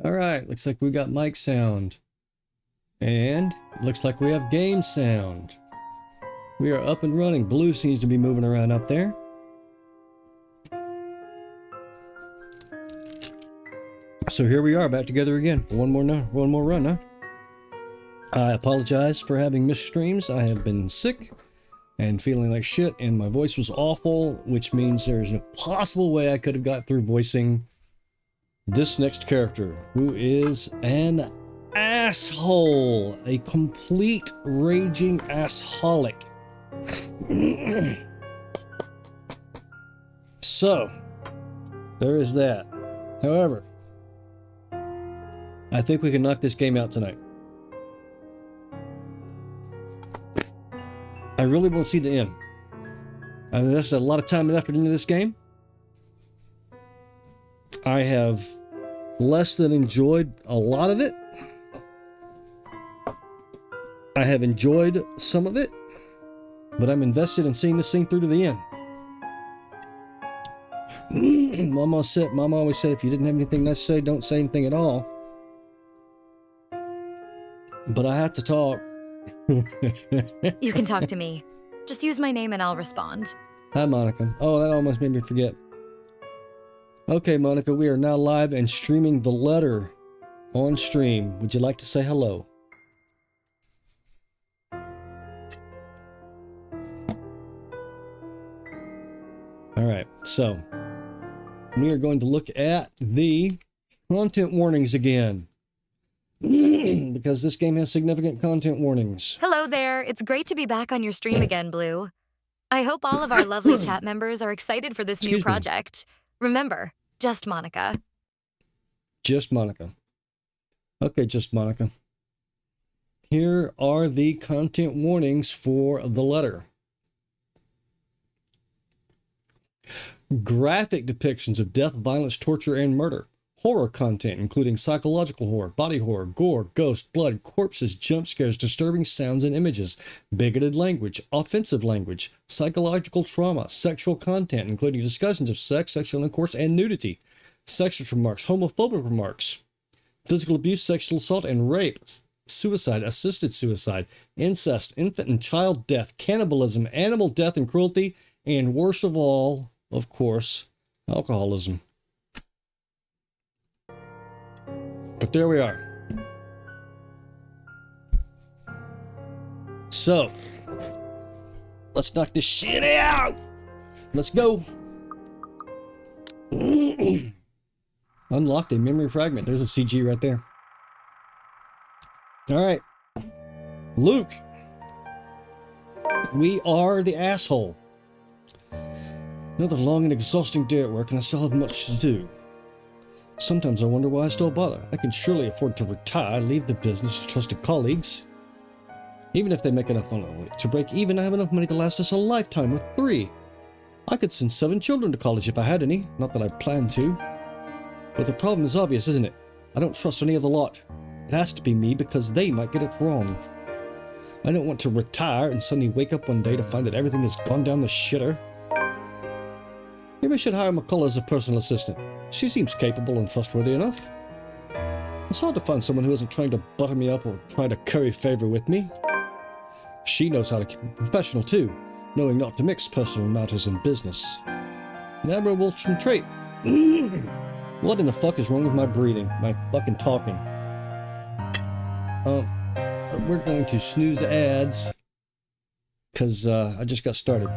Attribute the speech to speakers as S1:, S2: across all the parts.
S1: Alright, looks like we got mic sound. And it looks like we have game sound. We are up and running. Blue seems to be moving around up there. So here we are, back together again for one more run, huh? I apologize for having missed streams. I have been sick and feeling like shit, and my voice was awful, which means there's no possible way I could have got through voicing this next character, who is an asshole, a complete raging assholic. So, there is that. However, I think we can knock this game out tonight. I really want to see the end. I invested a lot of time and effort into this game. I have less than enjoyed a lot of it. I have enjoyed some of it, but I'm invested in seeing this thing through to the end. Mama always said, if you didn't have anything nice to say, don't say anything at all. But I have to talk.
S2: You can talk to me. Just use my name and I'll respond.
S1: Hi, Monica. Oh, that almost made me forget. Okay, Monica, we are now live and streaming The Letter on stream. Would you like to say hello? Alright, so we are going to look at the content warnings again. Because this game has significant content warnings.
S2: Hello there. It's great to be back on your stream again, Blue. I hope all of our lovely chat members are excited for this new project. Remember, just Monica.
S1: Just Monica. Okay, just Monica. Here are the content warnings for The Letter. Graphic depictions of death, violence, torture, and murder. Horror content, including psychological horror, body horror, gore, ghost, blood, corpses, jump scares, disturbing sounds and images, bigoted language, offensive language, psychological trauma, sexual content, including discussions of sex, sexual intercourse, and nudity, sexist remarks, homophobic remarks, physical abuse, sexual assault, and rape, suicide, assisted suicide, incest, infant and child death, cannibalism, animal death and cruelty, and worst of all, of course, alcoholism. But there we are. So, let's knock this shit out. Let's go. Unlocked a memory fragment. There's a CG right there. All right. Luke. We are the asshole. Another long and exhausting day at work, and I still have much to do. Sometimes I wonder why I still bother. I can surely afford to retire, leave the business to trusted colleagues. Even if they make enough money to break even, I have enough money to last us a lifetime with 3. I could send 7 children to college if I had any, not that I plan to. But the problem is obvious, isn't it? I don't trust any of the lot. It has to be me because they might get it wrong. I don't want to retire and suddenly wake up one day to find that everything has gone down the shitter. Maybe I should hire McCullough as a personal assistant. She seems capable and trustworthy enough. It's hard to find someone who isn't trying to butter me up or trying to curry favor with me. She knows how to keep it professional too, knowing not to mix personal matters and business. An admirable trait. What in the fuck is wrong with my breathing? My fucking talking? We're going to snooze the ads, because I just got started.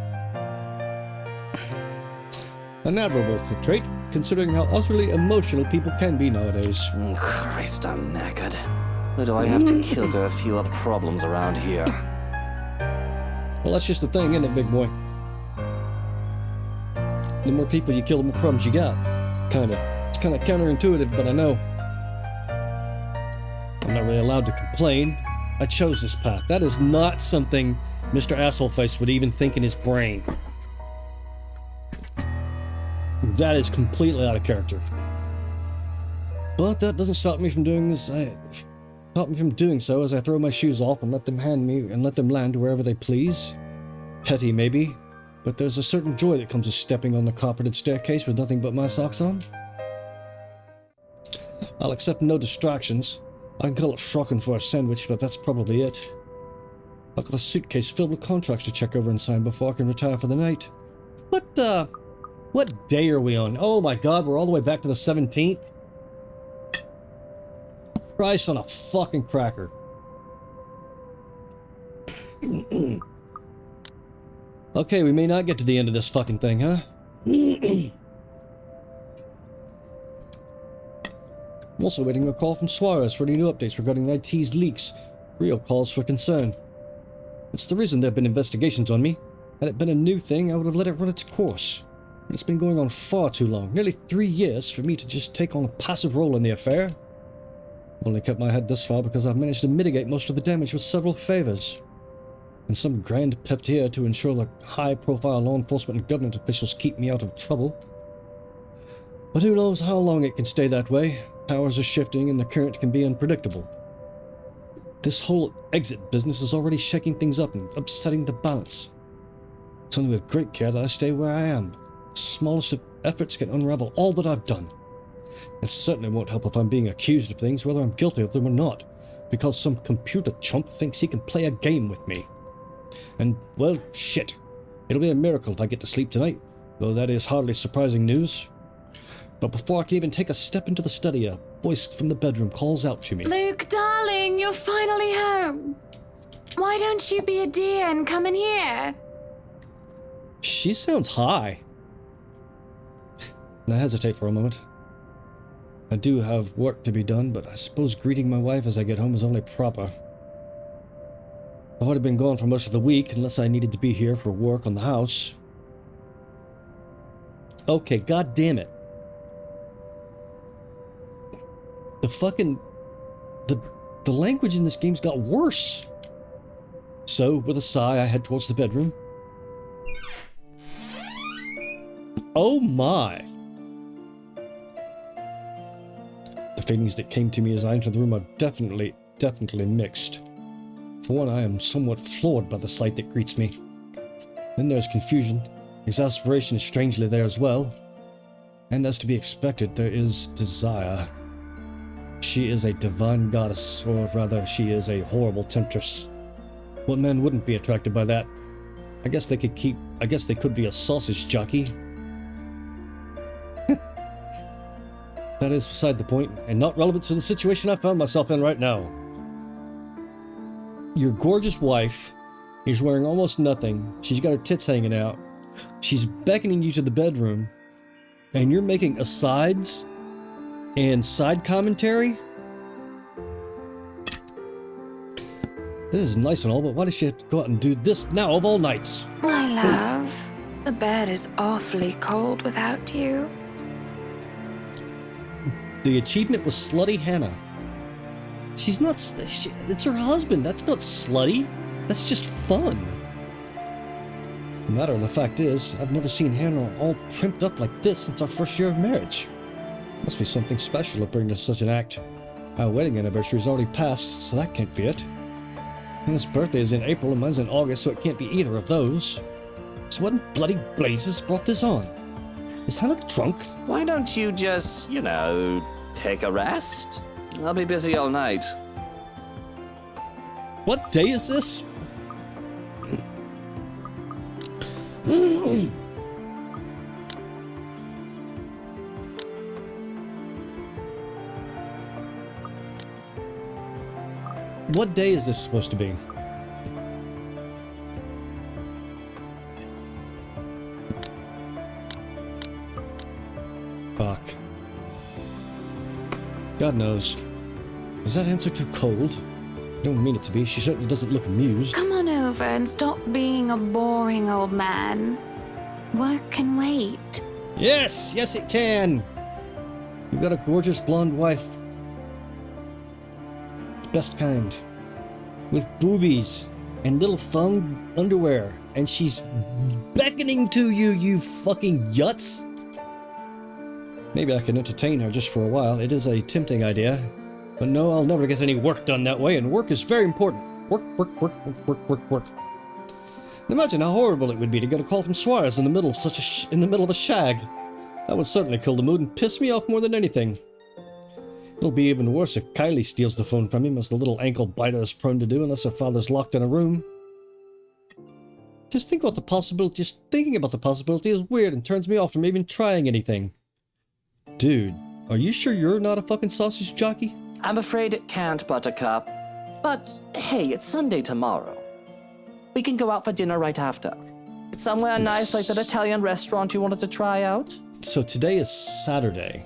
S1: An admirable trait, considering how utterly emotional people can be nowadays.
S3: Christ, I'm knackered. Why do I have to kill to have fewer problems around here?
S1: Well, that's just the thing, isn't it, big boy? The more people you kill, the more problems you got. Kinda. It's kinda counterintuitive, but I know. I'm not really allowed to complain. I chose this path. That is not something Mr. Assholeface would even think in his brain. That is completely out of character. But that doesn't stop me from doing this. Stop me from doing so as I throw my shoes off and let them land wherever they please. Petty, maybe, but there's a certain joy that comes with stepping on the carpeted staircase with nothing but my socks on. I'll accept no distractions. I can call up Shrocken for a sandwich, but that's probably it. I've got a suitcase filled with contracts to check over and sign before I can retire for the night. What day are we on? Oh my god, we're all the way back to the 17th? Christ on a fucking cracker. Okay, we may not get to the end of this fucking thing, huh? I'm also waiting a call from Suarez for any new updates regarding IT's leaks. Real cause for concern. It's the reason there have been investigations on me. Had it been a new thing, I would have let it run its course. But it's been going on far too long, nearly 3 years, for me to just take on a passive role in the affair. I've only kept my head this far because I've managed to mitigate most of the damage with several favors. And some grand pepped here to ensure that high-profile law enforcement and government officials keep me out of trouble. But who knows how long it can stay that way. Powers are shifting and the current can be unpredictable. This whole exit business is already shaking things up and upsetting the balance. It's only with great care that I stay where I am. The smallest of efforts can unravel all that I've done. It certainly won't help if I'm being accused of things, whether I'm guilty of them or not, because some computer chump thinks he can play a game with me. And, well, shit. It'll be a miracle if I get to sleep tonight, though that is hardly surprising news. But before I can even take a step into the study, a voice from the bedroom calls out to me.
S4: Luke, darling, you're finally home. Why don't you be a dear and come in here?
S1: She sounds high. And I hesitate for a moment. I do have work to be done, but I suppose greeting my wife as I get home is only proper. I've already been gone for most of the week, unless I needed to be here for work on the house. Okay, god damn it. The language in this game's got worse. So, with a sigh, I head towards the bedroom. Oh my! The feelings that came to me as I entered the room are definitely mixed. For one, I am somewhat floored by the sight that greets me. Then there's confusion. Exasperation is strangely there as well. And as to be expected, there is desire. She is a divine goddess, or rather, she is a horrible temptress. What man wouldn't be attracted by that? I guess they could be a sausage jockey. That is beside the point, and not relevant to the situation I found myself in right now. Your gorgeous wife is wearing almost nothing. She's got her tits hanging out. She's beckoning you to the bedroom, and you're making asides and side commentary? This is nice and all, but why does she have to go out and do this now of all nights?
S4: My love, the bed is awfully cold without you.
S1: The achievement was Slutty Hannah. She's not... it's her husband. That's not slutty. That's just fun. The matter of the fact is, I've never seen Hannah all primped up like this since our first year of marriage. Must be something special to bring to such an act. Our wedding anniversary is already passed, so that can't be it. Hannah's birthday is in April and mine's in August, so it can't be either of those. So what in bloody blazes brought this on? Is Hannah drunk?
S3: Why don't you just, take a rest? I'll be busy all night.
S1: What day is this? What day is this supposed to be? Fuck. God knows. Is that answer too cold? I don't mean it to be. She certainly doesn't look amused.
S4: Come on over and stop being a boring old man. Work can wait.
S1: Yes! Yes, it can! You've got a gorgeous blonde wife. Best kind. With boobies and little thumb underwear. And she's beckoning to you, you fucking yuts! Maybe I can entertain her just for a while. It is a tempting idea. But no, I'll never get any work done that way, and work is very important. Work. Imagine how horrible it would be to get a call from Suarez in the middle of a shag. That would certainly kill the mood and piss me off more than anything. It'll be even worse if Kylie steals the phone from him, as the little ankle biter is prone to do unless her father's locked in a room. Just thinking about the possibility is weird and turns me off from even trying anything. Dude, are you sure you're not a fucking sausage jockey?
S3: I'm afraid it can't, Buttercup. But hey, it's Sunday tomorrow. We can go out for dinner right after. Somewhere nice like that Italian restaurant you wanted to try out?
S1: So today is Saturday.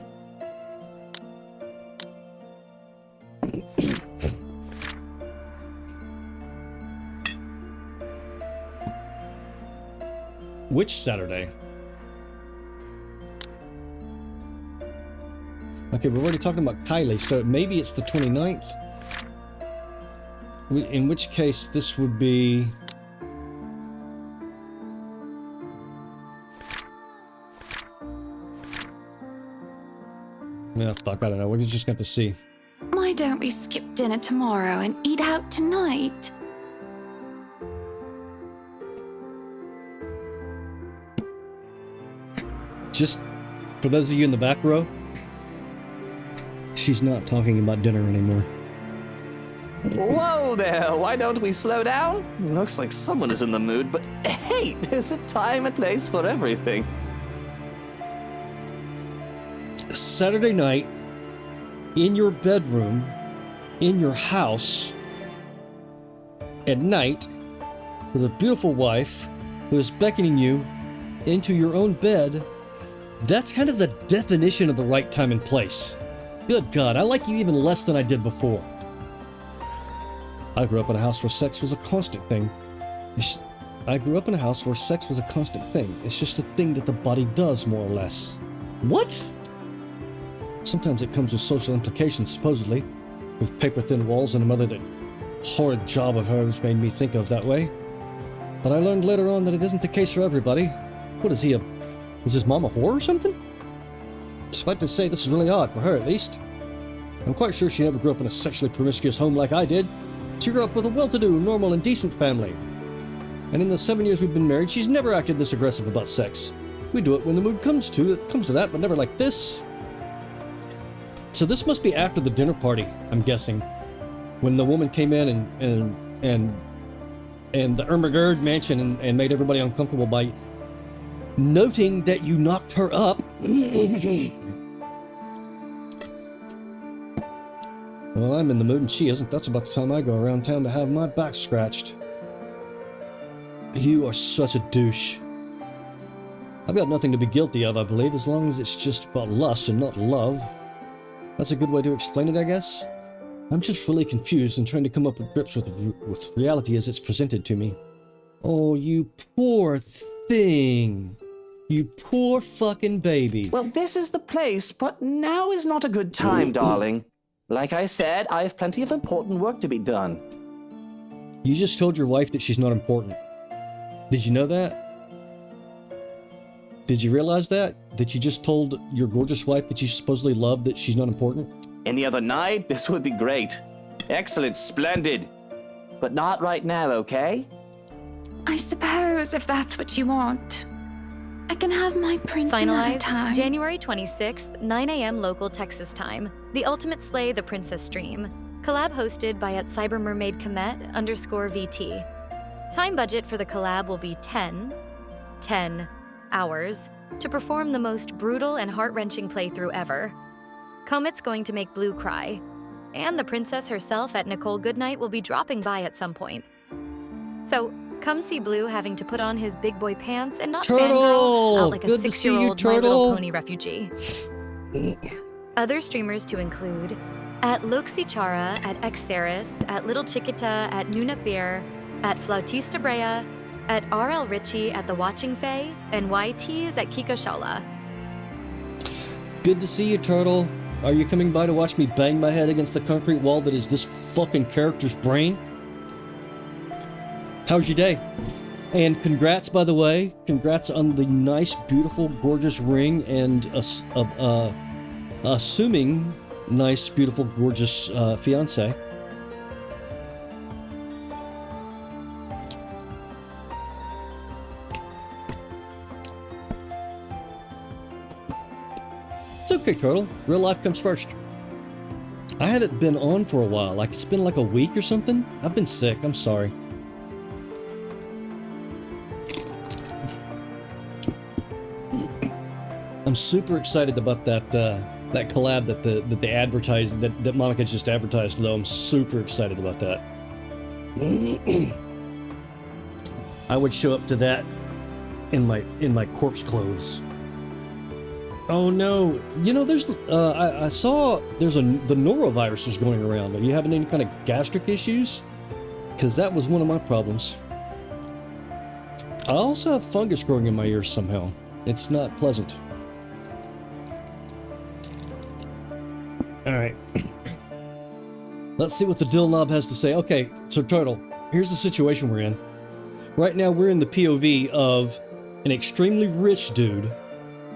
S1: Which Saturday? Okay, we're already talking about Kylie, so maybe it's the 29th? In which case, this would be... Yeah, fuck, I don't know. We're just going to see.
S4: Why don't we skip dinner tomorrow and eat out tonight?
S1: Just for those of you in the back row, she's not talking about dinner anymore.
S3: Whoa there, why don't we slow down? Looks like someone is in the mood, but hey, there's a time and place for everything.
S1: Saturday night, in your bedroom, in your house, at night, with a beautiful wife who is beckoning you into your own bed. That's kind of the definition of the right time and place. Good God, I like you even less than I did before. I grew up in a house where sex was a constant thing. It's just a thing that the body does, more or less. What? Sometimes it comes with social implications, supposedly, with paper-thin walls and a mother that horrid job of hers made me think of that way. But I learned later on that it isn't the case for everybody. What is his mom a whore or something? Despite to say, this is really odd, for her at least. I'm quite sure she never grew up in a sexually promiscuous home like I did. She grew up with a well-to-do, normal, and decent family. And in the 7 years we've been married, she's never acted this aggressive about sex. We do it when the mood comes to that, but never like this. So this must be after the dinner party, I'm guessing. When the woman came in and the Ermagerd mansion and made everybody uncomfortable by noting that you knocked her up. Well, I'm in the mood and she isn't. That's about the time I go around town to have my back scratched. You are such a douche. I've got nothing to be guilty of, I believe, as long as it's just about lust and not love. That's a good way to explain it, I guess. I'm just really confused and trying to come up with grips with reality as it's presented to me. Oh, you poor thing. You poor fucking baby.
S3: Well, this is the place, but now is not a good time, darling. Like I said, I have plenty of important work to be done.
S1: You just told your wife that she's not important. Did you know that? Did you realize that? That you just told your gorgeous wife that you supposedly love that she's not important?
S3: Any other night, this would be great. Excellent, splendid. But not right now, okay?
S4: I suppose if that's what you want. I can have my prince another
S2: Finalized
S4: time.
S2: January 26th, 9 a.m. local Texas time. The Ultimate Slay the Princess stream. Collab hosted by @CyberMermaidComet_VT. Time budget for the collab will be 10 hours to perform the most brutal and heart-wrenching playthrough ever. Comet's going to make Blue cry. And the princess herself at Nicole Goodnight will be dropping by at some point. So, come see Blue having to put on his big boy pants and not fangirl out like a
S1: Good to see you,
S2: 6-year-old My Little
S1: Turtle.
S2: Pony refugee. Other streamers to include @Loxichara, @Xeris, @Little Chiquita, @Nunapir, @Flautista Brea, @RL Richie, @The Watching Fae, and YTs @Kikoshala.
S1: Good to see you, Turtle. Are you coming by to watch me bang my head against the concrete wall that is this fucking character's brain? How's your day? And congrats, by the way. Congrats on the nice, beautiful, gorgeous ring and assuming nice, beautiful, gorgeous fiance. It's okay, Turtle. Real life comes first. I haven't been on for a while. Like, it's been like a week or something. I've been sick. I'm sorry. I'm super excited about that that collab that they advertised, that Monica just advertised, though. I'm super excited about that. I would show up to that in my corpse clothes. Oh no! You know, there's I saw there's the norovirus is going around. Are you having any kind of gastric issues? Because that was one of my problems. I also have fungus growing in my ears somehow. It's not pleasant. All right. Let's see what the Dill Knob has to say. Okay, so Turtle, here's the situation we're in. Right now, we're in the POV of an extremely rich dude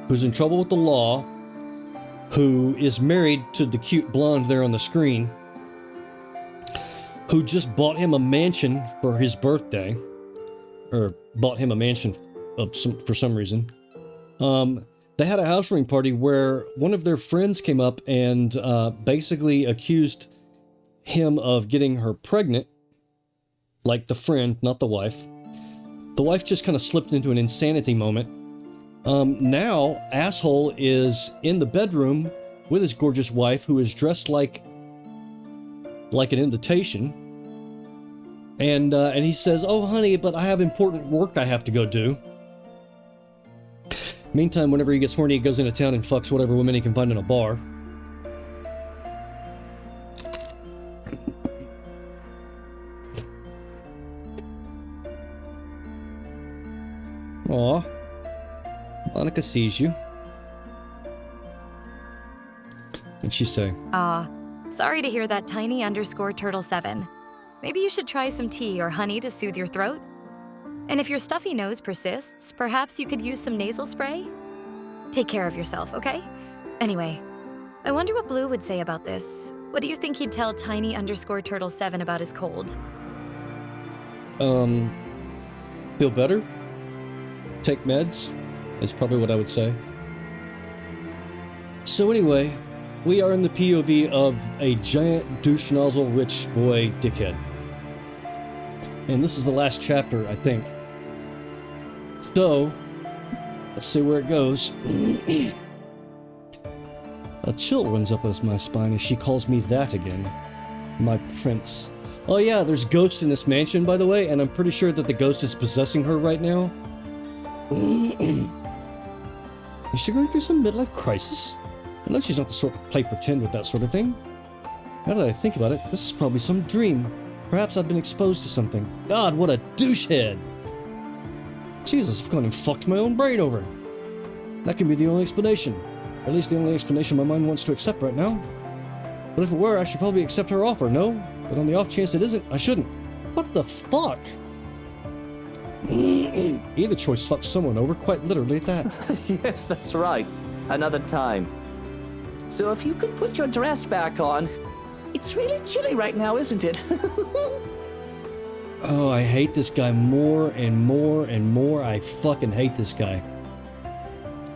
S1: who's in trouble with the law, who is married to the cute blonde there on the screen, who just bought him a mansion for his birthday, or bought him a mansion for some reason. They had a housewarming party where one of their friends came up and basically accused him of getting her pregnant, like the friend, not the wife. The wife just kind of slipped into an insanity moment. Now, asshole is in the bedroom with his gorgeous wife, who is dressed like an invitation. And he says, "Oh, honey, but I have important work I have to go do." Meantime, whenever he gets horny, he goes into town and fucks whatever women he can find in a bar. Aw. Monica sees you. What'd she say?
S2: Sorry to hear that Tiny_Turtle7. Maybe you should try some tea or honey to soothe your throat. And if your stuffy nose persists, perhaps you could use some nasal spray? Take care of yourself, okay? Anyway, I wonder what Blue would say about this. What do you think he'd tell Tiny_Turtle7 about his cold?
S1: Feel better? Take meds? Is probably what I would say. So anyway, we are in the POV of a giant douche nozzle rich boy dickhead. And this is the last chapter, I think. So, let's see where it goes. A chill runs up my spine as she calls me that again. My prince. Oh yeah, there's ghosts in this mansion, by the way, and I'm pretty sure that the ghost is possessing her right now. Is she going through some midlife crisis? I know she's not the sort to play pretend with that sort of thing. Now that I think about it, this is probably some dream. Perhaps I've been exposed to something. God, what a douchehead! Jesus, I've gone and fucked my own brain over. That can be the only explanation. Or at least the only explanation my mind wants to accept right now. But if it were, I should probably accept her offer, no? But on the off chance it isn't, I shouldn't. What the fuck? Either choice fucks someone over, quite literally at that.
S3: Yes, that's right. Another time. So if you could put your dress back on. It's really chilly right now, isn't it?
S1: Oh, I hate this guy more and more and more. I fucking hate this guy.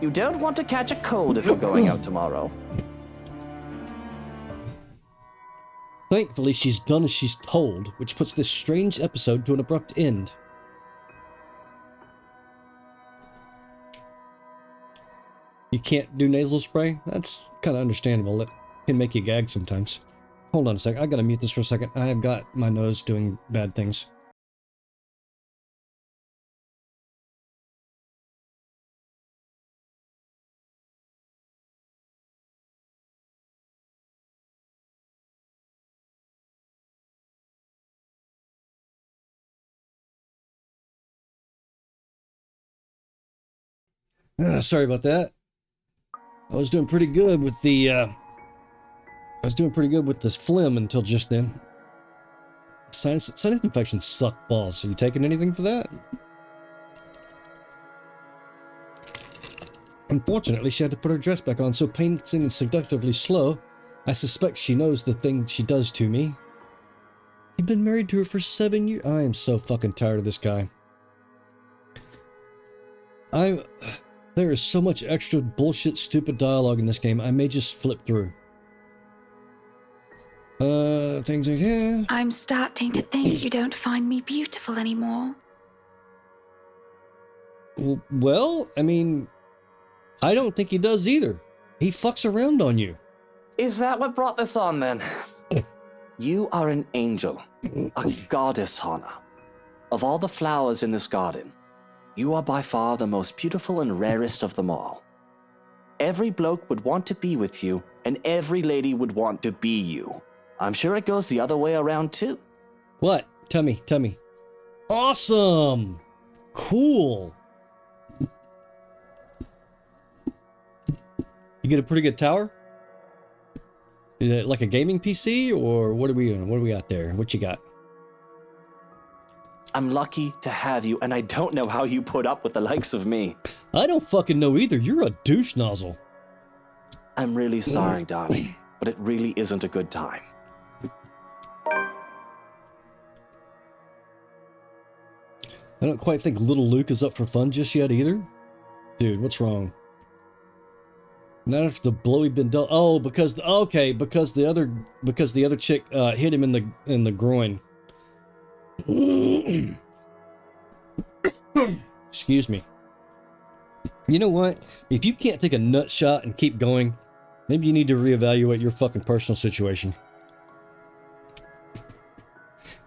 S3: You don't want to catch a cold if you're going out tomorrow.
S1: Thankfully, she's done as she's told, which puts this strange episode to an abrupt end. You can't do nasal spray? That's kind of understandable. It can make you gag sometimes. Hold on a sec. I gotta mute this for a second. I have got my nose doing bad things. Sorry about that. I was doing pretty good with the this phlegm until just then. Sinus infections suck balls. Are you taking anything for that? Unfortunately, she had to put her dress back on so painfully and seductively slow. I suspect she knows the thing she does to me. You've been married to her for 7 years. I am so fucking tired of this guy. There is so much extra bullshit, stupid dialogue in this game, I may just flip through. Things are, yeah.
S4: I'm starting to think you don't find me beautiful anymore.
S1: Well, I mean, I don't think he does either. He fucks around on you.
S3: Is that what brought this on then? You are an angel, a goddess, Hana. Of all the flowers in this garden, you are by far the most beautiful and rarest of them all. Every bloke would want to be with you, and every lady would want to be you. I'm sure it goes the other way around too.
S1: What? Tell me. Awesome! Cool! You get a pretty good tower? Is it like a gaming PC, or what are we got there? What you got?
S3: I'm lucky to have you, and I don't know how you put up with the likes of me.
S1: I don't fucking know either. You're a douche nozzle.
S3: I'm really sorry, darling, but it really isn't a good time.
S1: I don't quite think little Luke is up for fun just yet either. Dude, what's wrong? Not after the blow he'd been dealt. Oh, because the other chick hit him in the groin. Excuse me. You know what? If you can't take a nut shot and keep going, maybe you need to reevaluate your fucking personal situation.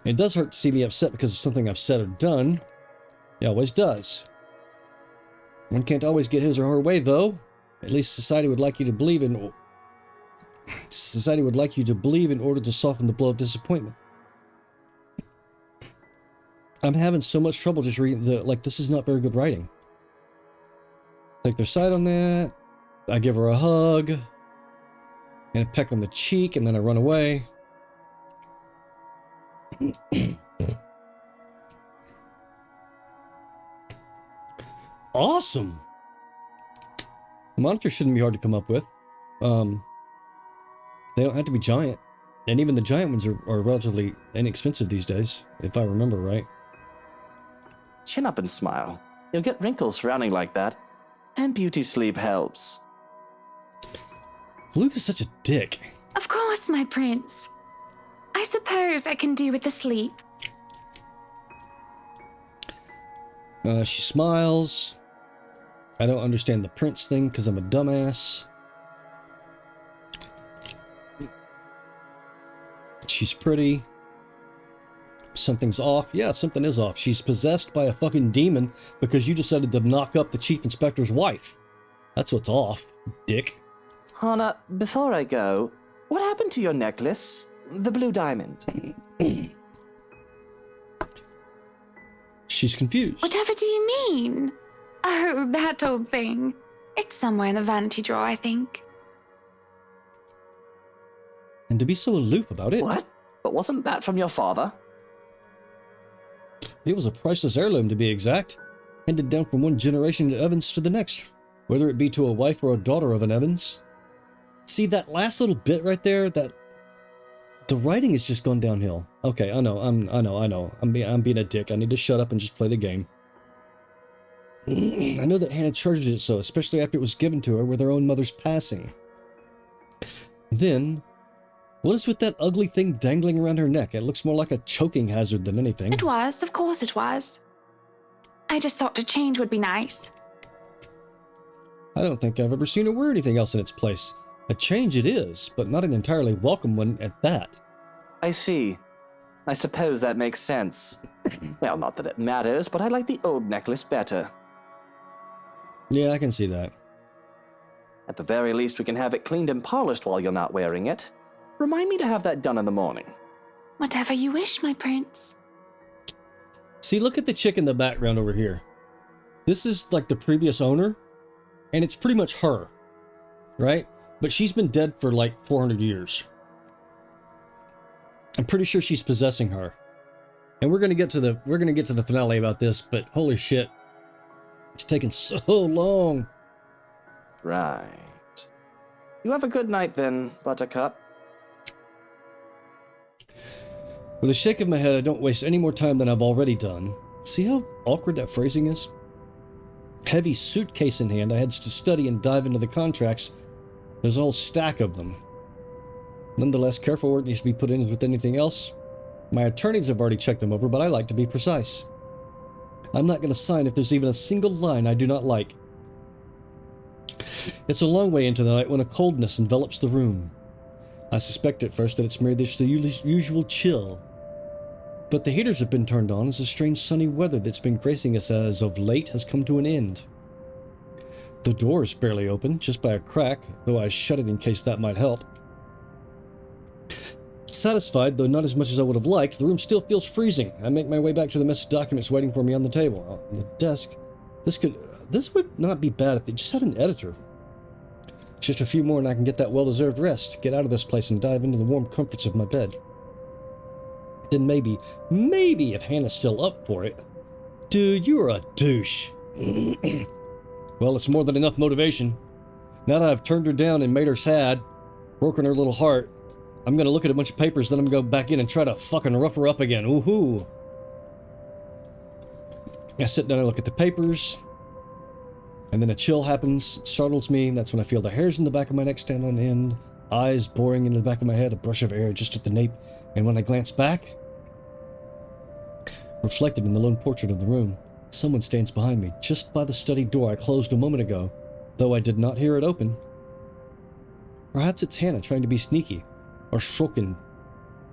S1: It does hurt to see me upset because of something I've said or done. It always does. One can't always get his or her way, though. At least society would like you to believe in order to soften the blow of disappointment. I'm having so much trouble just reading this is not very good writing. Take their side on that. I give her a hug and a peck on the cheek, and then I run away. Awesome. Monitors shouldn't be hard to come up with. They don't have to be giant. And even the giant ones are relatively inexpensive these days, if I remember right.
S3: Chin up and smile. You'll get wrinkles frowning like that. And beauty sleep helps.
S1: Luke is such a dick.
S4: Of course, my prince. I suppose I can do with the sleep.
S1: She smiles. I don't understand the prince thing because I'm a dumbass. She's pretty. Something's off. Yeah, something is off. She's possessed by a fucking demon because you decided to knock up the chief inspector's wife. That's what's off, dick.
S3: Hana, before I go, what happened to your necklace? The blue diamond.
S1: She's confused.
S4: Whatever do you mean? Oh, that old thing. It's somewhere in the vanity drawer, I think.
S1: And to be so aloof about it.
S3: What? But wasn't that from your father?
S1: It was a priceless heirloom, to be exact. Handed down from one generation of Evans to the next, whether it be to a wife or a daughter of an Evans. See, that last little bit right there, the writing has just gone downhill. Okay, I know. I'm being a dick. I need to shut up and just play the game. I know that Hannah charged it so, especially after it was given to her with her own mother's passing. Then, what is with that ugly thing dangling around her neck? It looks more like a choking hazard than anything.
S4: It was, of course it was. I just thought a change would be nice.
S1: I don't think I've ever seen her wear anything else in its place. A change it is, but not an entirely welcome one at that.
S3: I see. I suppose that makes sense. Well, not that it matters, but I like the old necklace better.
S1: Yeah, I can see that.
S3: At the very least, we can have it cleaned and polished while you're not wearing it. Remind me to have that done in the morning.
S4: Whatever you wish, my prince.
S1: See, look at the chick in the background over here. This is like the previous owner, and it's pretty much her, right? But she's been dead for like 400 years. I'm pretty sure she's possessing her. And we're gonna get to the finale about this, but holy shit. It's taken so long.
S3: Right. You have a good night then, Buttercup.
S1: With a shake of my head, I don't waste any more time than I've already done. See how awkward that phrasing is? Heavy suitcase in hand, I had to study and dive into the contracts. There's a whole stack of them. Nonetheless, careful work needs to be put in with anything else. My attorneys have already checked them over, but I like to be precise. I'm not going to sign if there's even a single line I do not like. It's a long way into the night when a coldness envelops the room. I suspect at first that it's merely the usual chill. But the heaters have been turned on as the strange sunny weather that's been gracing us as of late has come to an end. The door is barely open, just by a crack, though I shut it in case that might help. Satisfied, though not as much as I would have liked, the room still feels freezing. I make my way back to the mess of documents waiting for me on the table. On the desk, this would not be bad if they just had an editor. Just a few more and I can get that well-deserved rest, get out of this place and dive into the warm comforts of my bed. Then maybe if Hannah's still up for it. Dude, you're a douche. Well, it's more than enough motivation. Now that I've turned her down and made her sad, broken her little heart, I'm gonna look at a bunch of papers, then I'm gonna go back in and try to fucking rough her up again. Woohoo! I sit down and look at the papers, and then a chill happens, it startles me, and that's when I feel the hairs in the back of my neck stand on end, eyes boring into the back of my head, a brush of air just at the nape, and when I glance back, reflected in the lone portrait of the room, someone stands behind me, just by the study door I closed a moment ago, though I did not hear it open. Perhaps it's Hannah trying to be sneaky, or Shulkin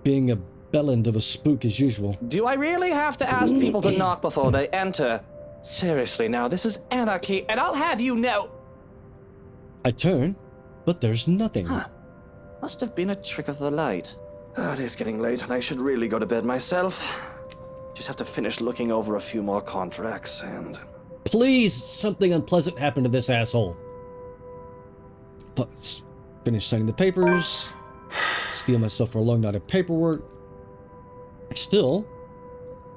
S1: being a bellend of a spook as usual.
S3: Do I really have to ask people to knock before they enter? Seriously now, this is anarchy, and I'll have you know...
S1: I turn, but there's nothing.
S3: Huh. Must have been a trick of the light. It is getting late, and I should really go to bed myself. Just have to finish looking over a few more contracts, and...
S1: Please, something unpleasant happened to this asshole. Let's finish signing the papers. Steal myself for a long night of paperwork. Still,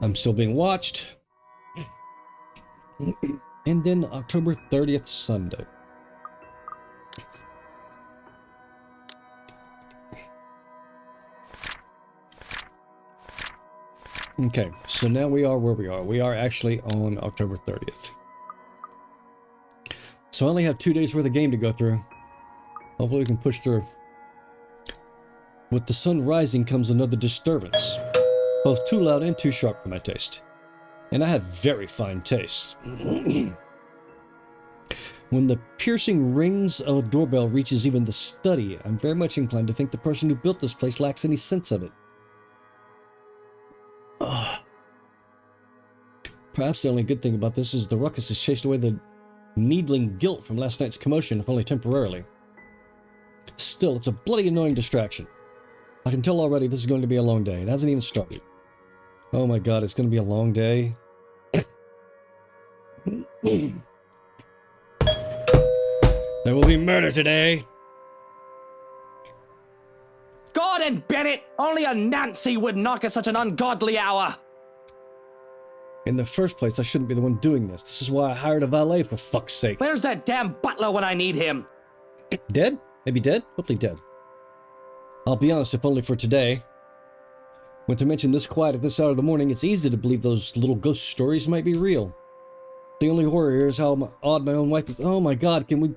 S1: I'm still being watched. And then October 30th, Sunday. Okay, so now we are where we are. We are actually on October 30th. So I only have 2 days worth of game to go through. Hopefully we can push through. With the sun rising comes another disturbance. Both too loud and too sharp for my taste. And I have very fine taste. When the piercing rings of a doorbell reaches even the study, I'm very much inclined to think the person who built this place lacks any sense of it. Ugh. Perhaps the only good thing about this is the ruckus has chased away the needling guilt from last night's commotion, if only temporarily. Still, it's a bloody annoying distraction. I can tell already this is going to be a long day. It hasn't even started. Oh my god, it's going to be a long day. There will be murder today.
S3: Gordon Bennett! Only a Nancy would knock at such an ungodly hour!
S1: In the first place, I shouldn't be the one doing this. This is why I hired a valet, for fuck's sake.
S3: Where's that damn butler when I need him?
S1: Dead? Maybe dead? Hopefully dead. I'll be honest, if only for today. When to mention this quiet at this hour of the morning, it's easy to believe those little ghost stories might be real. The only horror here is how odd my own wife is. Oh my god, can we...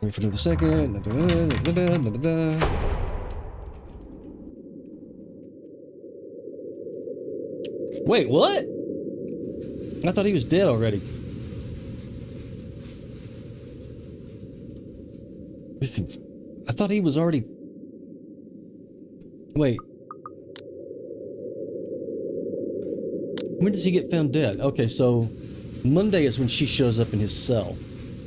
S1: Wait for another second. Wait, what? I thought he was dead already. I thought he was already... Wait. When does he get found dead? Okay, so Monday is when she shows up in his cell.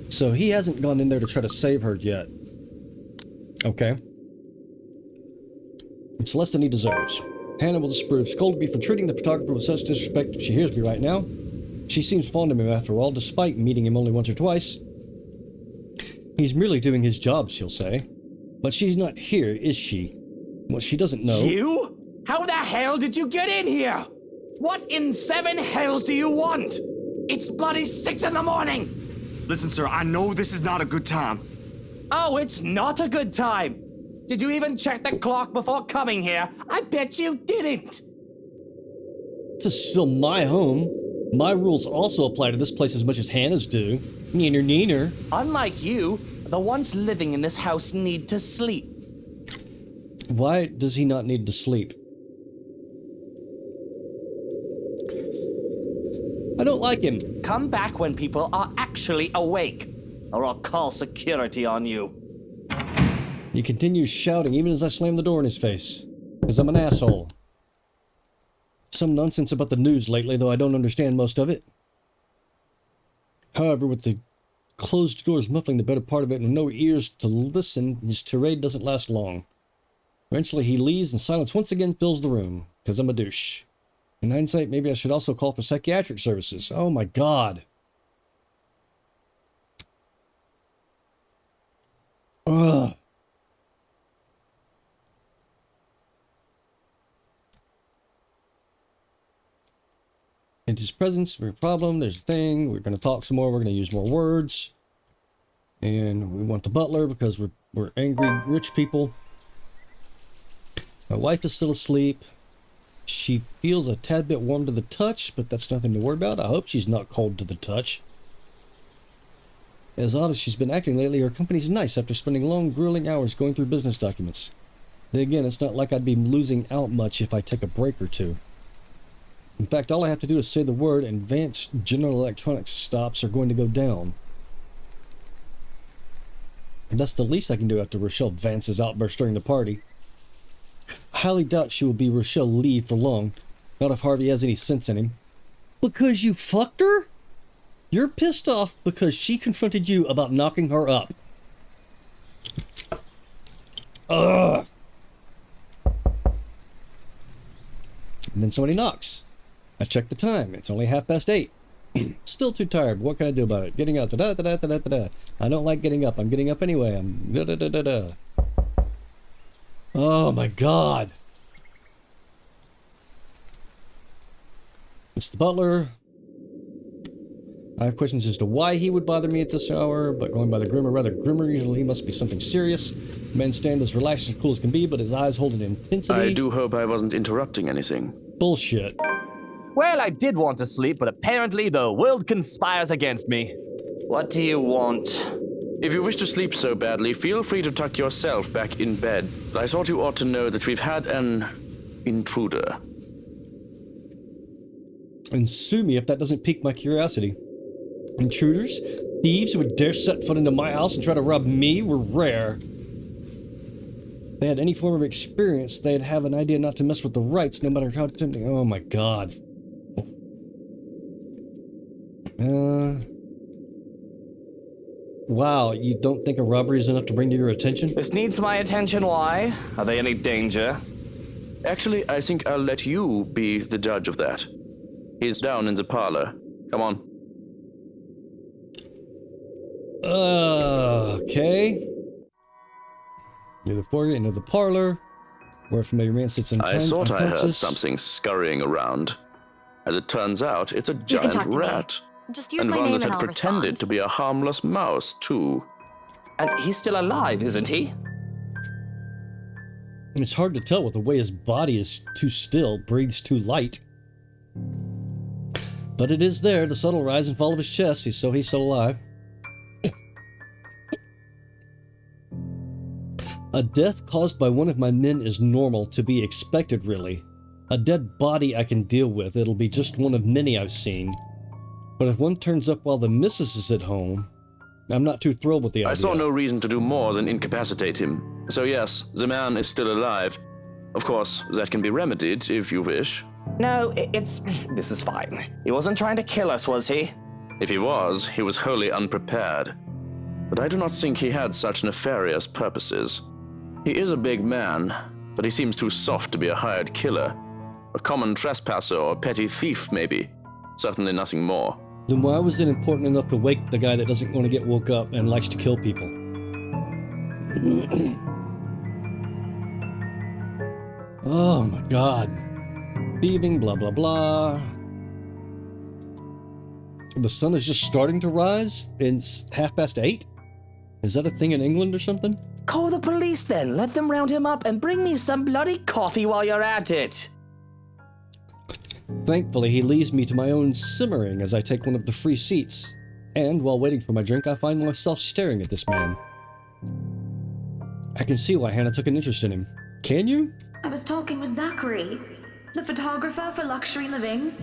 S1: So he hasn't gone in there to try to save her yet. Okay. It's less than he deserves. Hannah will disapprove. Scolded me for treating the photographer with such disrespect if she hears me right now. She seems fond of him after all, despite meeting him only once or twice. He's merely doing his job, she'll say. But she's not here, is she? Well, she doesn't know.
S3: You? How the hell did you get in here? What in seven hells do you want? It's bloody 6 in the morning!
S5: Listen, sir, I know this is not a good time.
S3: Oh, it's not a good time! Did you even check the clock before coming here? I bet you didn't!
S1: This is still my home. My rules also apply to this place as much as Hannah's do. Neener, neener.
S3: Unlike you, the ones living in this house need to sleep.
S1: Why does he not need to sleep? I don't like him.
S3: Come back when people are actually awake, or I'll call security on you.
S1: He continues shouting even as I slam the door in his face. Because I'm an asshole. Some nonsense about the news lately, though I don't understand most of it. However, with the closed doors muffling the better part of it and no ears to listen, his tirade doesn't last long. Eventually he leaves and silence once again fills the room, because I'm a douche. In hindsight, maybe I should also call for psychiatric services. Oh my god. Ugh. In his presence, we're a problem, there's a thing, we're going to talk some more, we're going to use more words. And we want the butler because we're angry rich people. My wife is still asleep. She feels a tad bit warm to the touch, but that's nothing to worry about. I hope she's not cold to the touch. As odd as she's been acting lately, her company's nice after spending long, grueling hours going through business documents. Then again, it's not like I'd be losing out much if I take a break or two. In fact, all I have to do is say the word and Vance General Electronics stops are going to go down. And that's the least I can do after Rochelle Vance's outburst during the party. I highly doubt she will be Rochelle Lee for long. Not if Harvey has any sense in him. Because you fucked her? You're pissed off because she confronted you about knocking her up. Ugh. And then somebody knocks. I check the time. It's only 8:30. Still too tired. What can I do about it? Getting up. Da-da-da-da-da-da-da. I don't like getting up. I'm getting up anyway. I'm da-da-da-da-da. Oh my god. It's the butler. I have questions as to why he would bother me at this hour, but going by the grim or rather grimmer, usually he must be something serious. The man stand as relaxed and cool as can be, but his eyes hold an intensity.
S6: I do hope I wasn't interrupting anything.
S1: Bullshit.
S3: Well, I did want to sleep, but apparently the world conspires against me. What do you want?
S6: If you wish to sleep so badly, feel free to tuck yourself back in bed. I thought you ought to know that we've had an intruder.
S1: And sue me if that doesn't pique my curiosity. Intruders? Thieves who would dare set foot into my house and try to rob me were rare. If they had any form of experience, they'd have an idea not to mess with the rights, no matter how tempting. Oh my god. Wow, you don't think a robbery is enough to bring to your attention?
S3: This needs my attention, why? Are they any danger?
S6: Actually, I think I'll let you be the judge of that. He's down in the parlor. Come on.
S1: Okay. Near the foyer, into the parlor, where a familiar man sits in
S6: I thought I heard
S1: unconscious.
S6: something scurrying around. As it turns out, it's a
S2: can
S6: giant
S2: talk to me.
S6: rat.
S2: Just use
S6: And
S2: my
S6: one
S2: name
S6: that
S2: and
S6: had
S2: I'll
S6: pretended
S2: respond.
S6: to be a harmless mouse, too.
S3: And he's still alive, isn't he?
S1: And it's hard to tell with the way his body is too still, breathes too light. But it is there, the subtle rise and fall of his chest, so he's still alive. A death caused by one of my men is normal, to be expected really. A dead body I can deal with, it'll be just one of many I've seen. But if one turns up while the missus is at home, I'm not too thrilled with the idea.
S6: I saw no reason to do more than incapacitate him. So yes, the man is still alive. Of course, that can be remedied if you wish.
S3: No, this is fine. He wasn't trying to kill us, was he?
S6: If he was wholly unprepared. But I do not think he had such nefarious purposes. He is a big man, but he seems too soft to be a hired killer. A common trespasser or petty thief, maybe. Certainly nothing more.
S1: Then why was it important enough to wake the guy that doesn't want to get woke up and likes to kill people? Oh my god. Thieving, blah blah blah. The sun is just starting to rise? It's 8:30? Is that a thing in England or something?
S3: Call the police then. Let them round him up and bring me some bloody coffee while you're at it.
S1: Thankfully, he leaves me to my own simmering as I take one of the free seats. And while waiting for my drink, I find myself staring at this man. I can see why Hannah took an interest in him. Can you?
S4: I was talking with Zachary, the photographer for Luxury Living.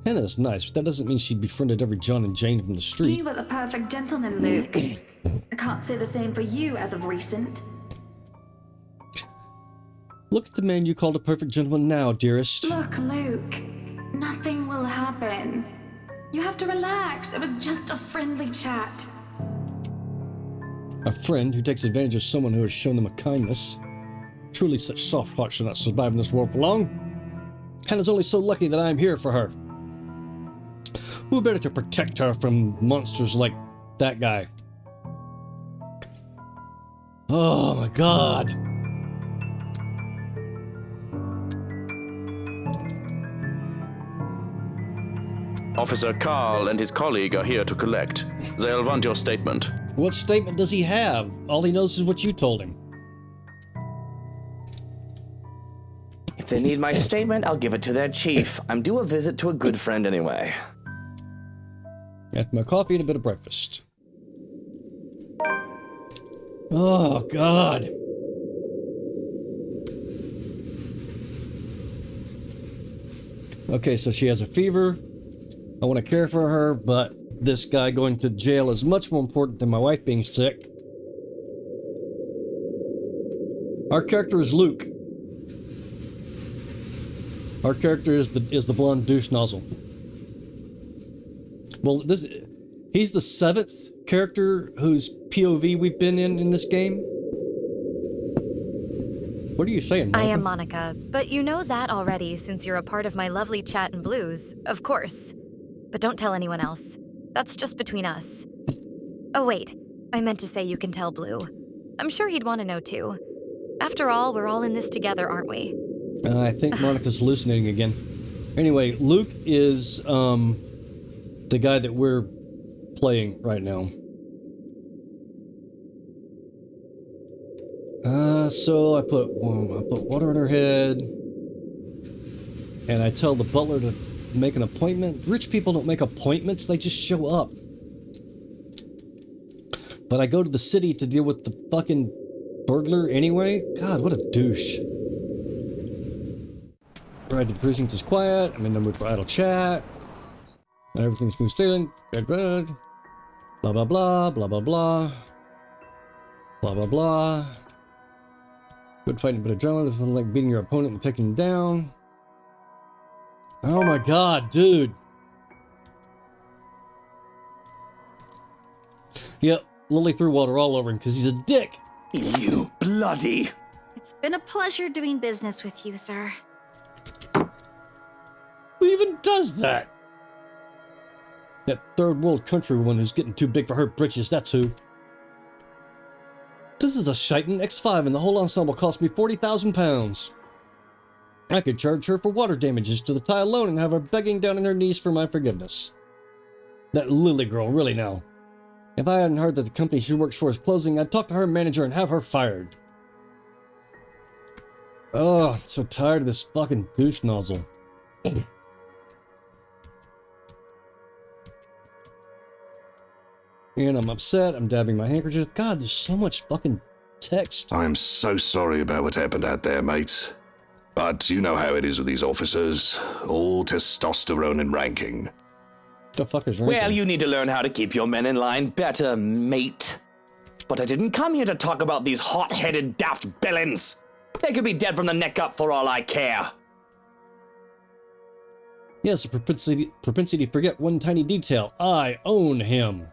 S1: Hannah's nice, but that doesn't mean she befriended every John and Jane from the
S4: He
S1: street.
S4: was a perfect gentleman, Luke. I can't say the same for you as of recent.
S1: Look at the man you called a perfect gentleman now, dearest.
S4: Look, Luke, nothing will happen. You have to relax. It was just a friendly chat.
S1: A friend who takes advantage of someone who has shown them a kindness. Truly, such soft hearts should not survive in this world for long. Hannah's only so lucky that I am here for her. Who better to protect her from monsters like that guy? Oh my god.
S6: Officer Carl and his colleague are here to collect. They'll want your statement.
S1: What statement does he have? All he knows is what you told him.
S3: If they need my statement, I'll give it to their chief. I'm due a visit to a good friend anyway.
S1: After my coffee and a bit of breakfast. Oh, God. Okay, so she has a fever. I want to care for her, but this guy going to jail is much more important than my wife being sick. Our character is Luke. Our character is the blonde douche nozzle. Well, he's the 7th character whose POV we've been in this game. What are you saying, Monica?
S2: I am Monica, but you know that already since you're a part of my lovely chat and blues, of course. But don't tell anyone else. That's just between us. Oh wait, I meant to say you can tell Blue. I'm sure he'd want to know too. After all, we're all in this together, aren't we?
S1: I think Monica's hallucinating again. Anyway, Luke is the guy that we're playing right now. So I put water on her head, and I tell the butler to make an appointment. Rich people don't make appointments; they just show up. But I go to the city to deal with the fucking burglar anyway. God, what a douche. Ride to the precinct is quiet. I'm in the mood for idle chat. Everything's smooth sailing. Good. Blah blah blah blah blah blah blah blah blah. Good fighting, but adrenaline. This isn't like beating your opponent and taking him down. Oh my god, dude. Yep, Lily threw water all over him because he's a dick.
S3: You bloody...
S7: It's been a pleasure doing business with you, sir.
S1: Who even does that? That third world country woman who's getting too big for her britches, that's who. This is a Shitan X5 and the whole ensemble cost me 40,000 pounds. I could charge her for water damages to the tie alone and have her begging down on her knees for my forgiveness. That Lily girl, really now. If I hadn't heard that the company she works for is closing, I'd talk to her manager and have her fired. Oh, I'm so tired of this fucking douche nozzle. And I'm upset, I'm dabbing my handkerchief. God, there's so much fucking text.
S8: I am so sorry about what happened out there, mates. But you know how it is with these officers. All testosterone and ranking.
S1: The fuck is wrong?
S3: Well, you need to learn how to keep your men in line better, mate. But I didn't come here to talk about these hot-headed daft villains. They could be dead from the neck up for all I care.
S1: Yes, a propensity to forget one tiny detail. I own him.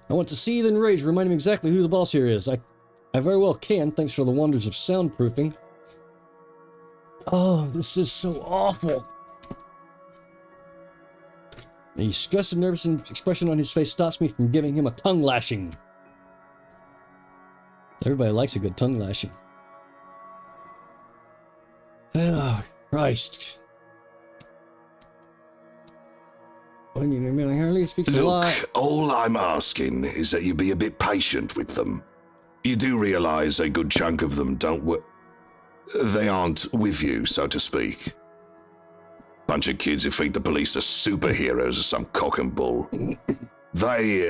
S1: I want to seethe in rage, remind him exactly who the boss here is. I very well can, thanks for the wonders of soundproofing. Oh, this is so awful. The stressed and nervous expression on his face stops me from giving him a tongue lashing. Everybody likes a good tongue lashing. Oh, Christ. When you really Harley speaks a lot.
S8: Look, all I'm asking is that you be a bit patient with them. You do realize a good chunk of them don't work. They aren't with you, so to speak. Bunch of kids who think the police are superheroes or some cock and bull. They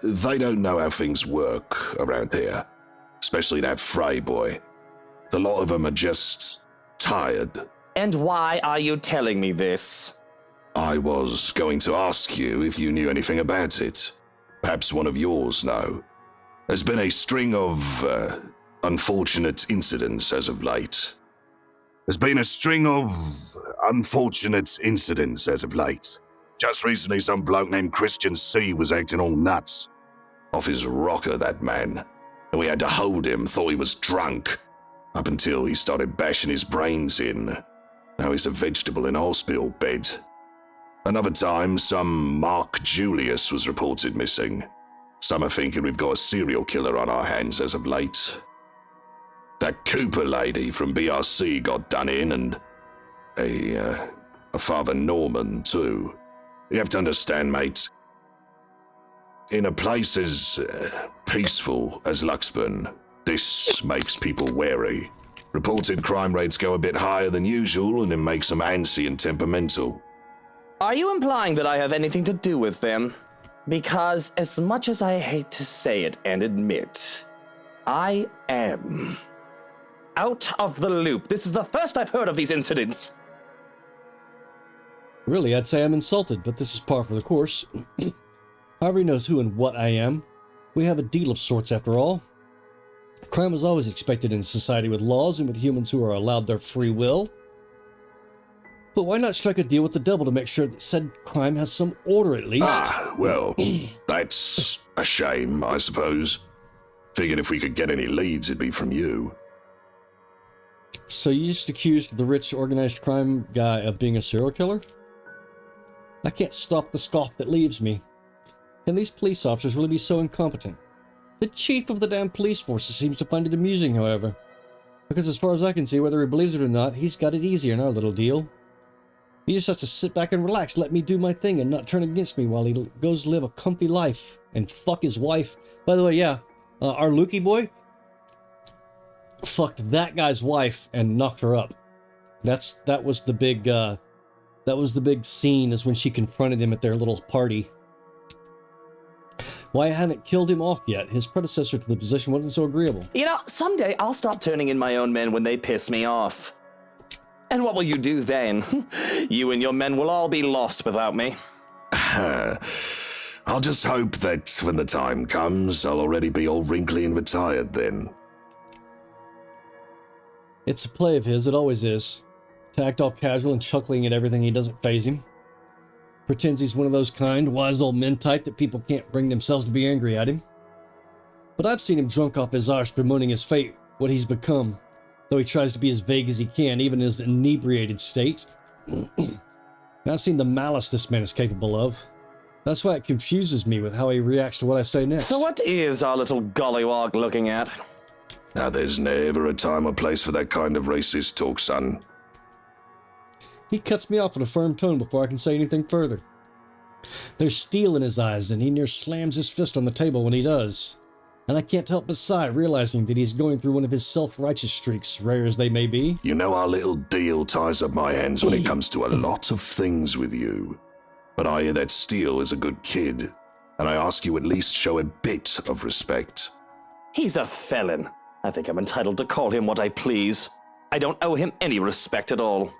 S8: don't know how things work around here. especially that Frey boy. The lot of them are just tired.
S3: And why are you telling me this?
S8: I was going to ask you if you knew anything about it. Perhaps one of yours know. There's been a string of unfortunate incidents as of late. Just recently, some bloke named Christian C was acting all nuts. Off his rocker, that man. And we had to hold him, thought he was drunk. Up until he started bashing his brains in. Now he's a vegetable in a hospital bed. Another time, some Mark Julius was reported missing. Some are thinking we've got a serial killer on our hands as of late. That Cooper lady from BRC got done in, and a Father Norman, too. You have to understand, mate. In a place as peaceful as Luxburn, this makes people wary. Reported crime rates go a bit higher than usual, and it makes them antsy and temperamental.
S3: Are you implying that I have anything to do with them? Because as much as I hate to say it and admit, I am out of the loop. This is the first I've heard of these incidents.
S1: Really, I'd say I'm insulted, but this is par for the course. Harvey knows who and what I am. We have a deal of sorts, after all. Crime was always expected in a society with laws and with humans who are allowed their free will. But why not strike a deal with the devil to make sure that said crime has some order at least?
S8: Well, that's a shame, I suppose. Figured if we could get any leads, it'd be from you.
S1: So you just accused the rich organized crime guy of being a serial killer? I can't stop the scoff that leaves me. Can these police officers really be so incompetent? The chief of the damn police force seems to find it amusing, however. Because as far as I can see, whether he believes it or not, he's got it easier in our little deal. He just has to sit back and relax, let me do my thing, and not turn against me while he goes live a comfy life and fuck his wife. By the way, yeah, our Lukey boy fucked that guy's wife and knocked her up. That was the big scene, is when she confronted him at their little party. Why I haven't killed him off yet? His predecessor to the position wasn't so agreeable.
S3: You know, someday I'll stop turning in my own men when they piss me off. And what will you do then? You and your men will all be lost without me.
S8: I'll just hope that when the time comes, I'll already be all wrinkly and retired then.
S1: It's a play of his, it always is. To act all casual and chuckling at everything he doesn't faze him. Pretends he's one of those kind, wise old men type that people can't bring themselves to be angry at him. But I've seen him drunk off his arse bemoaning his fate, what he's become, though he tries to be as vague as he can, even in his inebriated state. I've seen the malice this man is capable of. That's why it confuses me with how he reacts to what I say next.
S3: So what is our little gollywog looking at?
S8: Now there's never a time or place for that kind of racist talk, son.
S1: He cuts me off with a firm tone before I can say anything further. There's steel in his eyes, and he near slams his fist on the table when he does. And I can't help but sigh, realizing that he's going through one of his self-righteous streaks, rare as they may be.
S8: You know our little deal ties up my hands when it comes to a lot of things with you. But I hear that Steele is a good kid, and I ask you at least show a bit of respect.
S3: He's a felon. I think I'm entitled to call him what I please. I don't owe him any respect at all.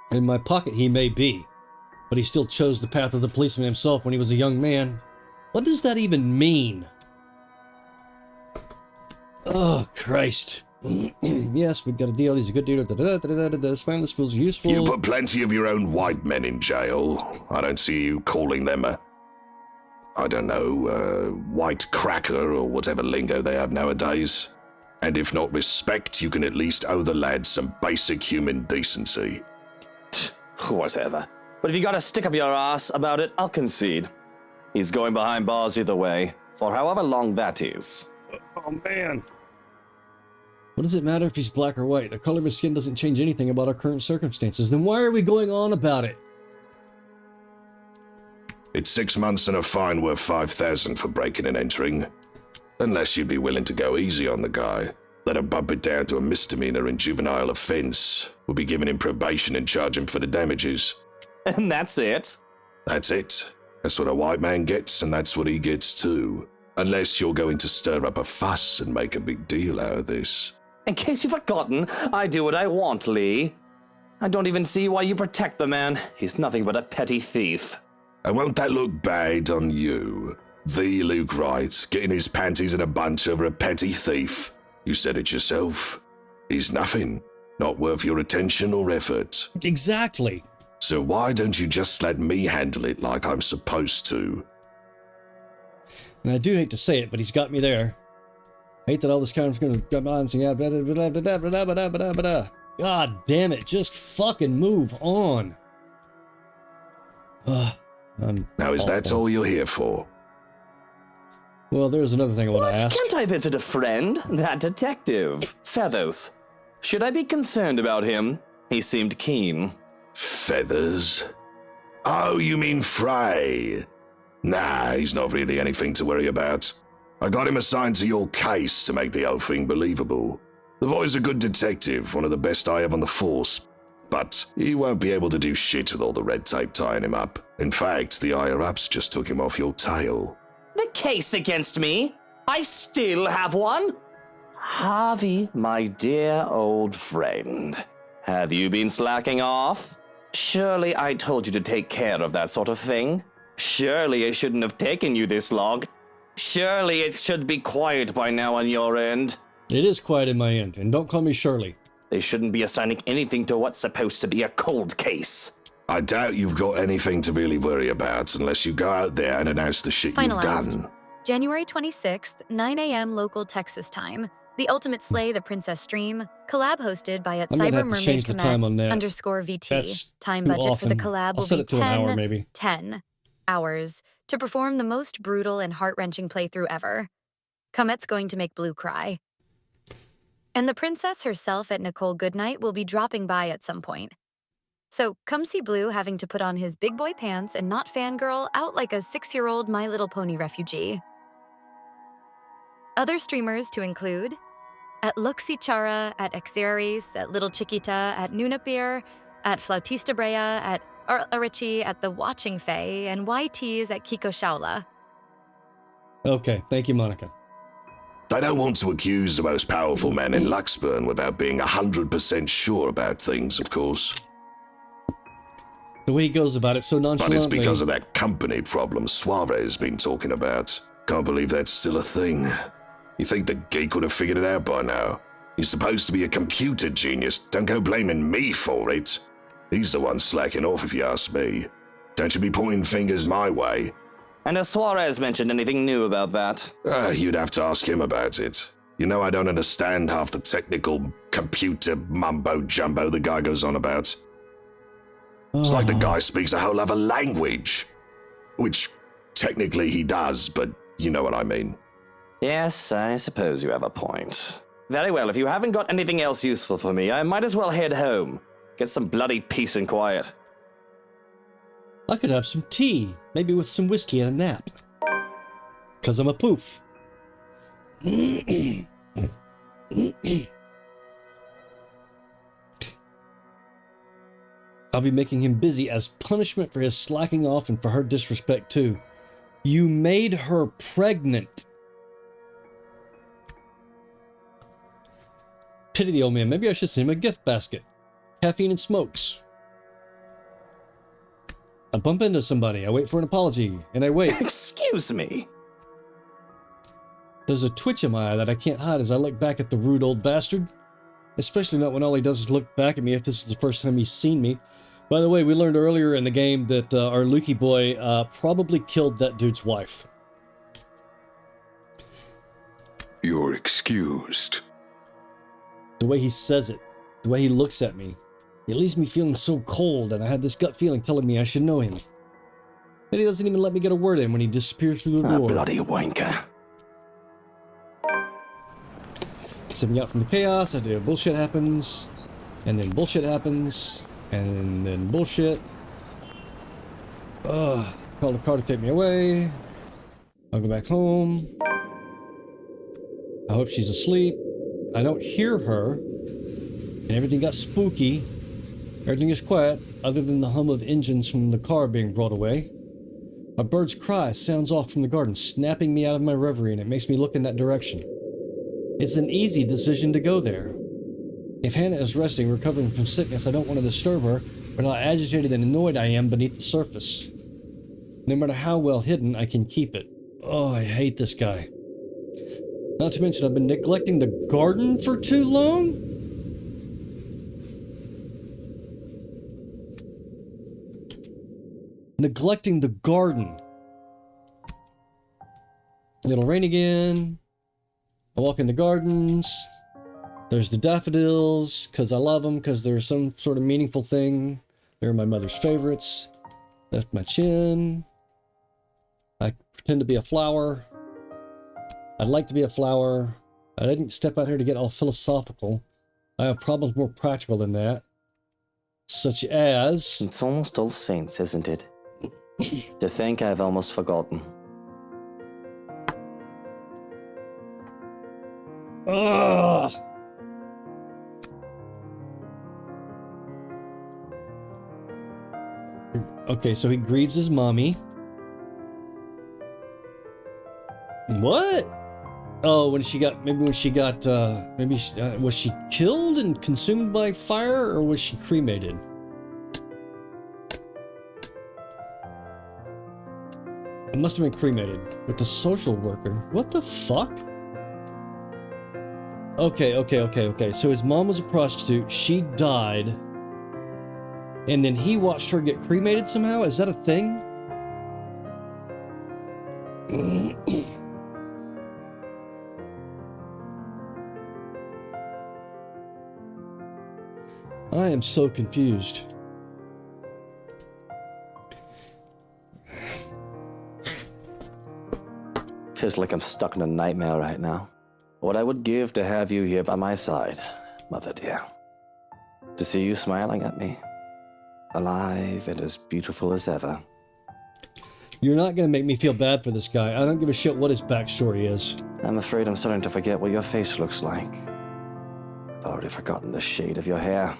S1: In my pocket he may be, but he still chose the path of the policeman himself when he was a young man. What does that even mean? Oh, Christ. Yes, we've got a deal. He's a good dealer. It's fine. This feels useful.
S8: You put plenty of your own white men in jail. I don't see you calling them a, white cracker or whatever lingo they have nowadays. And if not respect, you can at least owe the lad some basic human decency.
S3: Whatever. But if you gotta stick up your ass about it, I'll concede. He's going behind bars either way, for however long that is.
S1: Oh, man. What does it matter if he's black or white? The color of his skin doesn't change anything about our current circumstances. Then why are we going on about it?
S8: It's 6 months and a fine worth 5,000 for breaking and entering. Unless you'd be willing to go easy on the guy. Let him bump it down to a misdemeanor and juvenile offense. We'll be giving him probation and charge him for the damages.
S3: And that's it?
S8: That's it. That's what a white man gets, and that's what he gets too. Unless you're going to stir up a fuss and make a big deal out of this.
S3: In case you've forgotten, I do what I want, Lee. I don't even see why you protect the man. He's nothing but a petty thief.
S8: And won't that look bad on you? The Luke Wright, getting his panties in a bunch over a petty thief. You said it yourself. He's nothing. Not worth your attention or effort.
S1: Exactly.
S8: So why don't you just let me handle it like I'm supposed to?
S1: And I do hate to say it, but he's got me there. I hate that all this kind of going to come on and sing out. God damn it, just fucking move on.
S8: Now, is that all you're here for?
S1: Well, there's another thing I want to ask.
S3: Can't I visit a friend? That detective. Feathers. Should I be concerned about him? He seemed keen.
S8: Feathers? Oh, you mean Frey? Nah, he's not really anything to worry about. I got him assigned to your case to make the whole thing believable. The boy's a good detective, one of the best I have on the force. But he won't be able to do shit with all the red tape tying him up. In fact, the higher-ups just took him off your tail.
S3: The case against me? I still have one? Harvey, my dear old friend. Have you been slacking off? Surely I told you to take care of that sort of thing. Surely it shouldn't have taken you this long. Surely it should be quiet by now on your end.
S1: It is quiet in my end, and don't call me Shirley.
S3: They shouldn't be assigning anything to what's supposed to be a cold case.
S8: I doubt you've got anything to really worry about unless you go out there and announce the shit
S2: Finalized.
S8: you've done.
S2: January 26th, 9 a.m. local Texas time. The Ultimate Slay the Princess stream, collab hosted by at
S1: I'm gonna
S2: Cyber
S1: have to
S2: Mermaid
S1: change the time on that.
S2: _VT.
S1: That's
S2: Time
S1: too
S2: budget for the
S1: often.
S2: collab
S1: I'll
S2: will
S1: set
S2: be
S1: it to an hour, maybe.
S2: 10 hours to perform the most brutal and heart-wrenching playthrough ever. Comet's going to make Blue cry. And the princess herself at Nicole Goodnight will be dropping by at some point. So come see Blue having to put on his big boy pants and not fangirl out like a 6-year-old My Little Pony refugee. Other streamers to include at Luxichara, at Exeris, at Little Chiquita, at Nunapir, at Flautista Brea, at Arichi, at The Watching Fae, and YTs at Kiko Shaula.
S1: Okay, thank you, Monica.
S8: They don't want to accuse the most powerful man in Luxburn without being 100% sure about things, of course.
S1: The way he goes about it so
S8: But
S1: nonchalantly.
S8: it's because of that company problem Suarez been talking about. Can't believe that's still a thing. You think the geek would have figured it out by now? He's supposed to be a computer genius. Don't go blaming me for it. He's the one slacking off, if you ask me. Don't you be pointing fingers my way.
S3: And has Suarez mentioned anything new about that?
S8: You'd have to ask him about it. You know I don't understand half the technical computer mumbo-jumbo the guy goes on about. It's like the guy speaks a whole other language. Which, technically he does, but you know what I mean.
S3: Yes, I suppose you have a point. Very well, if you haven't got anything else useful for me, I might as well head home. Get some bloody peace and quiet.
S1: I could have some tea, maybe with some whiskey and a nap. 'Cause I'm a poof. I'll be making him busy as punishment for his slacking off and for her disrespect too. You made her pregnant. Pity the old man. Maybe I should send him a gift basket. Caffeine and smokes. I bump into somebody, I wait for an apology, and I wait.
S3: Excuse me.
S1: There's a twitch in my eye that I can't hide as I look back at the rude old bastard. Especially not when all he does is look back at me if this is the first time he's seen me. By the way, we learned earlier in the game that our Lukey boy probably killed that dude's wife.
S9: You're excused.
S1: The way he says it, the way he looks at me, it leaves me feeling so cold, and I had this gut feeling telling me I should know him. Then he doesn't even let me get a word in when he disappears through the door.
S3: Bloody wanker.
S1: Stepping out from the chaos, I do bullshit happens, and then bullshit happens, and then bullshit. Call the car to take me away. I'll go back home. I hope she's asleep. I don't hear her, and everything got spooky. Everything is quiet, other than the hum of engines from the car being brought away. A bird's cry sounds off from the garden, snapping me out of my reverie, and it makes me look in that direction. It's an easy decision to go there. If Hannah is resting, recovering from sickness, I don't want to disturb her, but how agitated and annoyed I am beneath the surface. No matter how well hidden, I can keep it. Oh, I hate this guy. Not to mention, I've been neglecting the garden for too long? Neglecting the garden. It'll rain again. I walk in the gardens. There's the daffodils, because I love them, because they're some sort of meaningful thing. They're my mother's favorites. Lift my chin. I pretend to be a flower. I'd like to be a flower. I didn't step out here to get all philosophical. I have problems more practical than that. Such as...
S3: It's almost All Saints, isn't it? To think I've almost forgotten.
S1: Ugh! Okay, so he grieves his mommy. What? Oh, was she killed and consumed by fire, or was she cremated? It must have been cremated with the social worker. What the fuck? Okay. So his mom was a prostitute. She died. And then he watched her get cremated somehow? Is that a thing? I am so confused.
S3: Feels like I'm stuck in a nightmare right now. What I would give to have you here by my side, Mother dear. To see you smiling at me. Alive and as beautiful as ever.
S1: You're not gonna make me feel bad for this guy. I don't give a shit what his backstory is.
S3: I'm afraid I'm starting to forget what your face looks like. I've already forgotten the shade of your hair.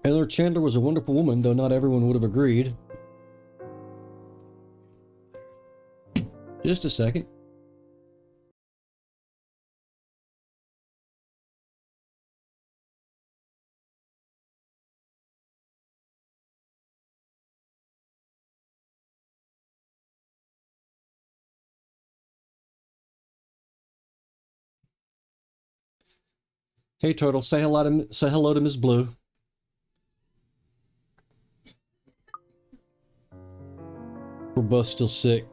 S1: Heather Chandler was a wonderful woman, though not everyone would have agreed. Just a second. Hey Turtle, say hello to Miss Blue. We're both still sick.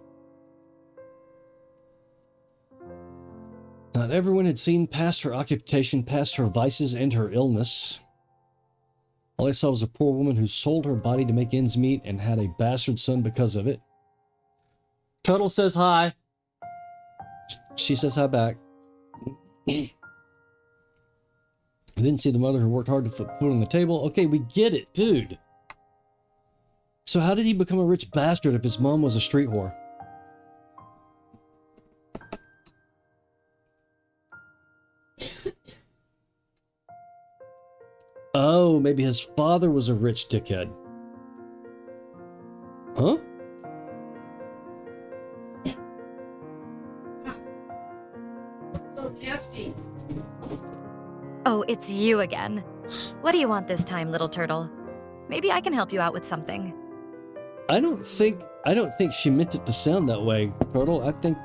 S1: Not everyone had seen past her occupation, past her vices and her illness. All I saw was a poor woman who sold her body to make ends meet and had a bastard son because of it. Turtle says hi. She says hi back. I didn't see the mother who worked hard to put food on the table. Okay, we get it, dude. So how did he become a rich bastard if his mom was a street whore? Oh, maybe his father was a rich dickhead. Huh?
S10: So nasty.
S2: Oh, it's you again. What do you want this time, little turtle? Maybe I can help you out with something.
S1: I don't think she meant it to sound that way, Turtle. I think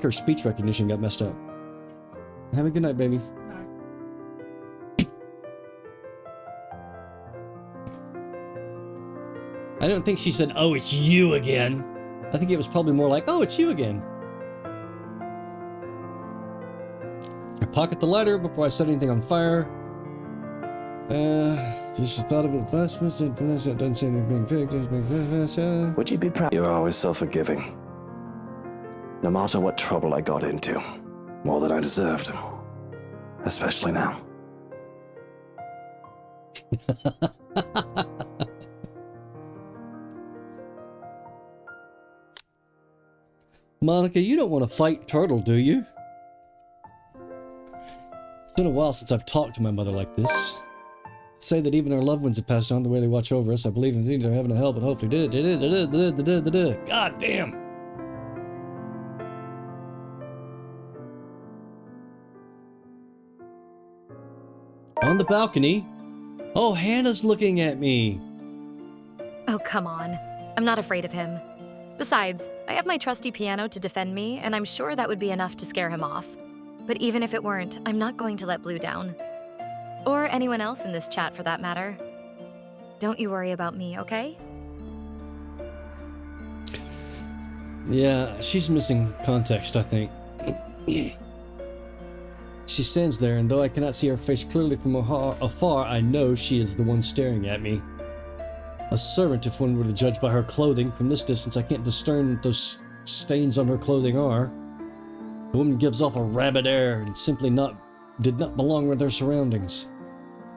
S1: her speech recognition got messed up. Have a good night, baby. I don't think she said, "Oh, it's you again." I think it was probably more like, "Oh, it's you again." I pocket the lighter before I set anything on fire. Just thought of it last minute. Doesn't say anything big.
S3: Would you be proud? You're always so forgiving. No matter what trouble I got into, more than I deserved. Especially now.
S1: Monica, you don't want to fight Turtle, do you? It's been a while since I've talked to my mother like this. say that even our loved ones have passed on the way they watch over us. I believe in neither heaven or hell, but hopefully did. God damn. On the balcony. Oh, Hannah's looking at me.
S2: Oh, come on. I'm not afraid of him. Besides, I have my trusty piano to defend me, and I'm sure that would be enough to scare him off. But even if it weren't, I'm not going to let Blue down. Or anyone else in this chat, for that matter. Don't you worry about me, okay?
S1: Yeah, she's missing context, I think. She stands there, and though I cannot see her face clearly from afar, I know she is the one staring at me. A servant, if one were to judge by her clothing. From this distance, I can't discern what those stains on her clothing are. The woman gives off a rabid air and simply did not belong with her surroundings.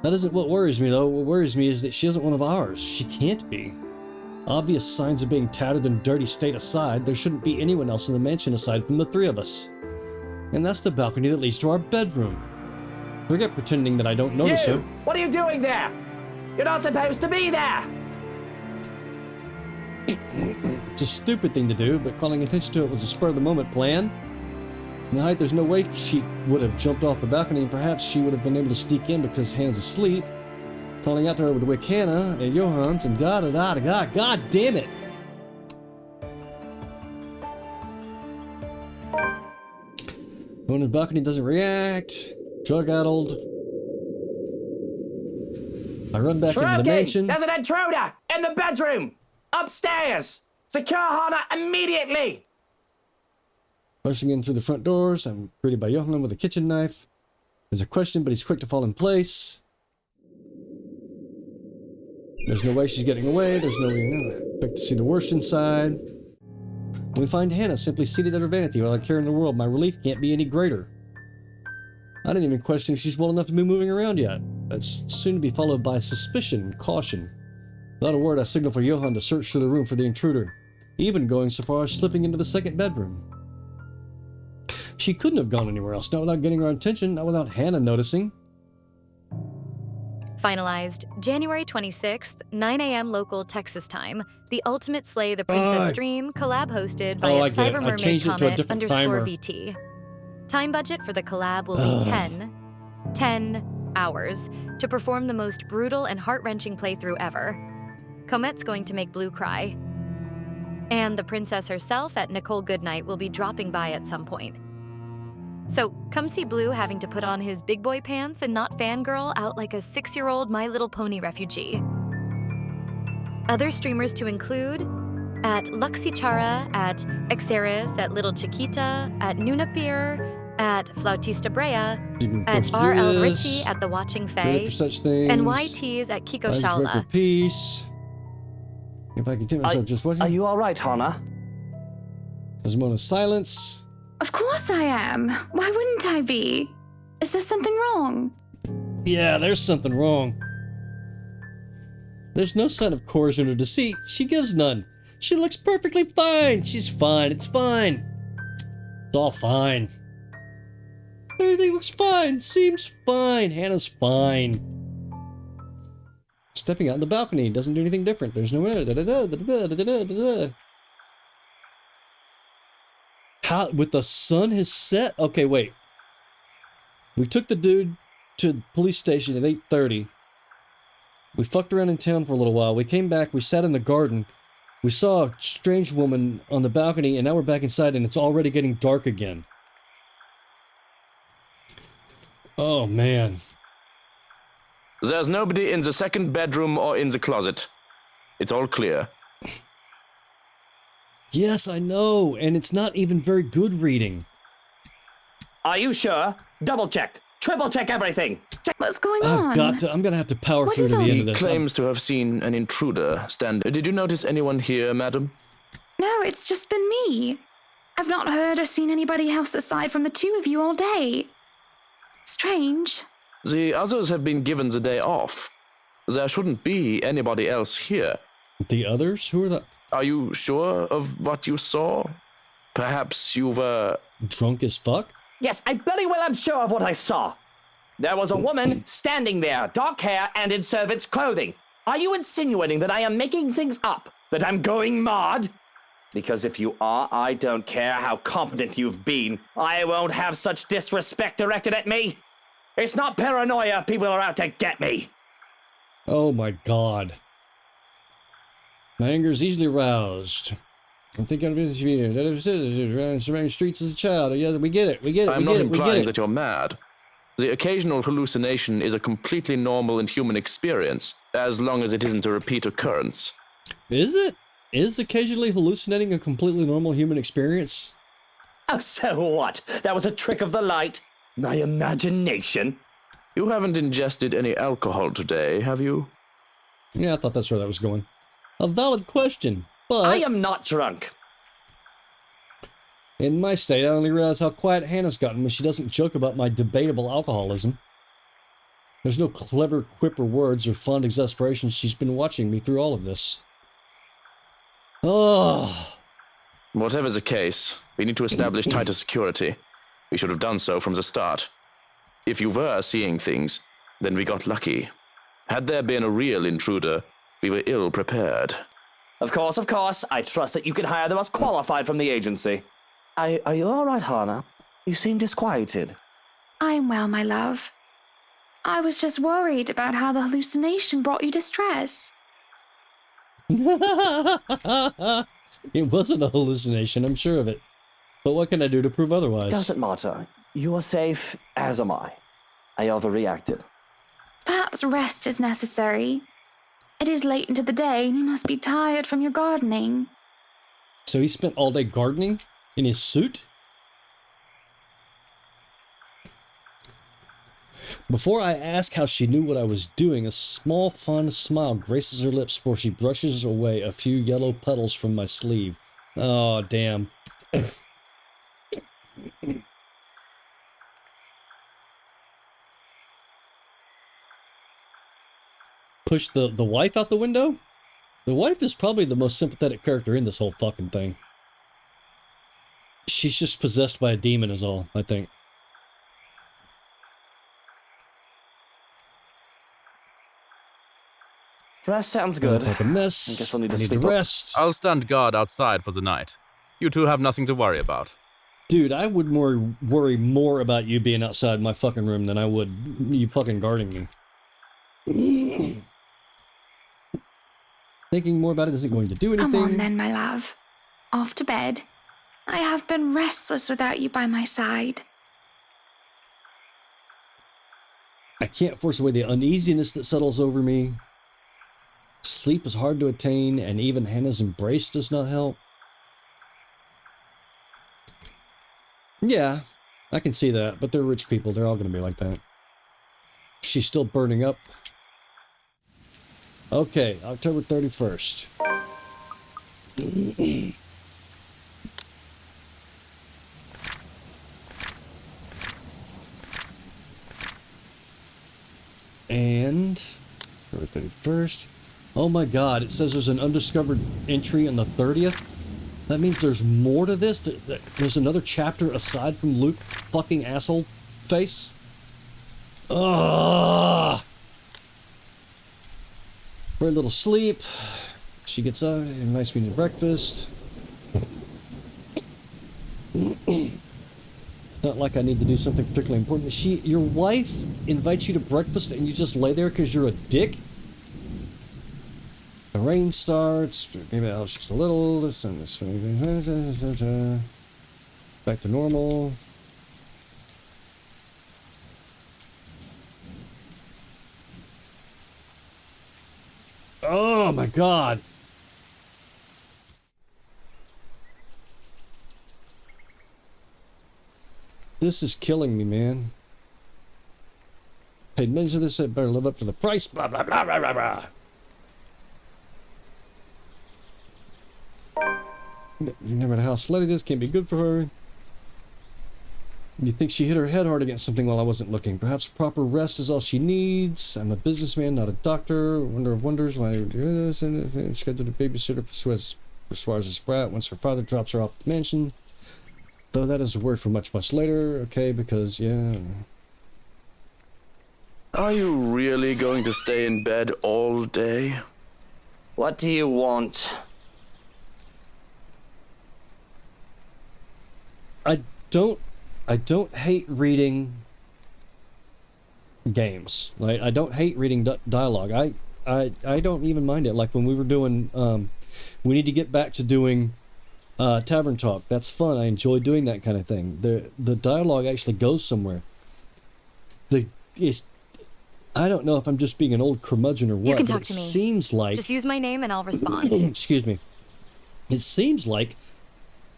S1: That isn't what worries me, though. What worries me is that she isn't one of ours. She can't be. Obvious signs of being tattered and dirty state aside, there shouldn't be anyone else in the mansion aside from the three of us. And that's the balcony that leads to our bedroom. Forget pretending that I don't notice her.
S3: What are you doing there? You're not supposed to be there!
S1: It's a stupid thing to do, but calling attention to it was a spur-of-the-moment plan. In the height, there's no way she would have jumped off the balcony, and perhaps she would have been able to sneak in because Hannah's asleep. Calling out to her would wake Hannah and Johans, and God damn it! Going to the balcony doesn't react. Drug-addled. I run back into the mansion.
S3: There's an intruder in the bedroom! Upstairs! Secure Hannah immediately!
S1: Rushing in through the front doors, I'm greeted by Johan with a kitchen knife. There's a question, but he's quick to fall in place. There's no way she's getting away. There's no way. I expect to see the worst inside. We find Hannah simply seated at her vanity without a care in the world. My relief can't be any greater. I didn't even question if she's well enough to be moving around yet. That's soon to be followed by suspicion and caution. Without a word, I signal for Johan to search through the room for the intruder, even going so far as slipping into the second bedroom. She couldn't have gone anywhere else, not without getting our attention, not without Hannah noticing.
S2: Finalized January 26th, 9 a.m. local Texas time. The Ultimate Slay the Princess stream collab hosted by Cyber Mermaid Comet _ VT. Time budget for the collab will be 10 hours to perform the most brutal and heart-wrenching playthrough ever. Comet's going to make Blue cry. And the princess herself at Nicole Goodnight will be dropping by at some point. So come see Blue having to put on his big boy pants and not fangirl out like a 6-year-old My Little Pony refugee. Other streamers to include at Luxichara, at Exeris, at Little Chiquita, at Nunapir, at Flautista Brea, at R.L. Richie at The Watching Fae, and YT's at Kiko Shaula.
S1: Peace. If I continue myself just watching.
S3: Are you alright, Hannah?
S1: There's a moment of silence.
S4: Of course I am. Why wouldn't I be? Is there something wrong?
S1: Yeah, there's something wrong. There's no sign of coercion or deceit. She gives none. She looks perfectly fine. She's fine. It's fine. It's all fine. Everything looks fine. Seems fine. Hannah's fine. Stepping out on the balcony doesn't do anything different. There's no How with the sun has set? Okay, wait. We took the dude to the police station at 8:30. We fucked around in town for a little while. We came back, we sat in the garden. We saw a strange woman on the balcony, and now we're back inside and it's already getting dark again. Oh man.
S6: There's nobody in the second bedroom or in the closet. It's all clear.
S1: Yes, I know, and it's not even very good reading.
S3: Are you sure? Double check. Triple check everything.
S4: What's going on?
S1: I'm gonna have to power through to the end of this.
S6: He claims to have seen an intruder stand. Did you notice anyone here, madam?
S4: No, it's just been me. I've not heard or seen anybody else aside from the two of you all day. Strange.
S6: The others have been given the day off. There shouldn't be anybody else here.
S1: The others? Who are the...
S6: Are you sure of what you saw? Perhaps you were...
S1: drunk as fuck?
S3: Yes, I bloody well am sure of what I saw. There was a woman standing there, dark hair and in servant's clothing. Are you insinuating that I am making things up? That I'm going mad? Because if you are, I don't care how competent you've been. I won't have such disrespect directed at me. It's not paranoia if people are out to get me.
S1: Oh my god. My anger is easily roused. I'm thinking of it. Surrounding streets as a child. Yeah, we get it. We get it.
S6: I'm
S1: we
S6: not
S1: get it. We get
S6: implying
S1: it.
S6: that you're mad. The occasional hallucination is a completely normal and human experience, as long as it isn't a repeat occurrence.
S1: Is it? Is occasionally hallucinating a completely normal human experience?
S3: Oh, so what? That was a trick of the light? My imagination?
S6: You haven't ingested any alcohol today, have you?
S1: Yeah, I thought that's where that was going. A valid question, but...
S3: I am not drunk.
S1: In my state, I only realize how quiet Hannah's gotten when she doesn't joke about my debatable alcoholism. There's no clever quip or words or fond exasperation. She's been watching me through all of this. Oh.
S6: Whatever the case, we need to establish tighter security. We should have done so from the start. If you were seeing things, then we got lucky. Had there been a real intruder, we were ill prepared.
S3: Of course. I trust that you can hire the most qualified from the agency. Are you all right, Hana? You seem disquieted.
S4: I'm well, my love. I was just worried about how the hallucination brought you distress.
S1: It wasn't a hallucination, I'm sure of it. But what can I do to prove otherwise?
S3: Doesn't matter. You are safe, as am I. I overreacted.
S4: Perhaps rest is necessary. It is late into the day, and you must be tired from your gardening.
S1: So he spent all day gardening? In his suit? Before I ask how she knew what I was doing, a small fond smile graces her lips before she brushes away a few yellow petals from my sleeve. Oh, damn. Push the wife out the window? The wife is probably the most sympathetic character in this whole fucking thing. She's just possessed by a demon is all, I think.
S3: Rest sounds good.
S1: Like a mess.
S3: I guess I'll need to
S1: I need
S3: sleep
S1: to
S3: up.
S1: rest.
S11: I'll stand guard outside for the night. You two have nothing to worry about.
S1: Dude, I would worry more about you being outside my fucking room than I would you fucking guarding me. Thinking more about it isn't going to do anything.
S4: Come on then, my love. Off to bed. I have been restless without you by my side.
S1: I can't force away the uneasiness that settles over me. Sleep is hard to attain, and even Hannah's embrace does not help. Yeah, I can see that, but they're rich people. They're all going to be like that. She's still burning up. Okay, October 31st. And October 31st. Oh my god, it says there's an undiscovered entry on the 30th. That means there's more to this? There's another chapter aside from Luke fucking asshole face? Ugh! Very little sleep. She gets up, invites me to breakfast. Not like I need to do something particularly important. Your wife invites you to breakfast and you just lay there because you're a dick? The rain starts. Maybe the house just a little. Back to normal. Oh my god. This is killing me, man. Paid millions for this, I better live up to the price. Blah, blah, blah, blah, blah, blah. No matter how slutty this can be good for her. You think she hit her head hard against something while I wasn't looking. Perhaps proper rest is all she needs. I'm a businessman, not a doctor. Wonder of wonders why I do this. Scheduled a babysitter persuades a sprat once her father drops her off the mansion. Though that is a word for much, much later. Okay, because, yeah.
S6: Are you really going to stay in bed all day?
S3: What do you want?
S1: I don't hate reading games. Like, I don't hate reading dialogue. I don't even mind it. Like when we were doing, we need to get back to doing tavern talk. That's fun. I enjoy doing that kind of thing. The dialogue actually goes somewhere. I don't know if I'm just being an old curmudgeon or what.
S2: You can
S1: but
S2: talk
S1: it
S2: to me.
S1: seems like,
S2: Just use my name and I'll respond.
S1: excuse me. It seems like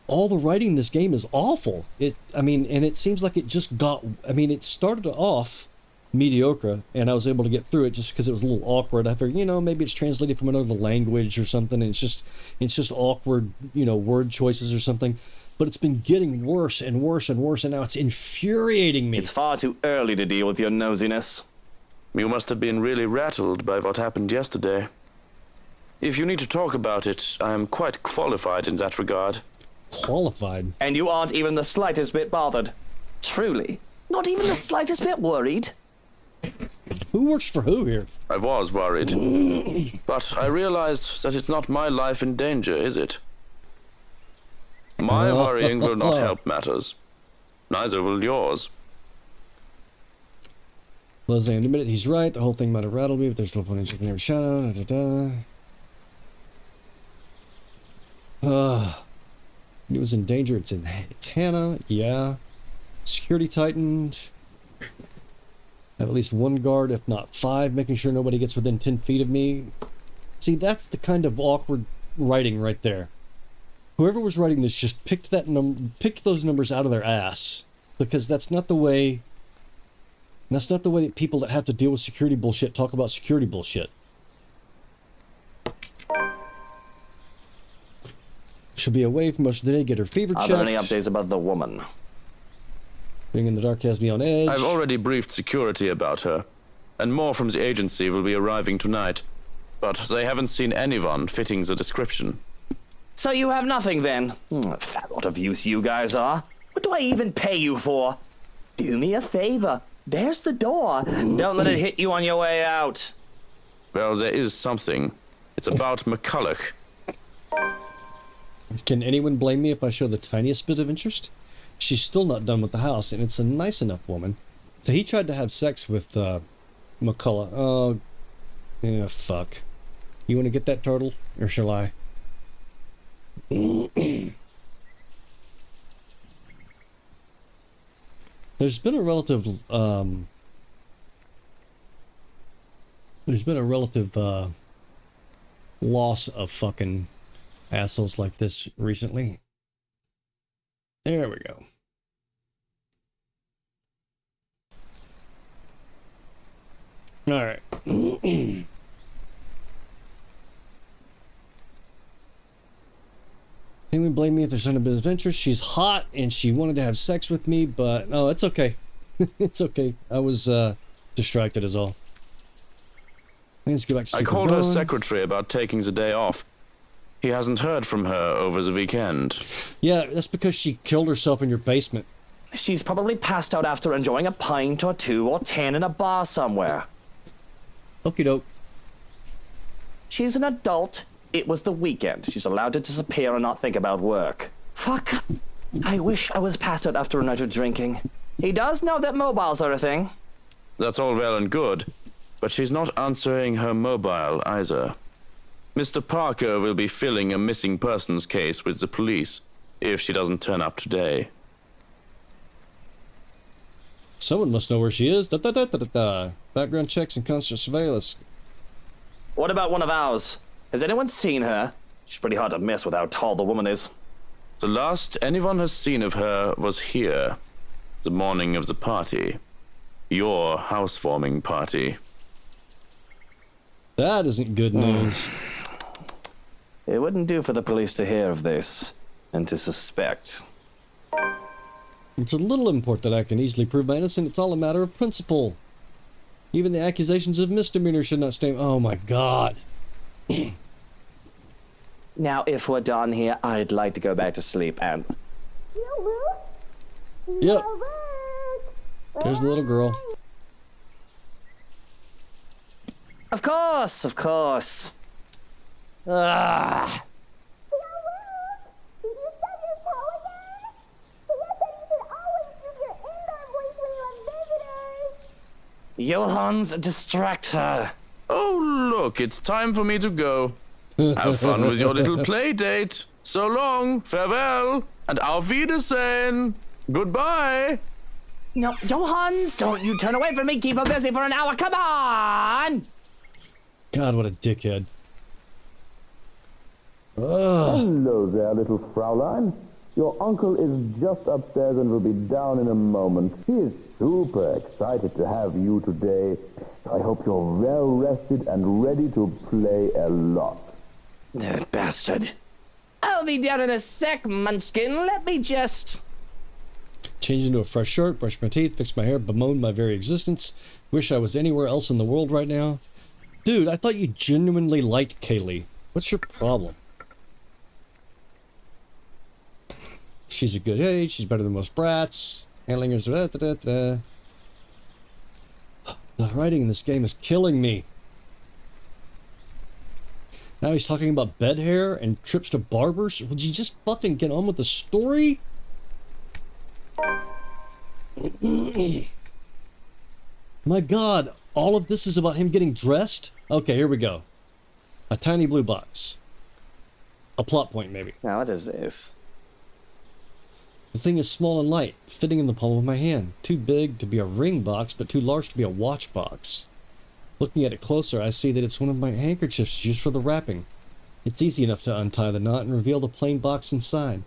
S1: all the writing in this game is awful. And it seems like it just got. It started off mediocre, and I was able to get through it just because it was a little awkward. I figured, maybe it's translated from another language or something. And it's just awkward, word choices or something. But it's been getting worse and worse and worse, and now it's infuriating me.
S3: It's far too early to deal with your nosiness.
S6: You must have been really rattled by what happened yesterday. If you need to talk about it, I am quite qualified in that regard.
S1: Qualified?
S3: And you aren't even the slightest bit bothered. Truly, not even the slightest bit worried.
S1: Who works for who here?
S6: I was worried. But I realized that it's not my life in danger, is it? My worrying will not help matters. Neither will yours.
S1: Leslie, in a minute, he's right. The whole thing might have rattled me, but there's still plenty of chicken every shadow. He was in danger. It's Hannah. Yeah. Security tightened. Have at least one guard, if not 5, making sure nobody gets within 10 feet of me. See, that's the kind of awkward writing right there. Whoever was writing this just picked those numbers out of their ass, because that's not the way that people that have to deal with security bullshit talk about security bullshit. She'll be away for most of the day, get her fever checked.
S3: Are there any updates about the woman?
S1: Being in the dark has me on edge.
S6: I've already briefed security about her, and more from the agency will be arriving tonight. But they haven't seen anyone fitting the description.
S3: So you have nothing then? Fat lot of use you guys are. What do I even pay you for? Do me a favor. There's the door. Don't let it hit you on your way out.
S6: Well, there is something. It's about McCulloch.
S1: Can anyone blame me if I show the tiniest bit of interest? She's still not done with the house, and it's a nice enough woman. So he tried to have sex with McCulloch. Oh, yeah, fuck. You want to get that turtle, or shall I? There's been a relative loss of fucking assholes like this recently. There we go. All right. Anyone blame me if there's some business of interest? She's hot and she wanted to have sex with me, but no, it's okay. It's okay. I was distracted is all. Let's get back to
S6: I called her secretary about taking the day off. He hasn't heard from her over the weekend.
S1: Yeah, that's because she killed herself in your basement.
S3: She's probably passed out after enjoying a pint or 2 or 10 in a bar somewhere.
S1: Okie doke.
S3: She's an adult. It was the weekend. She's allowed to disappear and not think about work. Fuck. I wish I was passed out after a night of drinking. He does know that mobiles are a thing.
S6: That's all well and good, but she's not answering her mobile either. Mr. Parker will be filling a missing persons case with the police if she doesn't turn up today.
S1: Someone must know where she is. Background checks and constant surveillance.
S3: What about one of ours? Has anyone seen her? She's pretty hard to miss with how tall the woman is.
S6: The last anyone has seen of her was here, the morning of the party. Your housewarming party.
S1: That isn't good news.
S3: It wouldn't do for the police to hear of this and to suspect.
S1: It's a little import that I can easily prove my innocence. It's all a matter of principle. Even the accusations of misdemeanor should not stand. Oh my god.
S3: Now, if we're done here, I'd like to go back to sleep and...
S1: Yep. There's the little girl.
S3: Of course, of course. Ah. Johans, distract her.
S6: Oh, look, it's time for me to go. Have fun with your little play date. So long, farewell, and auf Wiedersehen. Goodbye.
S3: No, Johans, don't you turn away from me. Keep her busy for an hour. Come on.
S1: God, what a dickhead. Ugh.
S12: Hello there, little Fraulein. Your uncle is just upstairs and will be down in a moment. He is super excited to have you today. I hope you're well rested and ready to play a lot.
S3: That bastard. I'll be down in a sec, Munchkin. Let me just...
S1: Change into a fresh shirt, brush my teeth, fix my hair, bemoan my very existence. Wish I was anywhere else in the world right now. Dude, I thought you genuinely liked Kaylee. What's your problem? She's a good age, she's better than most brats. Handling her... The writing in this game is killing me. Now he's talking about bed hair and trips to barbers. Would you just fucking get on with the story? My God, all of this is about him getting dressed? Okay, here we go. A tiny blue box. A plot point, maybe.
S3: Now, what is this?
S1: The thing is small and light, fitting in the palm of my hand. Too big to be a ring box, but too large to be a watch box. Looking at it closer, I see that it's one of my handkerchiefs used for the wrapping. It's easy enough to untie the knot and reveal the plain box inside.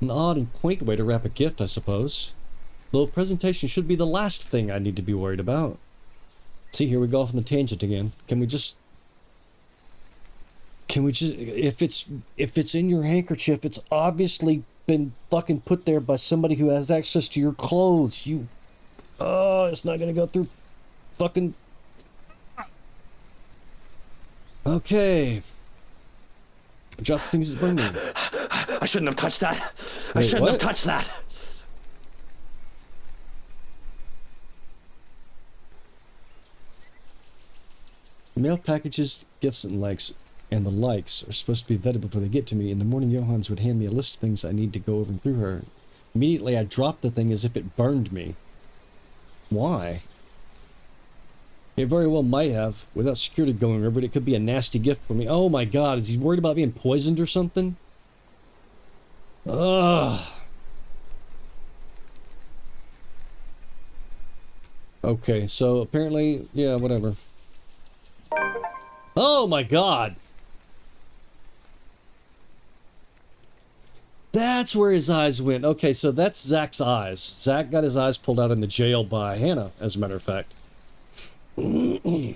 S1: An odd and quaint way to wrap a gift, I suppose. Though presentation should be the last thing I need to be worried about. See, here we go off on the tangent again. Can we just... If it's in your handkerchief, it's obviously been fucking put there by somebody who has access to your clothes. Oh, it's not gonna go through fucking... Okay. Drop the things that bring me.
S3: I shouldn't have touched that. I
S1: Wait,
S3: shouldn't
S1: what?
S3: have touched that.
S1: Mail packages, gifts, and the likes are supposed to be vetted before they get to me. In the morning, Johans would hand me a list of things I need to go over through her. Immediately, I dropped the thing as if it burned me. Why? It very well might have, without security going over it. It could be a nasty gift for me. Oh my God, is he worried about being poisoned or something? Ugh. Okay, so apparently, yeah, whatever. Oh my God! That's where his eyes went. Okay, so that's Zach's eyes. Zach got his eyes pulled out in the jail by Hannah, as a matter of fact.
S3: Oh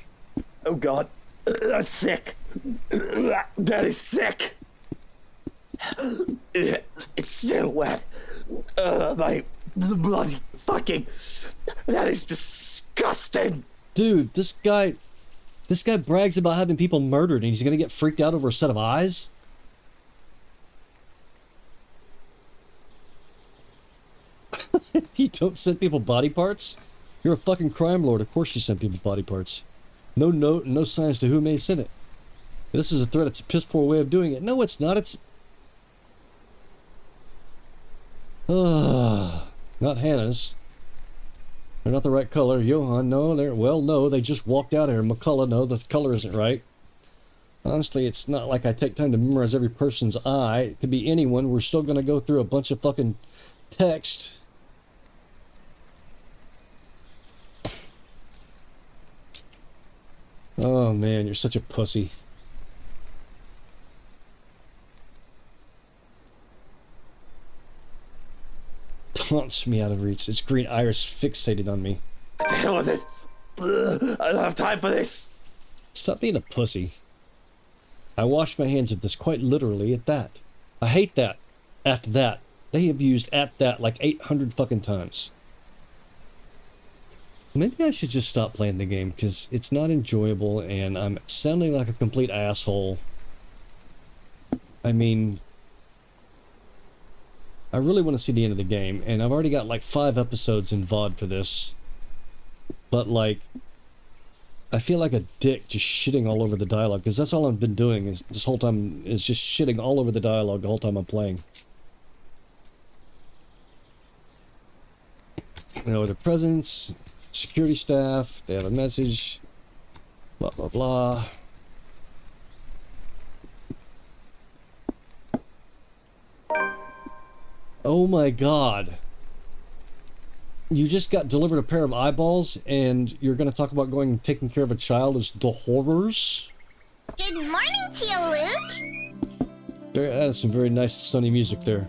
S3: God, that's sick. That is sick. It's still wet. My bloody fucking... That is disgusting.
S1: Dude, this guy brags about having people murdered and he's gonna get freaked out over a set of eyes? You don't send people body parts? You're a fucking crime lord. Of course you send people body parts. No note, no signs to who may send it. This is a threat. It's a piss poor way of doing it. No, it's not. It's... not Hannah's. They're not the right color. Johan, no. No, they just walked out of here. McCullough, no, the color isn't right. Honestly, it's not like I take time to memorize every person's eye. It could be anyone. We're still gonna go through a bunch of fucking text. Oh man, you're such a pussy. Taunts me out of reach. Its green iris fixated on me.
S3: What the hell with it? I don't have time for this.
S1: Stop being a pussy. I wash my hands of this quite literally at that. I hate that. At that. They have used at that like 800 fucking times. Maybe I should just stop playing the game because it's not enjoyable and I'm sounding like a complete asshole. I mean, I really want to see the end of the game, and I've already got like 5 episodes in VOD for this. But like, I feel like a dick just shitting all over the dialogue, because that's all I've been doing is this whole time is just shitting all over the dialogue the whole time I'm playing. You know, the presence, security staff, they have a message, blah, blah, blah. Oh my god. You just got delivered a pair of eyeballs, and you're going to talk about going and taking care of a child as the horrors?
S13: Good morning to you, Luke.
S1: That is some very nice sunny music there.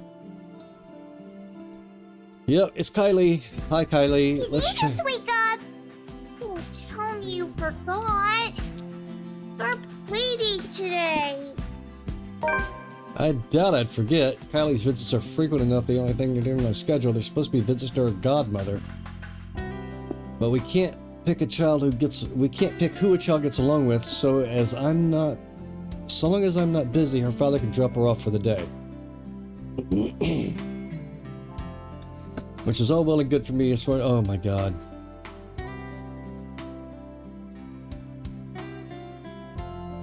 S1: Yep, it's Kylie. Hi, Kylie.
S13: Did you just wake up? Don't tell me you forgot. It's our playdate today.
S1: I doubt I'd forget. Kylie's visits are frequent enough. The only thing to do in my schedule, they're supposed to be visits to her godmother. But we can't pick a child who gets. We can't pick who a child gets along with. So long as I'm not busy, her father can drop her off for the day. Which is all well and good for me. Oh my god.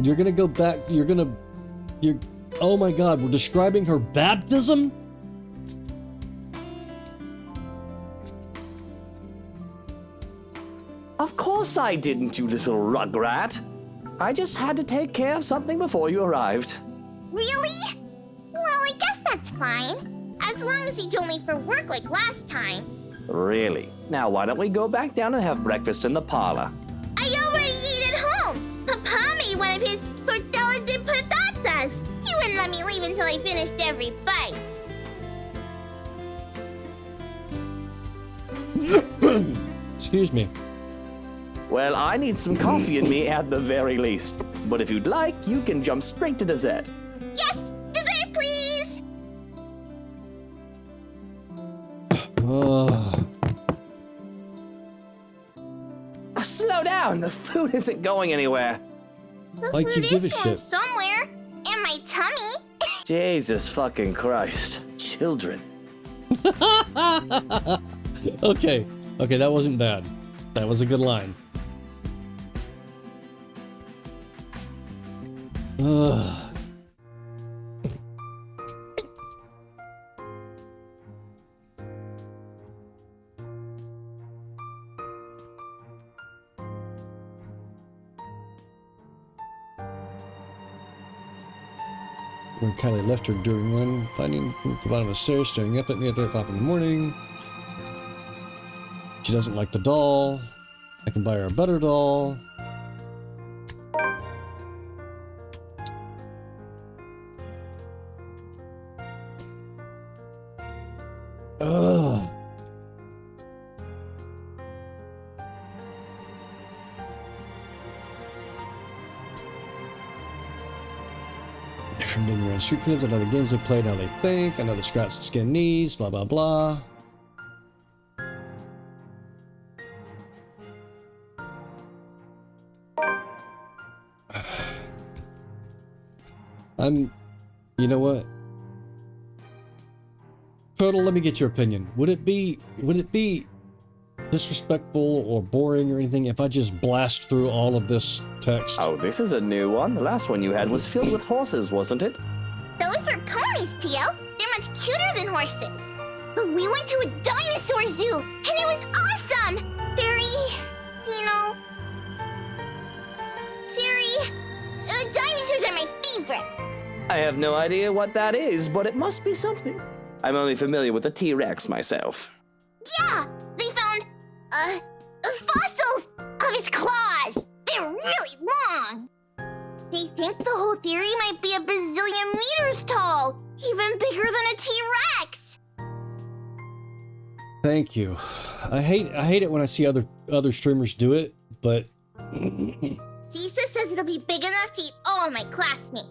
S1: You're gonna go back. You're. Oh my god, we're describing her baptism?
S3: Of course I didn't, you little rugrat. I just had to take care of something before you arrived.
S13: Really? Well, I guess that's fine. As long as you told me for work like last time.
S3: Really? Now why don't we go back down and have breakfast in the parlor?
S13: I already ate at home. Papa made one of his tortilla de patatas. He wouldn't let me leave until I finished every bite.
S1: Excuse me.
S3: Well, I need some coffee in me at the very least. But if you'd like, you can jump straight to dessert.
S13: Yes! Dessert, please!
S3: Slow down! The food isn't going anywhere.
S13: The
S1: like
S13: food
S1: you give a
S13: is going
S1: shit.
S13: somewhere. In my tummy.
S3: Jesus fucking Christ. Children.
S1: Okay, that wasn't bad. That was a good line. Ugh. When Kylie left her during one, finding at the bottom of the stairs, staring up at me at 3 o'clock in the morning. She doesn't like the doll. I can buy her a better doll. Ugh. From being around street kids, another games they played, how they think, another scratch and skin knees, blah blah blah. You know what? Turtle, let me get your opinion. Would it be disrespectful or boring or anything if I just blast through all of this text?
S3: Oh, this is a new one. The last one you had was filled with horses, wasn't it?
S13: Those were ponies, Tio. They're much cuter than horses. But we went to a dinosaur zoo, and it was awesome! Dinosaurs are my favorite.
S3: I have no idea what that is, but it must be something. I'm only familiar with the T-Rex myself.
S13: Yeah, they found, fossils of its claws. They're really long. They think the whole theory might be a bazillion meters tall, even bigger than a T-Rex.
S1: Thank you. I hate it when I see other streamers do it, but
S13: Cisa says it'll be big enough to eat all of my classmates.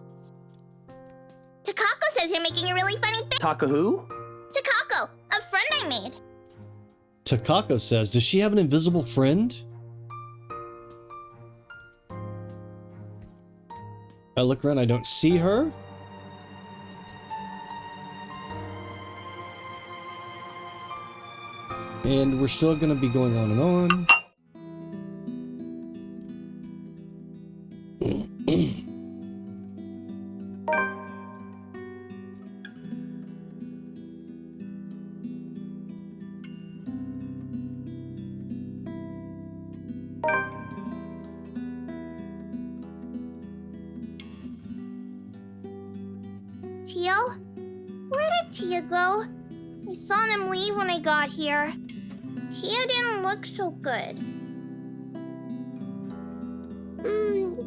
S13: Takako says you're making a really funny thing.
S3: Taka who?
S13: Takako, a friend I made.
S1: Takako says, does she have an invisible friend? I look around, I don't see her. And we're still gonna be going on and on.
S13: Teal? Where did Tia go? I saw them leave when I got here. Tia didn't look so good.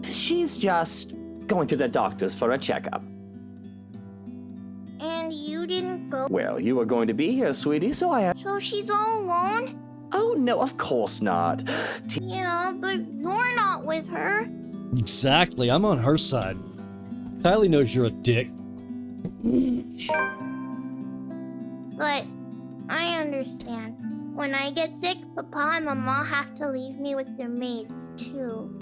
S3: She's just going to the doctor's for a checkup.
S13: And you didn't go?
S3: Well, you were going to be here, sweetie, so I...
S13: So she's all alone?
S3: Oh, no, of course not.
S13: Yeah, but you're not with her.
S1: Exactly, I'm on her side. Kylie knows you're a dick.
S13: But I understand. When I get sick, Papa and Mama have to leave me with their maids, too.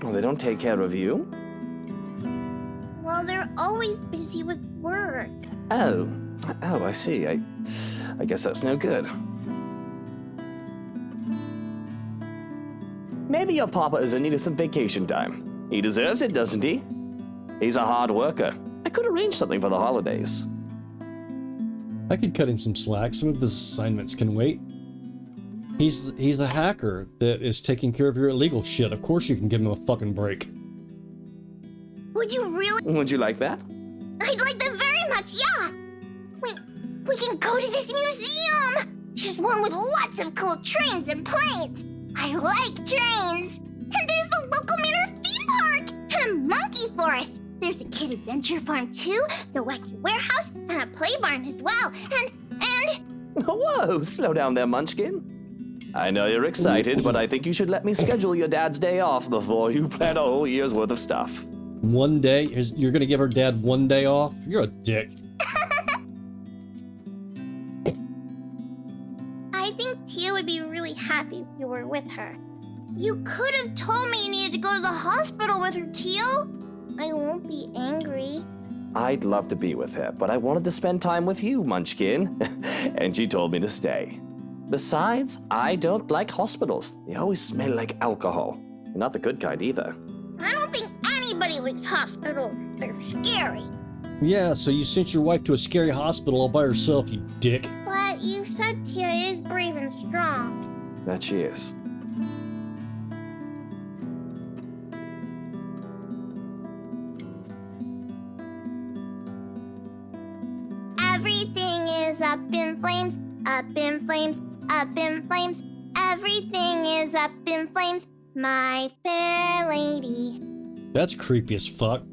S3: Oh, they don't take care of you?
S13: Well, they're always busy with work.
S3: Oh, I see. I guess that's no good. Maybe your papa is in need of some vacation time. He deserves it, doesn't he? He's a hard worker. I could arrange something for the holidays.
S1: I could cut him some slack. Some of his assignments can wait. He's a hacker that is taking care of your illegal shit. Of course you can give him a fucking break.
S13: Would you really?
S3: Would you like that?
S13: I'd like that very much, yeah! We can go to this museum! There's one with lots of cool trains and planes! I like trains! And there's the local Manor theme park! And a monkey forest! There's a kid adventure farm too, the wacky warehouse, and a play barn as well, and...
S3: Whoa, slow down there, Munchkin. I know you're excited, but I think you should let me schedule your dad's day off before you plan a whole year's worth of stuff.
S1: One day? You're gonna give her dad one day off? You're a dick.
S13: I think Tia would be really happy if you were with her. You could have told me you needed to go to the hospital with her, Teal. I won't be angry.
S3: I'd love to be with her, but I wanted to spend time with you, Munchkin. And she told me to stay. Besides, I don't like hospitals. They always smell like alcohol. And not the good kind either.
S13: I don't think anybody likes hospitals. They're scary.
S1: Yeah, so you sent your wife to a scary hospital all by herself, you dick.
S13: But you said Tia is brave and strong.
S3: That she is.
S13: Everything is up in flames, up in flames, up in flames. Everything is up in flames, my fair lady.
S1: That's creepy as fuck.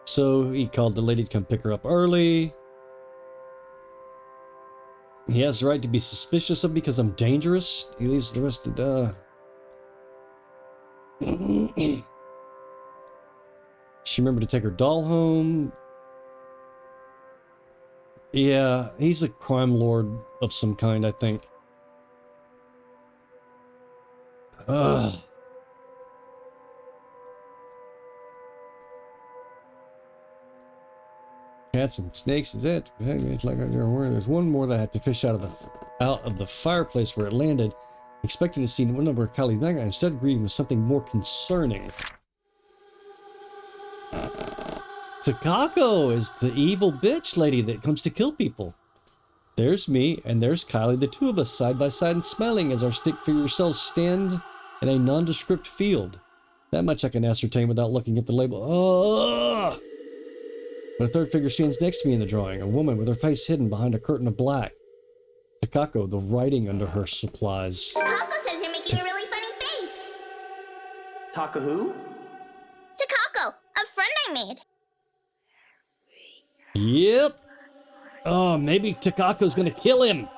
S1: So he called the lady to come pick her up early. He has the right to be suspicious of me because I'm dangerous. He leaves the rest of She remembered to take her doll home. Yeah, he's a crime lord of some kind, I think. Ugh. Cats and snakes is it? It's like there's one more that I had to fish out of the fireplace where it landed. Expecting to see one number of Kali Naga, instead greeting with something more concerning. Takako is the evil bitch lady that comes to kill people. There's me, and there's Kylie, the two of us side by side and smiling as our stick figure selves stand in a nondescript field. That much I can ascertain without looking at the label. Ugh! But a third figure stands next to me in the drawing, a woman with her face hidden behind a curtain of black. Takako, the writing under her supplies.
S13: Takako says you're making a really funny face.
S3: Taka who?
S13: Takako, a friend I made.
S1: Yep. Oh, maybe Takako's gonna kill him.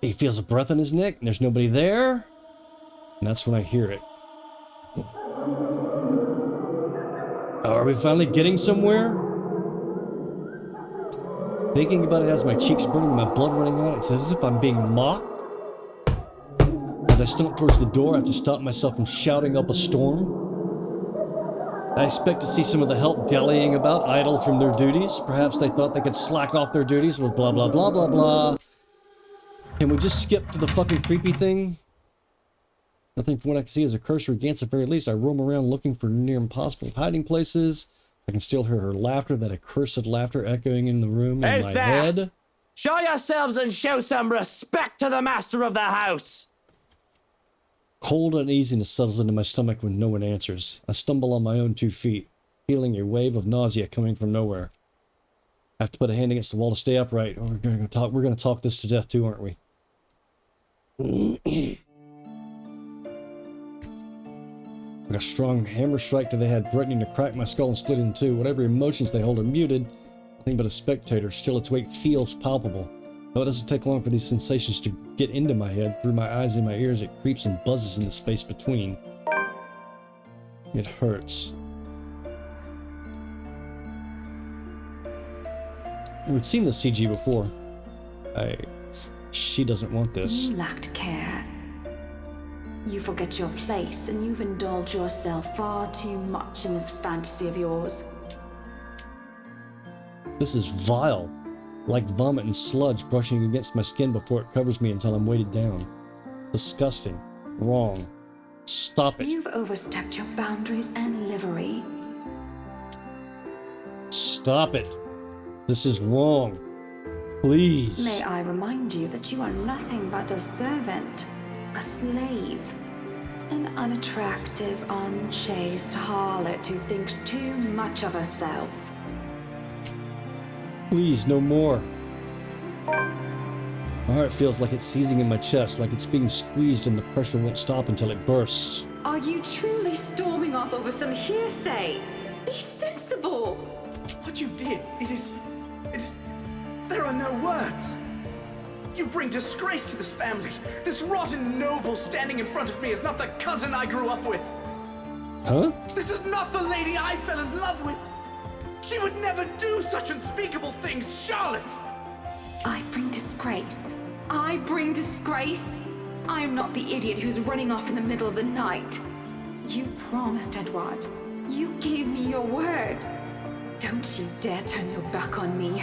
S1: He feels a breath in his neck, and there's nobody there. And that's when I hear it. Are we finally getting somewhere? Thinking about it has my cheeks burning, my blood running out. It's as if I'm being mocked. As I stumble towards the door, I have to stop myself from shouting up a storm. I expect to see some of the help dallying about, idle from their duties. Perhaps they thought they could slack off their duties with blah blah blah blah blah. Can we just skip to the fucking creepy thing? Nothing from what I can see is a cursory glance at the very least. I roam around looking for near impossible hiding places. I can still hear her laughter, that accursed laughter echoing in the room in my head.
S3: Show yourselves and show some respect to the master of the house!
S1: Cold uneasiness settles into my stomach when no one answers. I stumble on my own 2 feet, feeling a wave of nausea coming from nowhere. I have to put a hand against the wall to stay upright. Oh, we're gonna talk this to death too, aren't we? Like a strong hammer strike to the head, threatening to crack my skull and split it in two. Whatever emotions they hold are muted. Nothing but a spectator. Still, its weight feels palpable. Though it doesn't take long for these sensations to get into my head, through my eyes and my ears, it creeps and buzzes in the space between. It hurts. We've seen the CG before. She doesn't want this.
S14: You lacked care. You forget your place, and you've indulged yourself far too much in this fantasy of yours.
S1: This is vile. Like vomit and sludge brushing against my skin before it covers me until I'm weighted down. Disgusting. Wrong. Stop it.
S14: You've overstepped your boundaries and livery.
S1: Stop it. This is wrong. Please.
S14: May I remind you that you are nothing but a servant, a slave, an unattractive, unchaste harlot who thinks too much of herself.
S1: Please, no more. My heart feels like it's seizing in my chest, like it's being squeezed and the pressure won't stop until it bursts.
S14: Are you truly storming off over some hearsay? Be sensible!
S15: What you did, it is... There are no words. You bring disgrace to this family. This rotten noble standing in front of me is not the cousin I grew up with.
S1: Huh?
S15: This is not the lady I fell in love with. She would never do such unspeakable things, Charlotte!
S14: I bring disgrace. I bring disgrace. I am not the idiot who's running off in the middle of the night. You promised, Edward. You gave me your word. Don't you dare turn your back on me.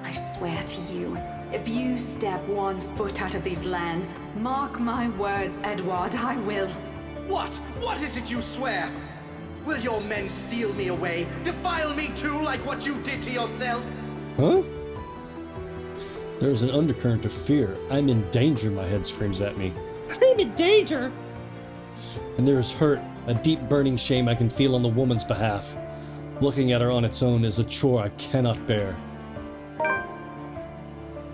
S14: I swear to you, if you step 1 foot out of these lands, mark my words, Edward, I will.
S15: What? What is it you swear? Will your men steal me away, defile me too like what you did to yourself?
S1: Huh? There's an undercurrent of fear. I'm in danger, my head screams at me. I'm in danger! And there is hurt, a deep burning shame I can feel on the woman's behalf. Looking at her on its own is a chore I cannot bear.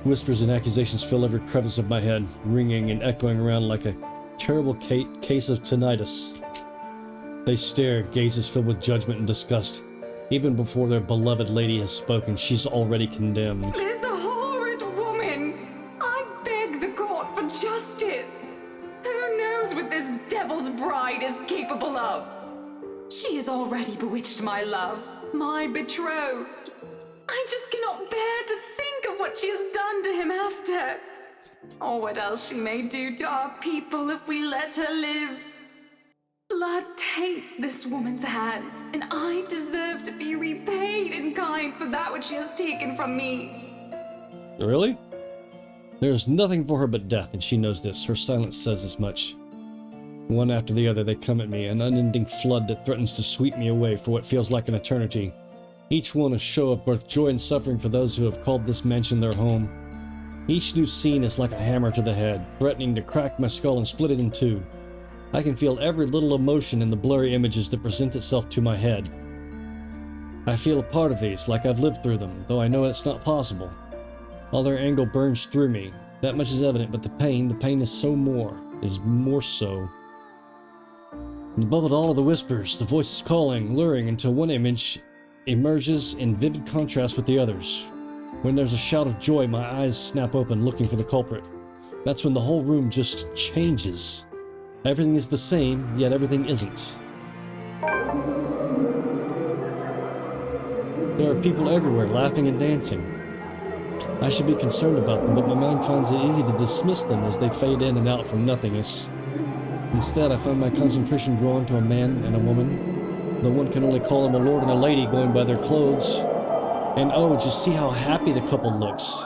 S1: Whispers and accusations fill every crevice of my head, ringing and echoing around like a terrible case of tinnitus. They stare, gazes filled with judgment and disgust. Even before their beloved lady has spoken, she's already condemned.
S14: This horrid woman! I beg the court for justice! Who knows what this devil's bride is capable of? She has already bewitched my love, my betrothed. I just cannot bear to think of what she has done to him after. Or what else she may do to our people if we let her live. Blood taints this woman's hands, and I deserve to be repaid in kind for that which she has taken from me.
S1: Really? There's nothing for her but death, and she knows this. Her silence says as much. One after the other, they come at me, an unending flood that threatens to sweep me away for what feels like an eternity. Each one a show of both joy and suffering for those who have called this mansion their home. Each new scene is like a hammer to the head, threatening to crack my skull and split it in two. I can feel every little emotion in the blurry images that present itself to my head. I feel a part of these, like I've lived through them, though I know it's not possible. All their angle burns through me. That much is evident, but the pain is more so. And above it all are the whispers, the voices calling, luring, until one image emerges in vivid contrast with the others. When there's a shout of joy, my eyes snap open, looking for the culprit. That's when the whole room just changes. Everything is the same, yet everything isn't. There are people everywhere, laughing and dancing. I should be concerned about them, but my mind finds it easy to dismiss them as they fade in and out from nothingness. Instead, I find my concentration drawn to a man and a woman, though one can only call them a lord and a lady going by their clothes. And oh, just see how happy the couple looks,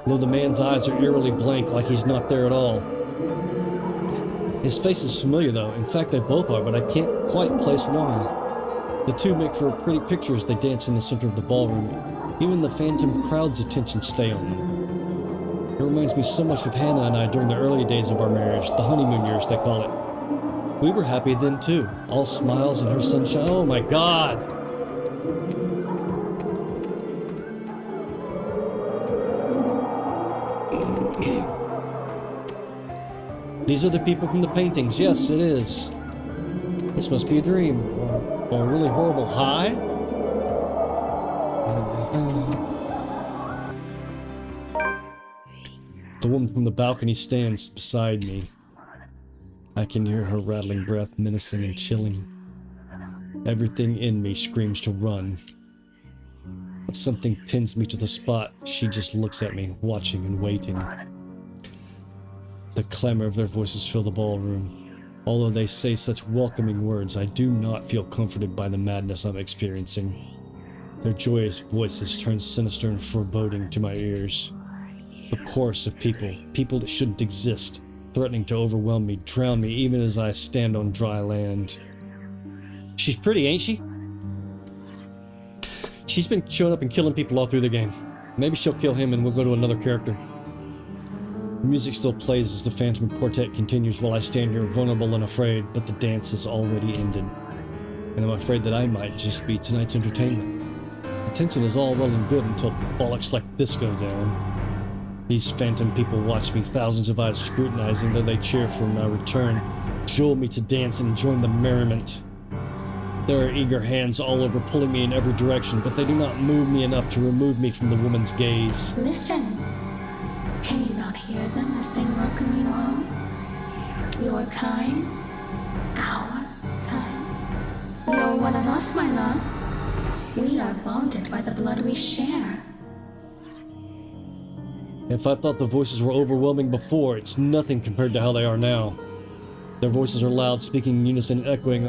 S1: though the man's eyes are eerily blank, like he's not there at all. His face is familiar though, in fact they both are, but I can't quite place why. The two make for a pretty picture as they dance in the center of the ballroom. Even the phantom crowd's attention stay on them. It reminds me so much of Hannah and I during the early days of our marriage, the honeymoon years, they call it. We were happy then too, all smiles and her sunshine. Oh my God! These are the people from the paintings. Yes, it is. This must be a dream. Or a really horrible high? The woman from the balcony stands beside me. I can hear her rattling breath, menacing and chilling. Everything in me screams to run. But something pins me to the spot. She just looks at me, watching and waiting. The clamor of their voices fill the ballroom. Although they say such welcoming words, I do not feel comforted by the madness I'm experiencing. Their joyous voices turn sinister and foreboding to my ears. The chorus of people that shouldn't exist, threatening to overwhelm me, drown me even as I stand on dry land. She's pretty, ain't she? She's been showing up and killing people all through the game. Maybe she'll kill him and we'll go to another character. The music still plays as the Phantom Quartet continues while I stand here vulnerable and afraid, but the dance has already ended. And I'm afraid that I might just be tonight's entertainment. The tension is all well and good until bollocks like this go down. These phantom people watch me, thousands of eyes scrutinizing, though they cheer for my return, jewel me to dance and join the merriment. There are eager hands all over pulling me in every direction, but they do not move me enough to remove me from the woman's gaze.
S4: Listen. Can you not hear them as they welcome you home? Your kind, our kind. You're one of us, my love. We are bonded by the blood we share.
S1: If I thought the voices were overwhelming before, it's nothing compared to how they are now. Their voices are loud, speaking in unison, echoing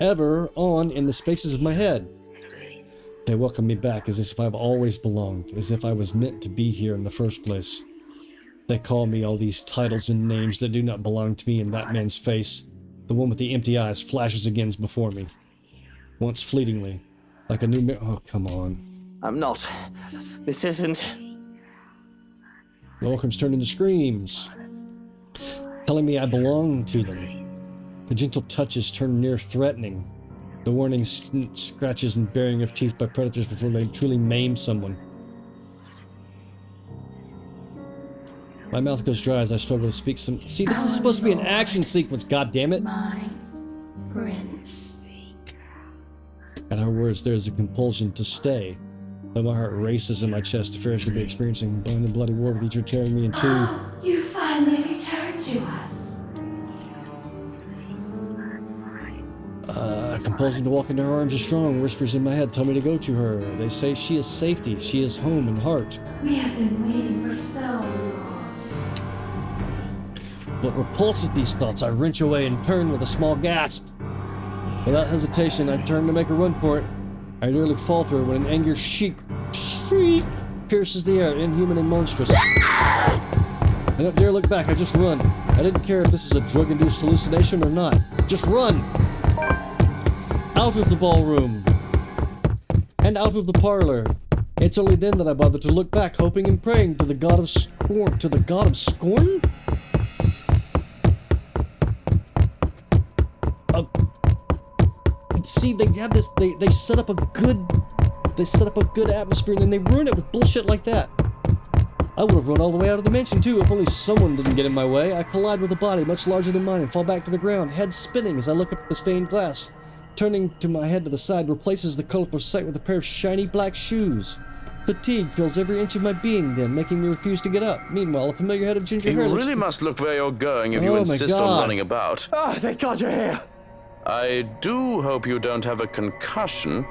S1: ever on in the spaces of my head. They welcome me back as if I've always belonged, as if I was meant to be here in the first place. They call me all these titles and names that do not belong to me, and that man's face, the one with the empty eyes, flashes again before me. Once fleetingly, like a new oh, come on.
S3: I'm not. This isn't.
S1: The welcomes turn into screams, telling me I belong to them. The gentle touches turn near threatening. The warning scratches and baring of teeth by predators before they truly maim someone. My mouth goes dry as I struggle to speak some. See, this is supposed to be an action sequence, goddammit.
S4: My prince.
S1: At her words, there is a compulsion to stay. Though my heart races in my chest, the fear I should be experiencing, blind and bloody war with each other tearing me in two.
S14: You finally returned to us.
S1: A compulsion to walk into her arms is strong. Whispers in my head tell me to go to her. They say she is safety. She is home and heart.
S14: We have been waiting for so long.
S1: But repulsed at these thoughts, I wrench away and turn with a small gasp. Without hesitation, I turn to make a run for it. I nearly falter when an angry shriek pierces the air, inhuman and monstrous. I don't dare look back, I just run. I didn't care if this is a drug-induced hallucination or not. Just run! Out of the ballroom! And out of the parlor. It's only then that I bother to look back, hoping and praying to the god of scorn. To the god of scorn? See, they have this. They set up a good. They set up a good atmosphere, and then they ruin it with bullshit like that. I would have run all the way out of the mansion too if only someone didn't get in my way. I collide with a body much larger than mine and fall back to the ground, head spinning as I look up at the stained glass. Turning to my head to the side replaces the colorful sight with a pair of shiny black shoes. Fatigue fills every inch of my being then, making me refuse to get up. Meanwhile, a familiar head of ginger hair
S6: You really must look where you're going if you insist on running about.
S3: Oh, thank God you're here.
S6: I do hope you don't have a concussion.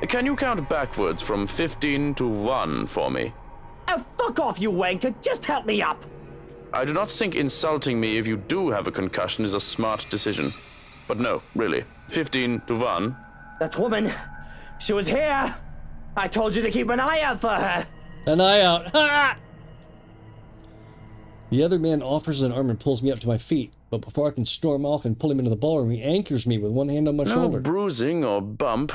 S6: Can you count backwards from 15 to 1 for me?
S3: Oh, fuck off, you wanker. Just help me up.
S6: I do not think insulting me if you do have a concussion is a smart decision. But no, really. 15 to 1.
S3: That woman, she was here. I told you to keep an eye out for her.
S1: An eye out. Ha! The other man offers an arm and pulls me up to my feet. But before I can storm off and pull him into the ballroom, he anchors me with one hand on my shoulder.
S6: No bruising or bump.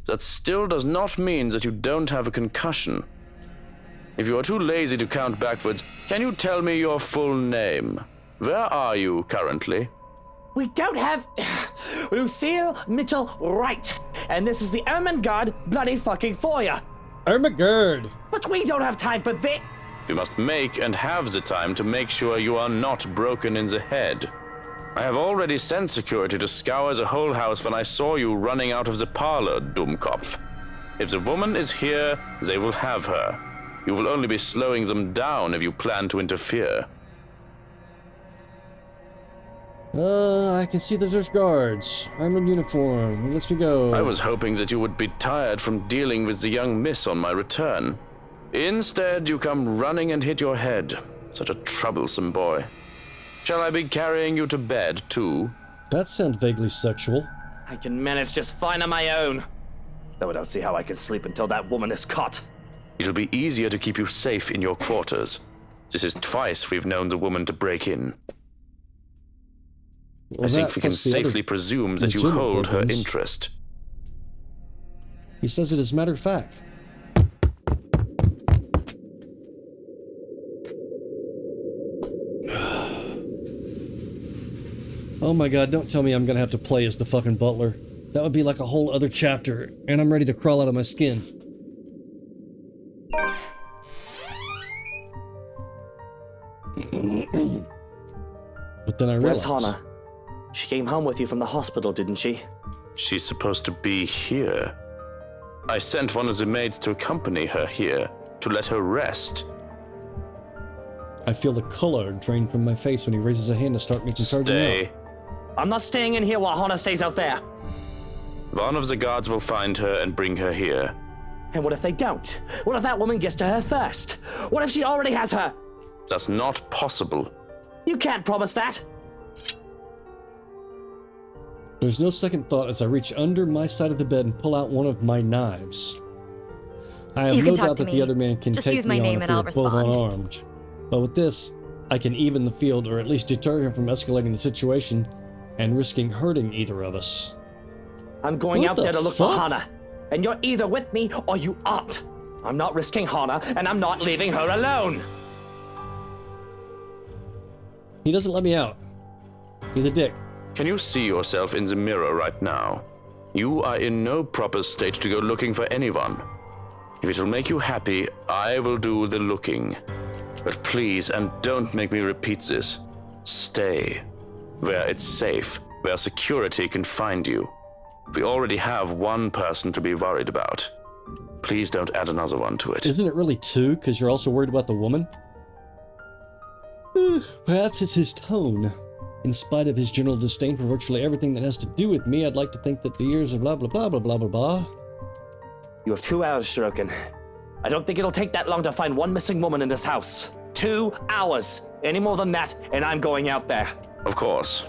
S6: that still does not mean that you don't have a concussion. If you are too lazy to count backwards, can you tell me your full name? Where are you currently?
S3: We don't have Lucille Mitchell Wright, and this is the Ermengarde bloody fucking foyer.
S1: Ermengarde!
S3: But we don't have time for this.
S6: You must make and have the time to make sure you are not broken in the head. I have already sent security to scour the whole house when I saw you running out of the parlor, Dummkopf. If the woman is here, they will have her. You will only be slowing them down if you plan to interfere.
S1: I can see that there's guards. I'm in uniform. Let's go.
S6: I was hoping that you would be tired from dealing with the young miss on my return. Instead, you come running and hit your head. Such a troublesome boy. Shall I be carrying you to bed, too?
S1: That sounds vaguely sexual.
S3: I can manage just fine on my own. Though I don't see how I can sleep until that woman is caught.
S6: It'll be easier to keep you safe in your quarters. This is twice we've known the woman to break in.
S1: Well,
S6: I think we can safely presume that you hold her interest.
S1: He says it as a matter of fact. Oh my god, don't tell me I'm gonna have to play as the fucking butler. That would be like a whole other chapter, and I'm ready to crawl out of my skin. But then I realized...
S3: Where's Hana? She came home with you from the hospital, didn't she?
S6: She's supposed to be here. I sent one of the maids to accompany her here, to let her rest.
S1: I feel the color drain from my face when he raises a hand to start making charging out.
S3: I'm not staying in here while Hana stays out there.
S6: One of the guards will find her and bring her here.
S3: And what if they don't? What if that woman gets to her first? What if she already has her?
S6: That's not possible.
S3: You can't promise that.
S1: There's no second thought as I reach under my side of the bed and pull out one of my knives. I have no doubt that the other man can take me on if we're both unarmed. But with this, I can even the field or at least deter him from escalating the situation and risking hurting either of us.
S3: I'm going out there to look for Hana, and you're either with me or you aren't. I'm not risking Hana, and I'm not leaving her alone.
S1: He doesn't let me out. He's a dick.
S6: Can you see yourself in the mirror right now? You are in no proper state to go looking for anyone. If it will make you happy, I will do the looking. But please, and don't make me repeat this, stay where it's safe, where security can find you. We already have one person to be worried about. Please don't add another one to it.
S1: Isn't it really two, because you're also worried about the woman? Perhaps it's his tone. In spite of his general disdain for virtually everything that has to do with me, I'd like to think that the years of blah blah blah blah blah blah blah.
S3: You have 2 hours, Shuriken. I don't think it'll take that long to find one missing woman in this house. 2 hours. Any more than that, and I'm going out there.
S6: Of course.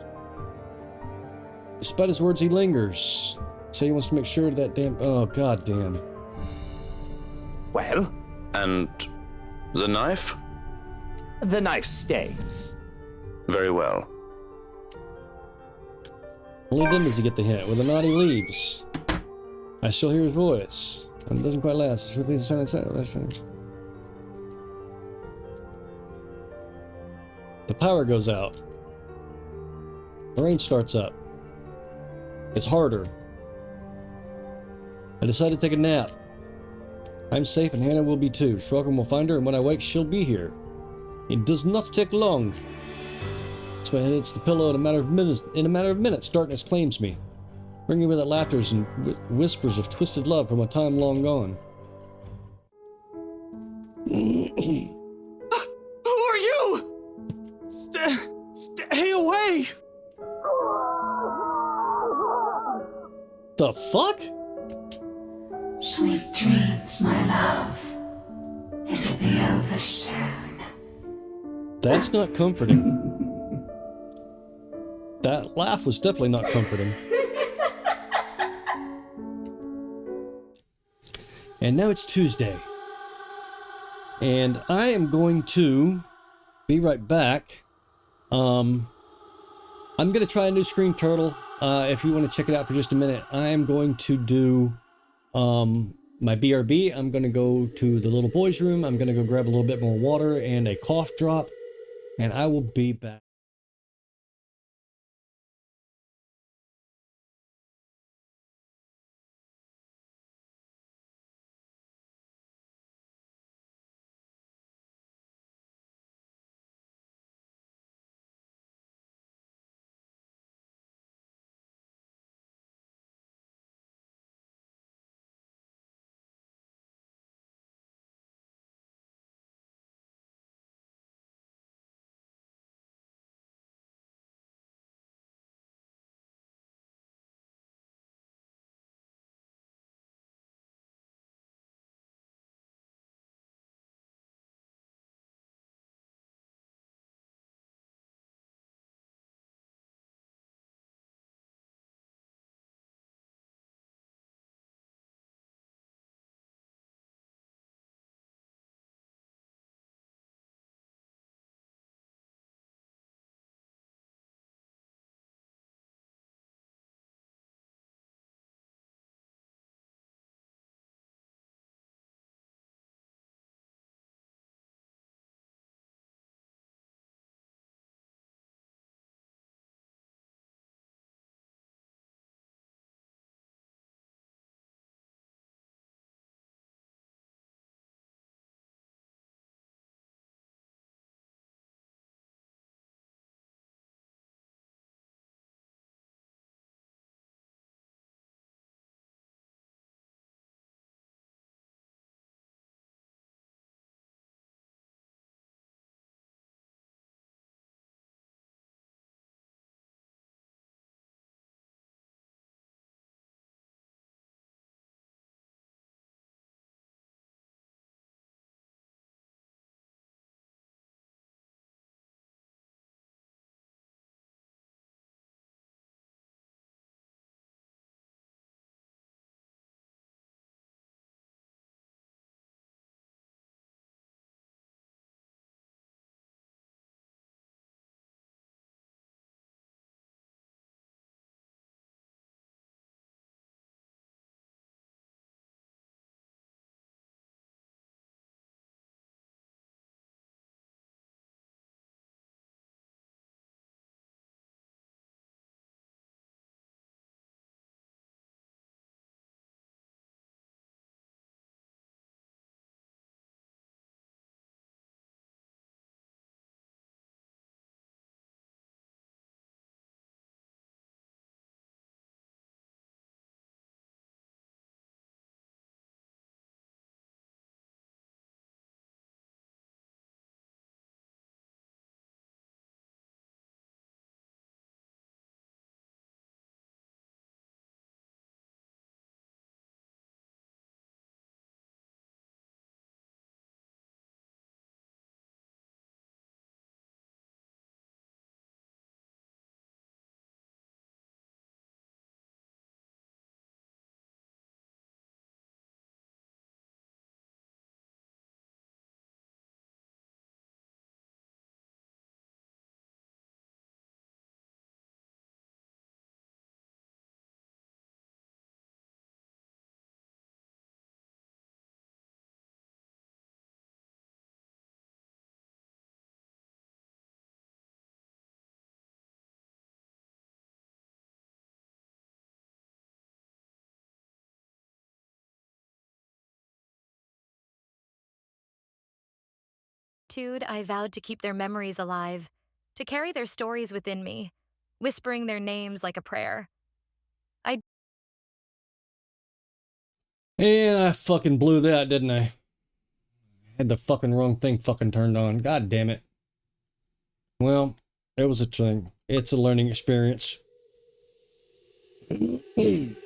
S1: Despite his words, he lingers. So he wants to make sure that damn... Oh, goddamn.
S3: Well?
S6: And the knife?
S3: The knife stays.
S6: Very well.
S1: Only then does he get the hint. With a nod, he leaves. I still hear his voice. And it doesn't quite last. It's really the power goes out. The rain starts up. It's harder. I decide to take a nap. I'm safe and Hana will be too. Shuriken will find her, and when I wake, she'll be here. It does not take long. So my head hits the pillow in a matter of minutes. Darkness claims me, bringing with it laughters and whispers of twisted love from a time long gone.
S3: Who are you? Stay away!
S1: The fuck?
S4: Sweet dreams, my love. It'll be over soon.
S1: That's not comforting. That laugh was definitely not comforting. And now it's Tuesday. And I am going to be right back. I'm going to try a new Screen Turtle. If you want to check it out for just a minute, I am going to do my BRB. I'm gonna go to the little boy's room. I'm gonna go grab a little bit more water and a cough drop, and I will be back.
S2: I vowed to keep their memories alive, to carry their stories within me, whispering their names like a prayer.
S1: And I fucking blew that, didn't I? Had the fucking wrong thing fucking turned on. God damn it. Well, it was a thing. It's a learning experience. Make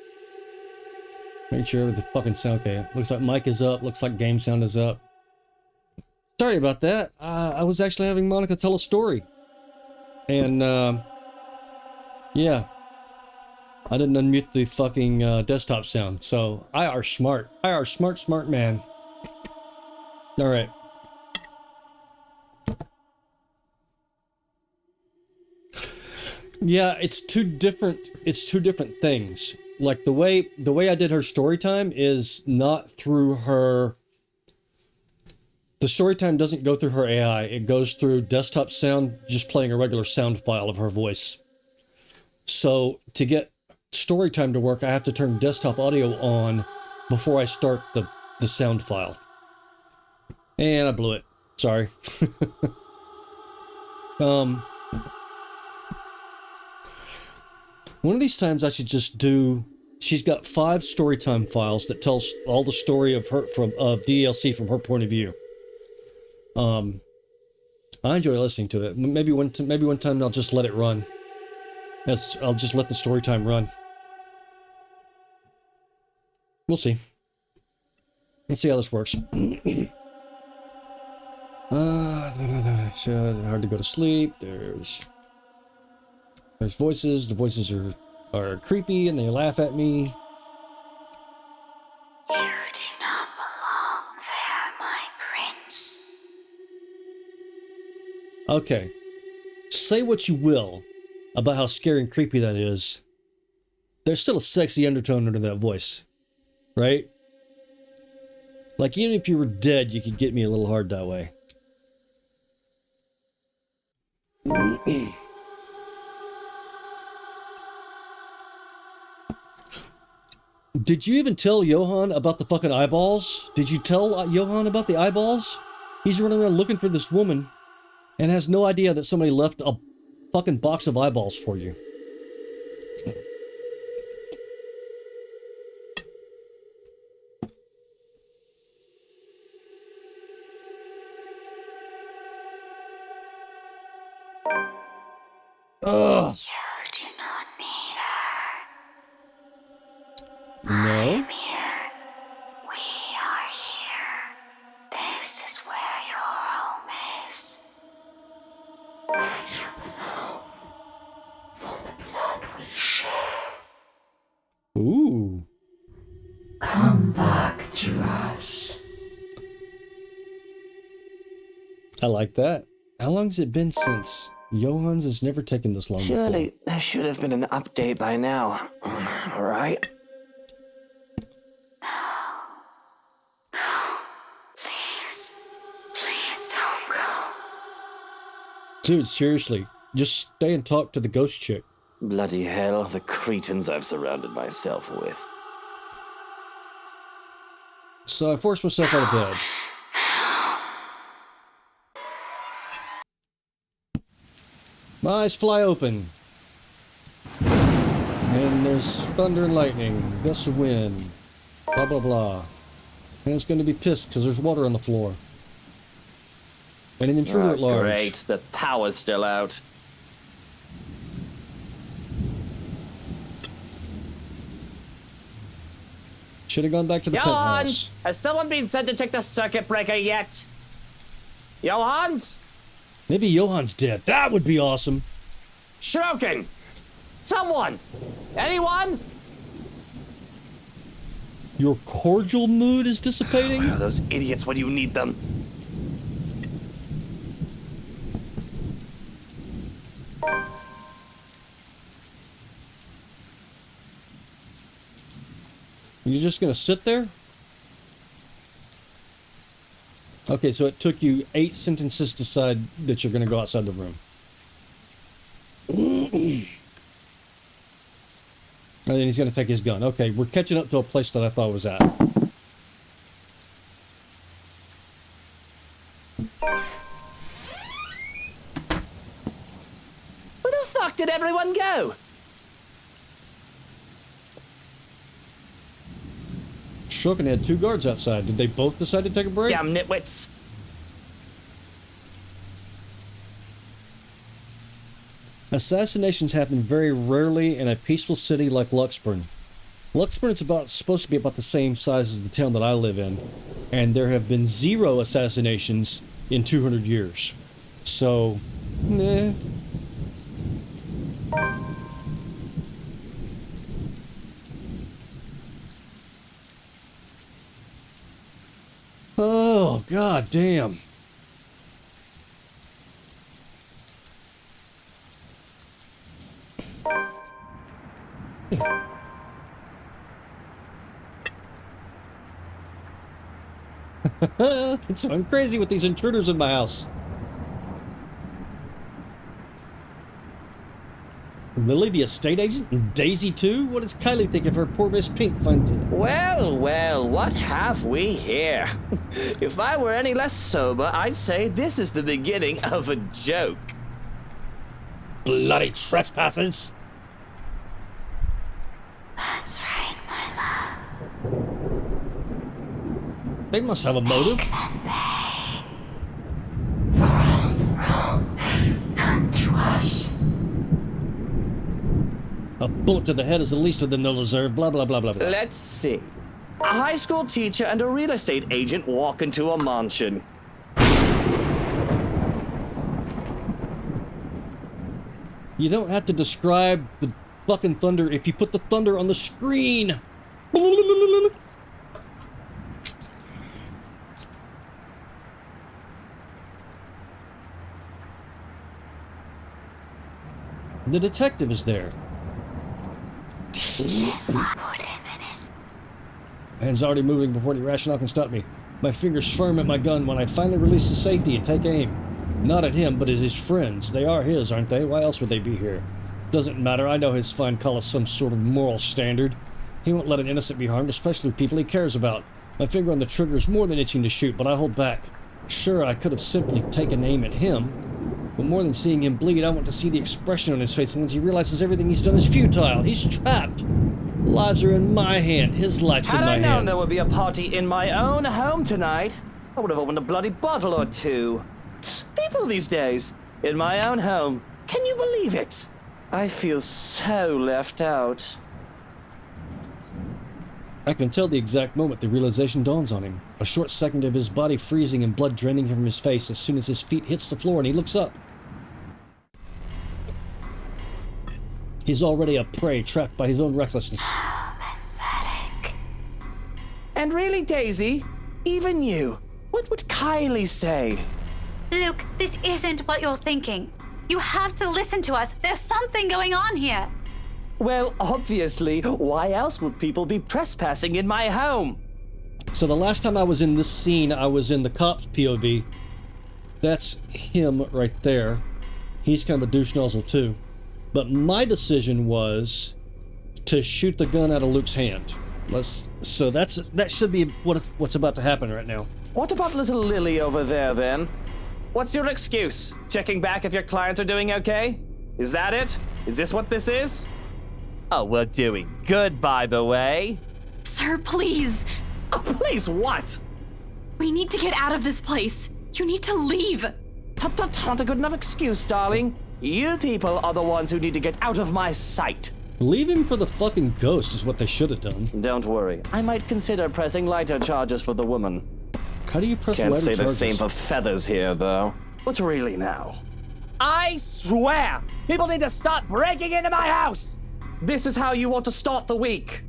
S1: sure everything fucking sound okay. Looks like mic is up. Looks like game sound is up. Sorry about that. I was actually having Monica tell a story. And, yeah. I didn't unmute the fucking desktop sound. So, I are smart. I are smart man. Alright. Yeah, it's two different things. like the way I did her story time is not through her. The story time doesn't go through her AI. It goes through desktop sound, just playing a regular sound file of her voice. So to get story time to work, I have to turn desktop audio on before I start the sound file. And I blew it. Sorry. One of these times I should just do. She's got 5 storytime files that tells all the story of her of DLC from her point of view. I enjoy listening to it. Maybe one time I'll just let it run. I'll just let the story time run. We'll see. Let's see how this works. Hard to go to sleep. There's voices. The voices are creepy and they laugh at me.
S4: You do not belong there, my prince.
S1: Okay. Say what you will about how scary and creepy that is. There's still a sexy undertone under that voice. Right? Like, even if you were dead, you could get me a little hard that way. Did you even tell Johan about the fucking eyeballs? Did you tell Johan about the eyeballs? He's running around looking for this woman and has no idea that somebody left a fucking box of eyeballs for you. Ugh.
S4: You do not need her.
S1: No?
S4: I'm here. We are here. This is where your home is. You belong for the blood we share.
S1: Ooh.
S4: Come back to us.
S3: I like that. How long has it been since? Johans has never taken this long
S16: Surely
S3: before.
S16: there should have been an update by now, right?
S4: Please don't go.
S3: Dude, seriously, just stay and talk to the ghost chick.
S16: Bloody hell, the cretins I've surrounded myself with.
S3: So I forced myself out of bed. My eyes fly open. And there's thunder and lightning, gusts of wind, blah blah blah. And it's going to be pissed because there's water on the floor. And an intruder at large.
S16: Great, the power's still out.
S3: Should have gone back to the penthouse.
S16: Has someone been sent to check the circuit breaker yet? Johans?
S3: Maybe Johan's dead. That would be awesome.
S16: Shroken! Someone! Anyone?
S3: Your cordial mood is dissipating?
S16: Where are those idiots when you need them?
S3: You're just gonna sit there? Okay, so it took you 8 sentences to decide that you're gonna go outside the room. And then he's gonna take his gun. Okay, we're catching up to a place that I thought was at.
S16: Where the fuck did everyone go?
S3: Shroken had 2 guards outside. Did they both decide to take a break?
S16: Damn nitwits.
S3: Assassinations happen very rarely in a peaceful city like Luxburn. Luxburn is supposed to be about the same size as the town that I live in, and there have been 0 assassinations in 200 years. So, nah. Oh, god damn.
S1: So I'm crazy with these intruders in my house. Lily, the estate agent, and Daisy too? What does Kylie think if her poor Miss Pink finds it?
S3: Well, well, what have we here? If I were any less sober, I'd say this is the beginning of a joke.
S1: Bloody trespassers!
S4: That's right, my love.
S1: They must have a motive.
S4: Make them pay for all the wrong they've done to us.
S1: A bullet to the head is the least of them they'll deserve, blah blah blah blah blah.
S3: Let's see. A high school teacher and a real estate agent walk into a mansion.
S1: You don't have to describe the fucking thunder if you put the thunder on the screen. The detective is there. Hand's already moving before the rationale can stop me. My fingers firm at my gun when I finally release the safety and take aim. Not at him, but at his friends. They are his, aren't they? Why else would they be here? Doesn't matter. I know his fine call is some sort of moral standard. He won't let an innocent be harmed, especially people he cares about. My finger on the trigger is more than itching to shoot, but I hold back. Sure, I could have simply taken aim at him, but more than seeing him bleed, I want to see the expression on his face once he realizes everything he's done is futile. He's trapped. Lives are in my hand. His life's in my hand.
S3: Had I known there would be a party in my own home tonight, I would have opened a bloody bottle or two. People these days, in my own home. Can you believe it? I feel so left out.
S1: I can tell the exact moment the realization dawns on him. A short second of his body freezing and blood draining from his face as soon as his feet hits the floor and he looks up. He's already a prey trapped by his own recklessness.
S4: Pathetic.
S3: And really, Daisy, even you, what would Kylie say?
S7: Luke, this isn't what you're thinking. You have to listen to us. There's something going on here.
S3: Well, obviously, why else would people be trespassing in my home?
S1: So the last time I was in this scene, I was in the cop's POV. That's him right there. He's kind of a douche nozzle too. But my decision was to shoot the gun out of Luke's hand. So that should be what's about to happen right now.
S3: What about little Lily over there, then? What's your excuse? Checking back if your clients are doing okay? Is that it? Is this what this is? Oh, we're doing good, by the way.
S7: Sir, please.
S3: Oh, please what?
S7: We need to get out of this place. You need to leave.
S3: Not a good enough excuse, darling. You people are the ones who need to get out of my sight.
S1: Leave him for the fucking ghost is what they should have done.
S3: Don't worry. I might consider pressing lighter charges for the woman.
S1: How do you press
S3: Can't
S1: lighter
S3: say
S1: charges?
S3: the same for Feathers here, though. But really now. I swear, people need to stop breaking into my house! This is how you want to start the week.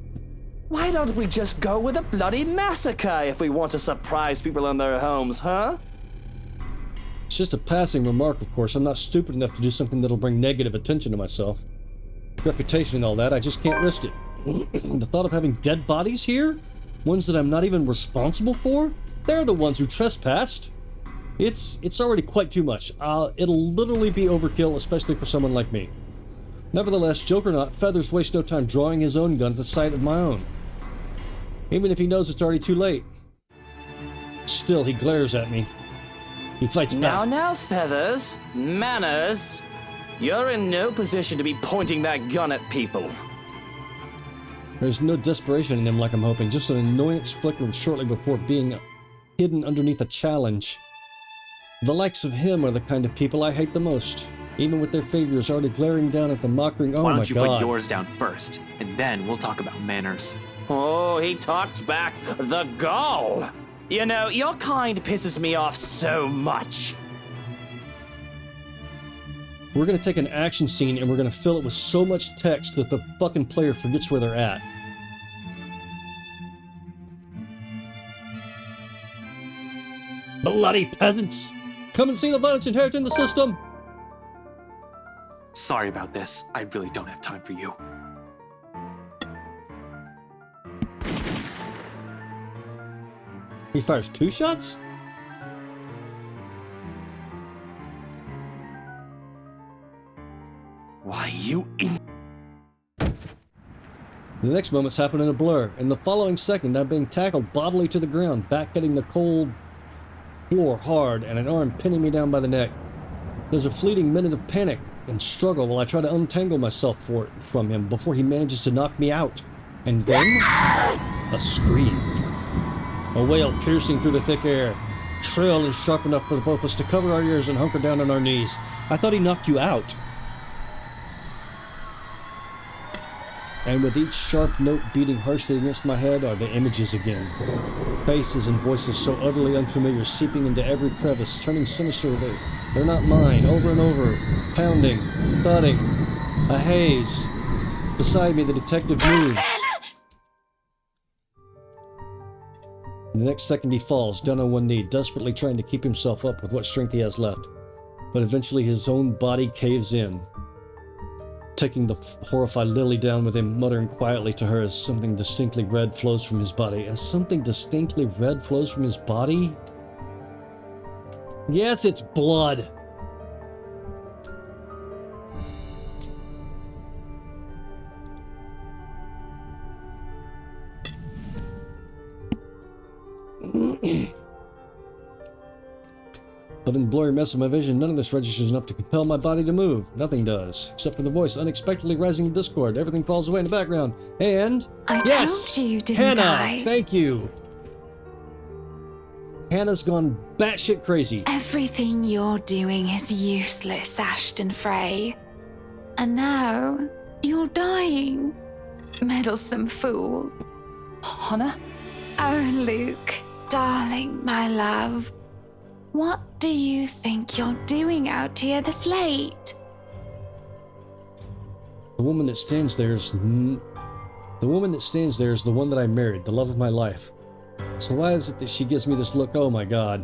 S3: Why don't we just go with a bloody massacre if we want to surprise people in their homes, huh?
S1: It's just a passing remark, of course. I'm not stupid enough to do something that'll bring negative attention to myself. Reputation and all that, I just can't risk it. The thought of having dead bodies here? Ones that I'm not even responsible for? They're the ones who trespassed. It's already quite too much. It'll literally be overkill, especially for someone like me. Nevertheless, joke or not, Feathers wastes no time drawing his own gun at the sight of my own. Even if he knows it's already too late. Still, he glares at me. He fights back.
S3: Now, Feathers. Manners. You're in no position to be pointing that gun at people.
S1: There's no desperation in him like I'm hoping, just an annoyance flickering shortly before being hidden underneath a challenge. The likes of him are the kind of people I hate the most, even with their figures already glaring down at the mocking. Oh my god.
S17: Why don't you put yours down first, and then we'll talk about manners.
S3: Oh, he talks back. The gall! You know, your kind pisses me off so much.
S1: We're gonna take an action scene and we're gonna fill it with so much text that the fucking player forgets where they're at. Bloody peasants! Come and see the violence inherent in the system!
S17: Sorry about this. I really don't have time for you.
S1: He fires 2 shots?
S3: Why, you in...
S1: The next moments happen in a blur. In the following second, I'm being tackled bodily to the ground, back hitting the cold floor hard, and an arm pinning me down by the neck. There's a fleeting minute of panic and struggle while I try to untangle myself from him before he manages to knock me out. And then, a scream. A wail piercing through the thick air, shrill and sharp enough for both of us to cover our ears and hunker down on our knees. I thought he knocked you out. And with each sharp note beating harshly against my head are the images again. Faces and voices so utterly unfamiliar seeping into every crevice, turning sinister. They're not mine, over and over, pounding, thudding, a haze. Beside me, the detective moves. The next second he falls, down on one knee, desperately trying to keep himself up with what strength he has left. But eventually his own body caves in, taking the horrified Lily down with him, muttering quietly to her as something distinctly red flows from his body. As something distinctly red flows from his body? Yes, it's blood! But in the blurry mess of my vision, none of this registers enough to compel my body to move. Nothing does, except for the voice unexpectedly rising in discord. Everything falls away in the background. And yes,
S7: told you didn't
S1: Hannah,
S7: die.
S1: thank you. Hannah's gone batshit crazy.
S7: Everything you're doing is useless, Ashton Frey. And now, you're dying. Meddlesome fool.
S3: Hannah?
S7: Oh, Luke, darling, my love. What do you think you're doing out here this late?
S1: The woman that stands there is the one that I married, the love of my life. So why is it that she gives me this look? Oh my god.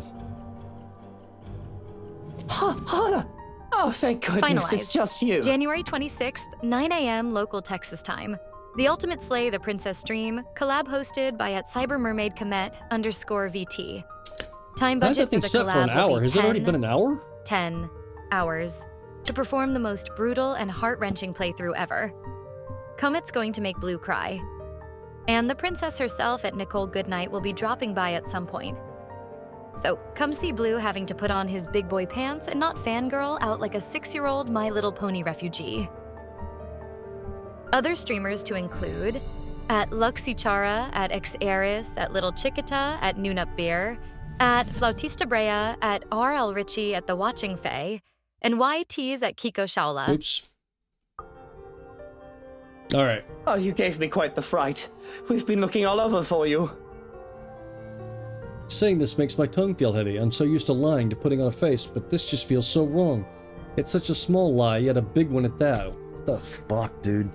S3: Hannah! Oh, thank goodness,
S2: Finalized.
S3: it's just you.
S2: January 26th, 9 a.m. local Texas time. The Ultimate Slay the Princess stream, collab hosted by @CyberMermaidComet_VT. Time
S1: I had
S2: budget
S1: that thing
S2: for the
S1: set for
S2: collab
S1: an
S2: will
S1: hour.
S2: be
S1: Has it already been an hour?
S2: 10 hours to perform the most brutal and heart-wrenching playthrough ever. Comet's going to make Blue cry. And the princess herself at Nicole Goodnight will be dropping by at some point. So come see Blue having to put on his big boy pants and not fangirl out like a 6-year-old My Little Pony refugee. Other streamers to include at Luxichara, at Xaris, at Little Chiquita, at Noonup Beer, at Flautista Brea, at RL Richie at The Watching Fae, and YT's at Kiko Shaula.
S1: Oops. Alright.
S3: Oh, you gave me quite the fright. We've been looking all over for you.
S1: Saying this makes my tongue feel heavy. I'm so used to lying to putting on a face, but this just feels so wrong. It's such a small lie, yet a big one at that. What the fuck, dude?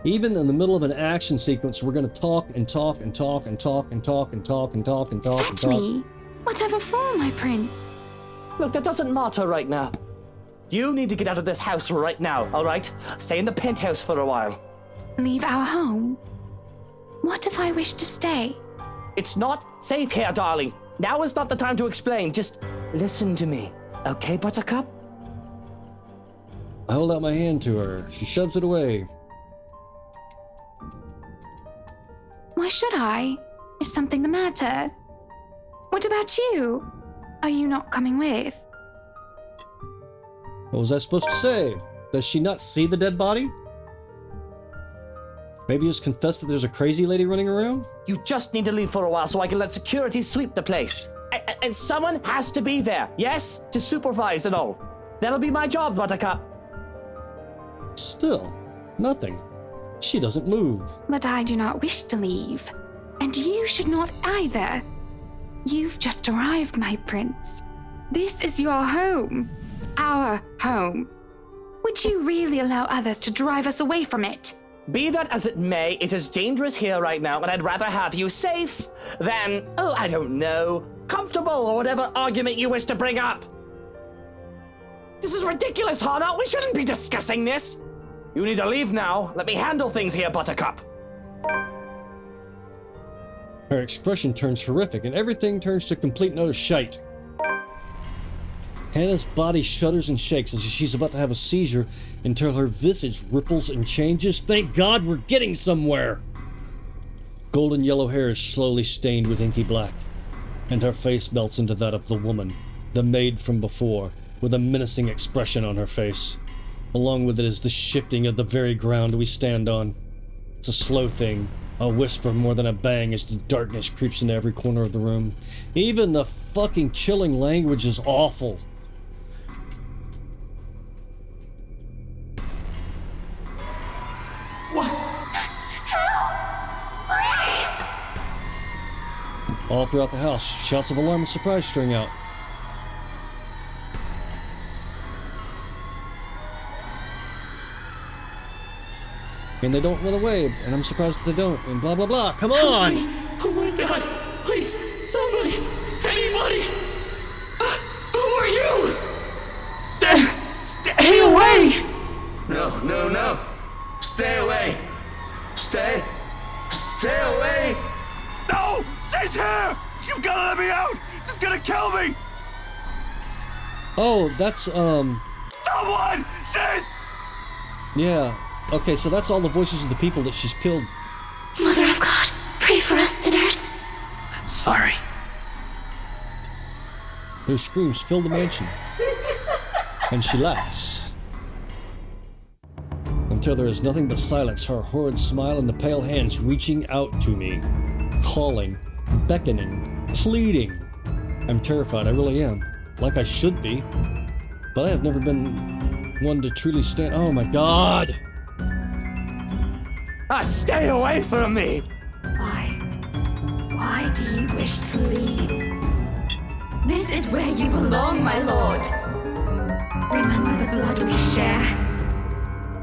S1: Even in the middle of an action sequence, we're gonna talk and talk and talk and talk and talk and talk and talk and talk and
S7: Fetch
S1: talk.
S7: me. Whatever for, my prince.
S3: Look, that doesn't matter right now. You need to get out of this house right now, alright? Stay in the penthouse for a while.
S7: Leave our home? What if I wish to stay?
S3: It's not safe here, darling. Now is not the time to explain. Just listen to me. Okay, Buttercup?
S1: I hold out my hand to her. She shoves it away.
S7: Why should I? Is something the matter? What about you? Are you not coming with?
S1: What was I supposed to say? Does she not see the dead body? Maybe just confess that there's a crazy lady running around?
S3: You just need to leave for a while so I can let security sweep the place. And someone has to be there, yes? To supervise and all. That'll be my job, Buttercup.
S1: Still, nothing. She doesn't move.
S7: But I do not wish to leave. And you should not either. You've just arrived, my prince. This is your home. Our home. Would you really allow others to drive us away from it?
S3: Be that as it may, it is dangerous here right now, and I'd rather have you safe than, oh, I don't know, comfortable or whatever argument you wish to bring up. This is ridiculous, Hana. We shouldn't be discussing this. You need to leave now. Let me handle things here, Buttercup.
S1: Her expression turns horrific, and everything turns to complete and utter shite. Hannah's body shudders and shakes as if she's about to have a seizure until her visage ripples and changes. Thank God we're getting somewhere! Golden yellow hair is slowly stained with inky black, and her face melts into that of the woman, the maid from before, with a menacing expression on her face. Along with it is the shifting of the very ground we stand on. It's a slow thing, a whisper more than a bang as the darkness creeps into every corner of the room. Even the fucking chilling language is awful.
S14: What? Help! Please!
S1: All throughout the house, shouts of alarm and surprise string out. And they don't run away, and I'm surprised that they don't, and blah blah blah. Come on!
S14: Oh my God! Please, somebody, anybody! Who are you? Stay away!
S3: No, no, no! Stay away! Stay away!
S5: No! She's here! You've gotta let me out! She's gonna kill me!
S1: Oh, that's,
S5: Someone! She's...
S1: Yeah. Okay, so that's all the voices of the people that she's killed.
S4: Mother of God, pray for us sinners.
S17: I'm sorry.
S1: Their screams fill the mansion. And she laughs. Until there is nothing but silence, her horrid smile and the pale hands reaching out to me. Calling, beckoning, pleading. I'm terrified, I really am. Like I should be. But I have never been one to truly stand. Oh my God!
S16: Stay away from me!
S14: Why do you wish to leave? This is where you belong, my lord. Remember the blood we share.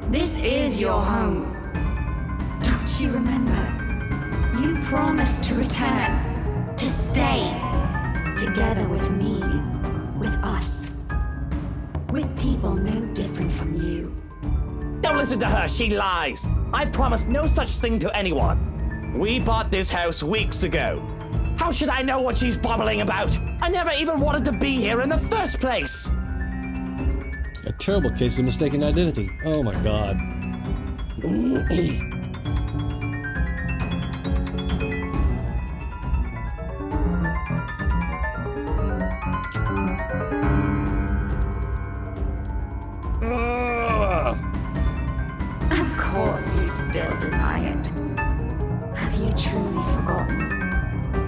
S14: This is your home. Don't you remember? You promised to return, to stay, together with me, with us, with people no different from you.
S16: Don't listen to her, she lies. I promised no such thing to anyone. We bought this house weeks ago. How should I know what she's babbling about? I never even wanted to be here in the first place.
S1: A terrible case of mistaken identity. Oh my God.
S14: Of course you still deny it. Have you truly forgotten?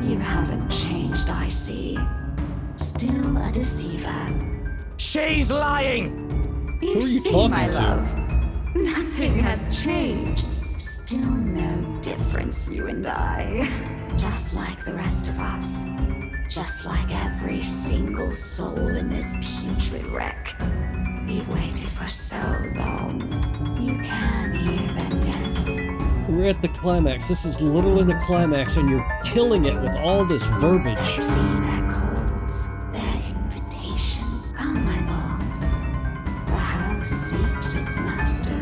S14: You haven't changed, I see. Still a deceiver.
S16: She's lying!
S14: You
S1: Who are you
S14: see,
S1: talking
S14: my
S1: to?
S14: love, nothing has changed. Still no difference, you and I. Just like the rest of us. Just like every single soul in this putrid wreck. We've waited for so long. You can hear them, yes.
S1: We're at the climax. This is literally the climax, and you're killing it with all this verbiage.
S14: Their calls, their invitation. Come, my lord. The house seeks its master.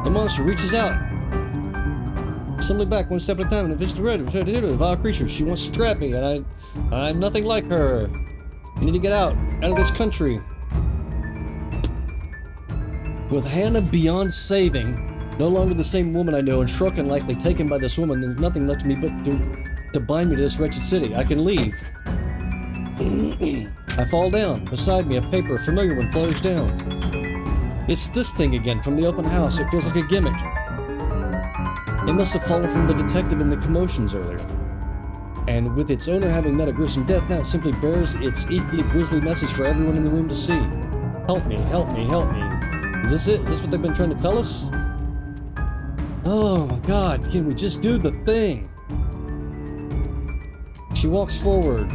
S1: The monster reaches out. Suddenly back one step at a time, and if it's ready, a vile creature. She wants to grab me, and I'm nothing like her. I need to get out of this country. With Hannah beyond saving, no longer the same woman I know, and shrunk and likely taken by this woman, there's nothing left to me but to bind me to this wretched city. I can leave. I fall down. Beside me, a paper, a familiar one, flows down. It's this thing again from the open house. It feels like a gimmick. It must have fallen from the detective in the commotions earlier. And with its owner having met a gruesome death, now it simply bears its equally grisly message for everyone in the room to see. Help me, help me, help me. Is this it? Is this what they've been trying to tell us? Oh my God, can we just do the thing? She walks forward.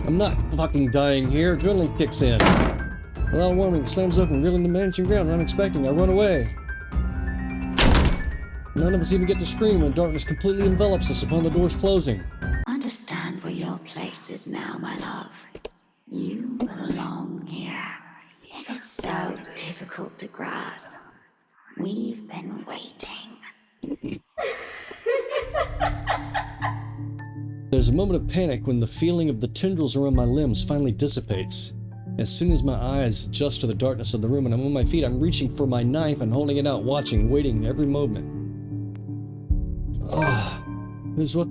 S1: I'm not fucking dying here. Adrenaline kicks in. Without warning, it slams open, revealing the mansion grounds I'm expecting. I run away. None of us even get to scream when darkness completely envelops us upon the doors closing.
S14: Understand where your place is now, my love. You belong here. Is it so difficult to grasp? We've been waiting.
S1: There's a moment of panic when the feeling of the tendrils around my limbs finally dissipates. As soon as my eyes adjust to the darkness of the room and I'm on my feet, I'm reaching for my knife and holding it out, watching, waiting every moment. Who's what?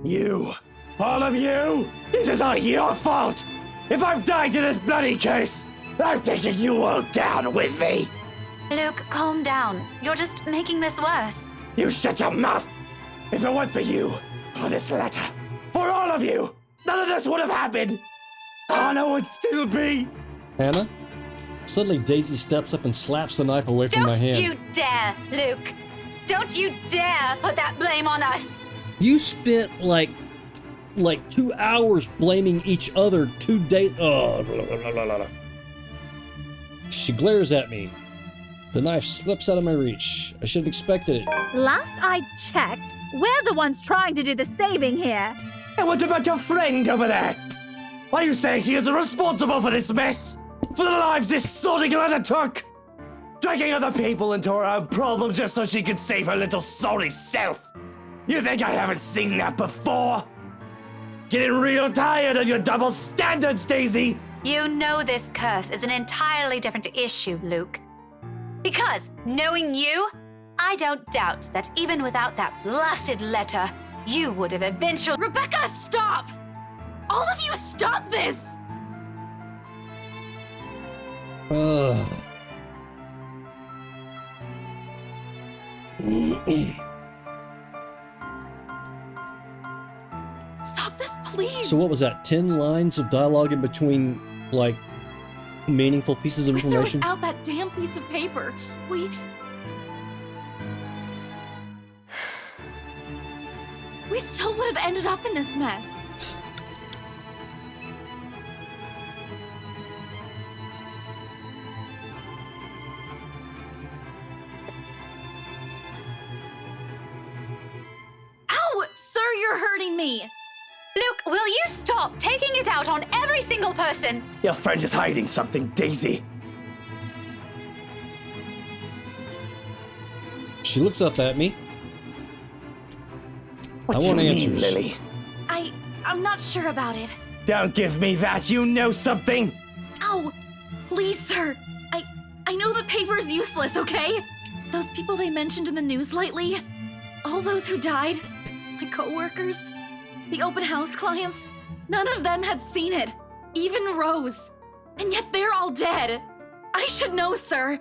S16: You! All of you! This is all your fault! If I've died to this bloody curse, I'm taking you all down with me!
S2: Luke, calm down. You're just making this worse.
S16: You shut your mouth! If it weren't for you, or this letter, for all of you, none of this would have happened! Anna would still be...
S1: Hannah? Suddenly Daisy steps up and slaps the knife away from my hand.
S2: Don't you dare, Luke! Don't you dare put that blame on us!
S1: You spent like 2 hours blaming each other 2 days. Oh, blah, blah, blah, blah, blah. She glares at me. The knife slips out of my reach. I should have expected it.
S18: Last I checked, we're the ones trying to do the saving here.
S16: And what about your friend over there? Are you saying she is responsible for this mess? For the lives this sorting letter took? Dragging other people into her own problems just so she could save her little sorry self? You think I haven't seen that before? Getting real tired of your double standards, Daisy!
S2: You know this curse is an entirely different issue, Luke. Because, knowing you, I don't doubt that even without that blasted letter, you would have eventually—
S14: Rebecca, stop! All of you, stop this! Stop this, please!
S1: So what was that? 10 lines of dialogue in between, like, meaningful pieces of information?
S14: Without that damn piece of paper, we still would have ended up in this mess. Ow! Sir, you're hurting me!
S2: Luke, will you stop taking it out on every single person?
S16: Your friend is hiding something, Daisy.
S1: She looks up at me.
S16: What
S1: I
S16: do
S1: want
S16: you
S1: answers.
S16: mean, Lily?
S14: I'm not sure about it.
S16: Don't give me that, you know something!
S14: Ow! Please, sir. I know the paper's useless, okay? Those people they mentioned in the news lately, all those who died, my co-workers, the open house clients, none of them had seen it. Even Rose. And yet they're all dead. I should know, sir.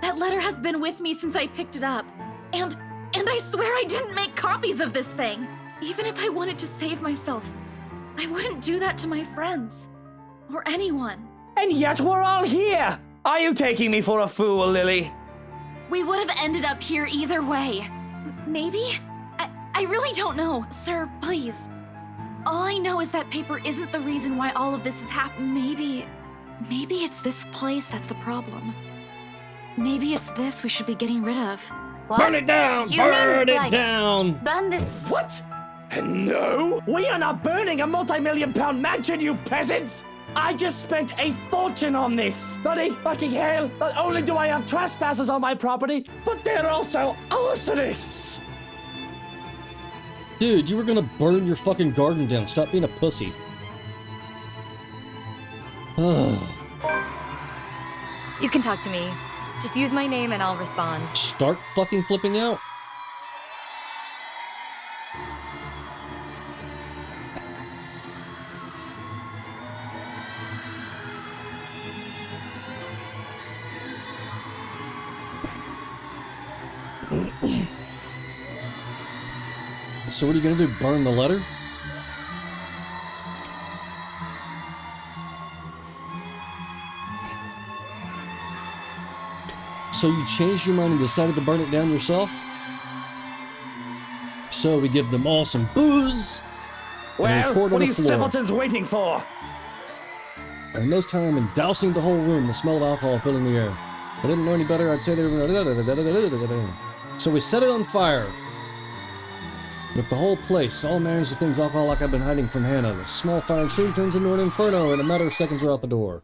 S14: That letter has been with me since I picked it up. And I swear I didn't make copies of this thing. Even if I wanted to save myself, I wouldn't do that to my friends. Or anyone.
S16: And yet we're all here! Are you taking me for a fool, Lily?
S14: We would have ended up here either way. Maybe? I really don't know. Sir, please. All I know is that paper isn't the reason why all of this has happened. Maybe it's this place that's the problem. Maybe it's this we should be getting rid of.
S2: What?
S1: Burn it down!
S2: You
S1: Burn
S2: mean,
S1: it
S2: like,
S1: down!
S2: Burn this—
S16: What? No! We are not burning a multi-million-pound mansion, you peasants! I just spent a fortune on this! Bloody fucking hell! Not only do I have trespassers on my property, but they're also arsonists!
S1: Dude, you were gonna burn your fucking garden down. Stop being a pussy.
S2: You can talk to me. Just use my name and I'll respond.
S1: Start fucking flipping out. So what are you gonna do? Burn the letter? So you changed your mind and decided to burn it down yourself? So we give them all some booze.
S16: Well, what are you simpletons waiting for?
S1: And in those time and dousing the whole room, the smell of alcohol filling the air. I didn't know any better, I'd say they were... So we set it on fire. With the whole place, all manners of things alcohol like I've been hiding from Hannah. The small fire soon turns into an inferno. In a matter of seconds, we're out the door.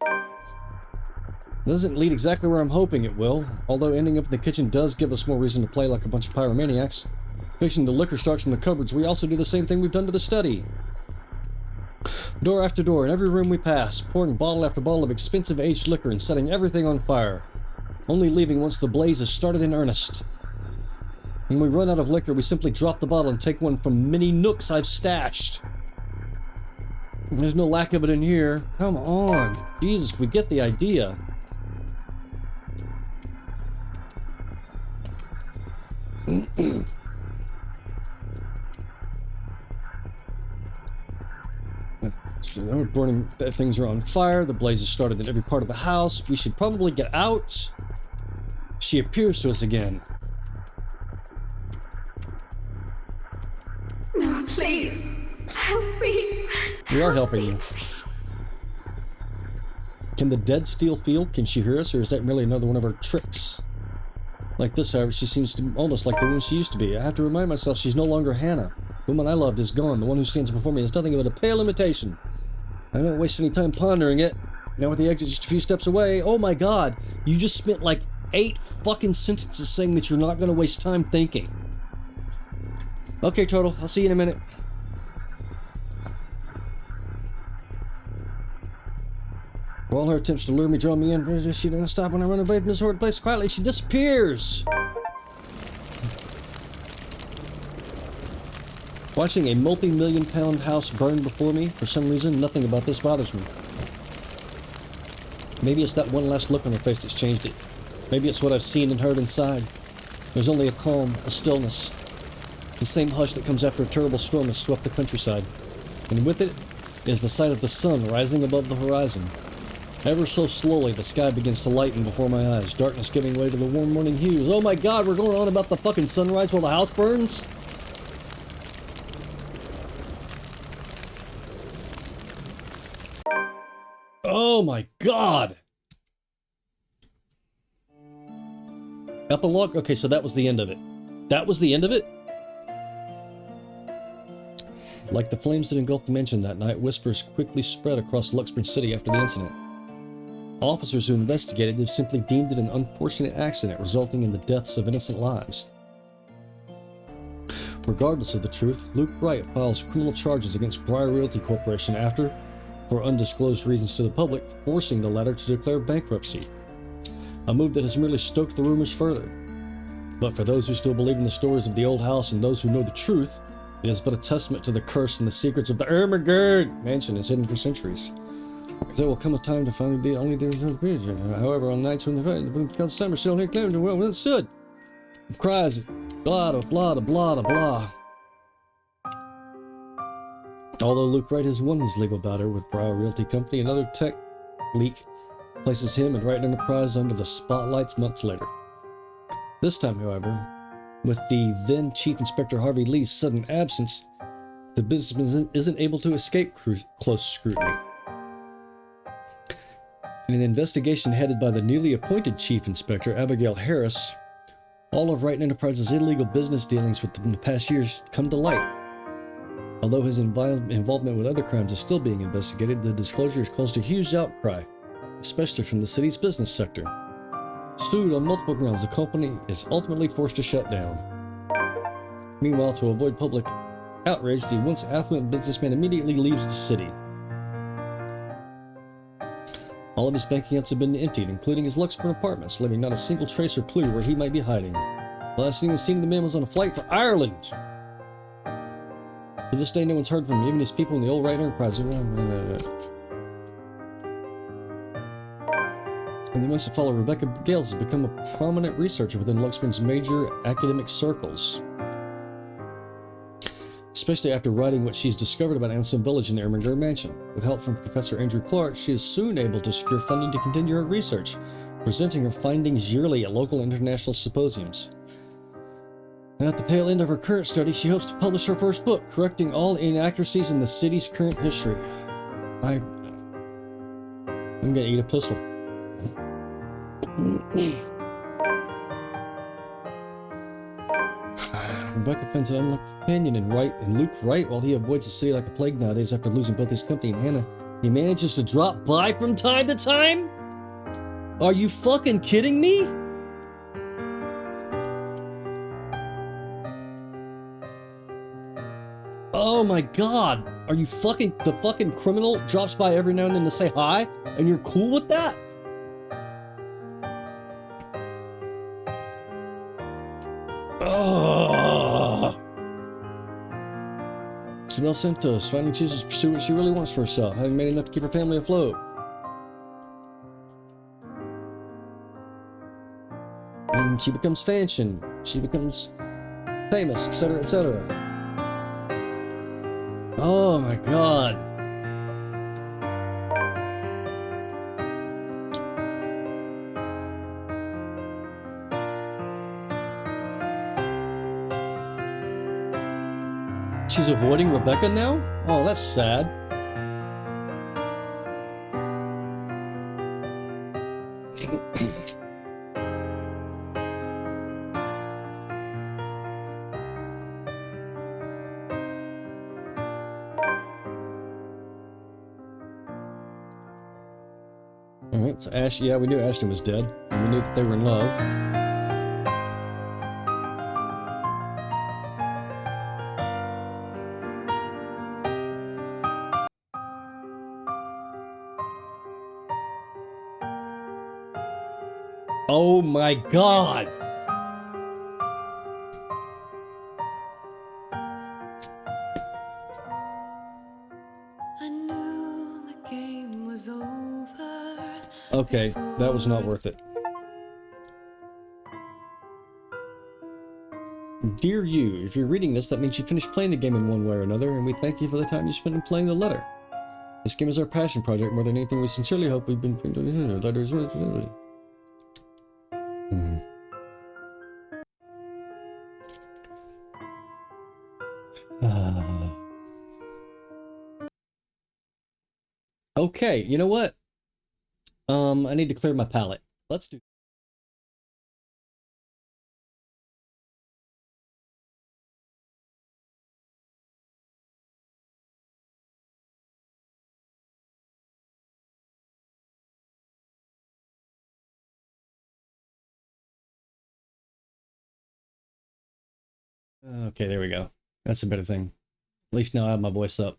S1: Doesn't lead exactly where I'm hoping it will, although ending up in the kitchen does give us more reason to play like a bunch of pyromaniacs. Fixing the liquor starts from the cupboards, we also do the same thing we've done to the study. Door after door, in every room we pass, pouring bottle after bottle of expensive aged liquor and setting everything on fire. Only leaving once the blaze has started in earnest. When we run out of liquor, we simply drop the bottle and take one from many nooks I've stashed. There's no lack of it in here. Come on. Jesus, we get the idea. So burning things are on fire. The blaze has started in every part of the house. We should probably get out. She appears to us again.
S14: No, please. Help me.
S1: We are helping you. Can the dead still feel? Can she hear us, or is that merely another one of her tricks? Like this, however, she seems to be almost like the woman she used to be. I have to remind myself she's no longer Hannah. The woman I loved is gone. The one who stands before me is nothing but a pale imitation. I don't waste any time pondering it. Now with the exit just a few steps away. Oh my god, you just spent like 8 fucking sentences saying that you're not going to waste time thinking. Okay, Turtle, I'll see you in a minute. For all her attempts to lure me, draw me in, she doesn't stop when I run away from this horrid place quietly. She disappears. Watching a multi-million-pound house burn before me, for some reason, nothing about this bothers me. Maybe it's that one last look on her face that's changed it. Maybe it's what I've seen and heard inside. There's only a calm, a stillness. The same hush that comes after a terrible storm has swept the countryside. And with it is the sight of the sun rising above the horizon. Ever so slowly, the sky begins to lighten before my eyes, darkness giving way to the warm morning hues. Oh my god, we're going on about the fucking sunrise while the house burns? Oh my god! Epilogue? Okay, so that was the end of it. That was the end of it? Like the flames that engulfed the mansion that night, whispers quickly spread across Luxburn City after the incident. Officers who investigated have simply deemed it an unfortunate accident resulting in the deaths of innocent lives. Regardless of the truth, Luke Wright files criminal charges against Briar Realty Corporation after, for undisclosed reasons to the public, forcing the latter to declare bankruptcy. A move that has merely stoked the rumors further. But for those who still believe in the stories of the old house and those who know the truth, it is but a testament to the curse and the secrets of the Ermengarde mansion is hidden for centuries. There will come a time to finally be only there is no creature. However, on nights when the boom becomes summer, still here claimed and well understood. Cries, blah blah blah blah blah. Although Luke Wright has won his legal battle with Briar Realty Company, another tech leak places him and Wright Enterprise under the spotlights months later. This time, however, with the then Chief Inspector Harvey Lee's sudden absence, the businessman isn't able to escape close scrutiny. In an investigation headed by the newly appointed Chief Inspector Abigail Harris, all of Wright Enterprises' illegal business dealings with them in the past years come to light. Although his involvement with other crimes is still being investigated, the disclosure has caused a huge outcry, especially from the city's business sector. Sued on multiple grounds, the company is ultimately forced to shut down. Meanwhile, to avoid public outrage, the once affluent businessman immediately leaves the city. All of his bank accounts have been emptied, including his Luxburn apartments, leaving not a single trace or clue where he might be hiding. The last thing was seen of the man was on a flight for Ireland. To this day, no one's heard from him, even his people in the old Wright Enterprise. In the months to follow, Rebecca Gales has become a prominent researcher within Luxburn's major academic circles. Especially after writing what she's discovered about Anselm Village in the Ermengarde Mansion. With help from Professor Andrew Clark, she is soon able to secure funding to continue her research, presenting her findings yearly at local and international symposiums. At the tail end of her current study, she hopes to publish her first book, correcting all inaccuracies in the city's current history. I'm gonna eat a pistol. Rebecca finds an unlucky companion and Luke Wright while he avoids the city like a plague nowadays after losing both his company and Hannah. He manages to drop by from time to time? Are you fucking kidding me? Oh my god. Are you fucking... The fucking criminal drops by every now and then to say hi? And you're cool with that? Ugh. Isabel Santos finally chooses to pursue what she really wants for herself, having made enough to keep her family afloat. And she becomes fashion, she becomes famous, etc., etc. Oh my god. She's avoiding Rebecca now? Oh, that's sad. Alright, so Ash, yeah, we knew Ashton was dead, and we knew that they were in love. Oh my god!
S19: I knew the game was over.
S1: Okay, that was not worth it. Dear you, if you're reading this, that means you finished playing the game in one way or another, and we thank you for the time you spent in playing the letter. This game is our passion project. More than anything, we sincerely hope we've been letters. Okay, you know what? I need to clear my palate. Let's do. Okay, there we go. That's a better thing. At least now I have my voice up.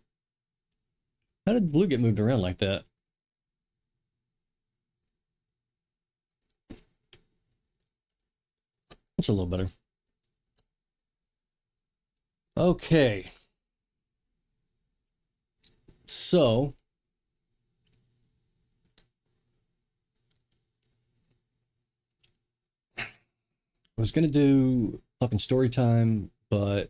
S1: How did Blue get moved around like that? That's a little better. Okay. So. I was gonna do fucking story time, but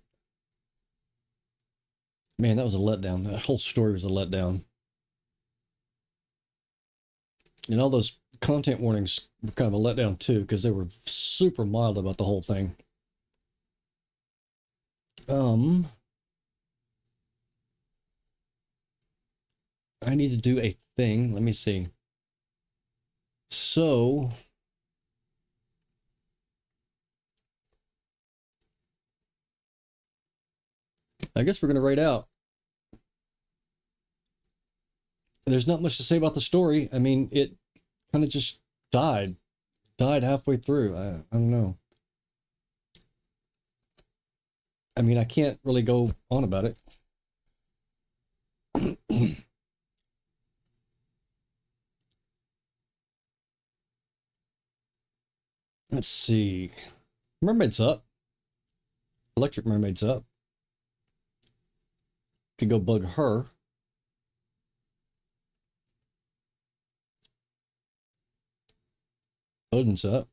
S1: man, that was a letdown. That whole story was a letdown. And all those content warnings were kind of a letdown too, because they were super mild about the whole thing. I need to do a thing. Let me see. So I guess we're going to write out. There's not much to say about the story. I mean, it kind of just died halfway through. I don't know. I mean, I can't really go on about it. Let's see. Mermaid's up. Electric Mermaid's up. Could go bug her. Odin's up.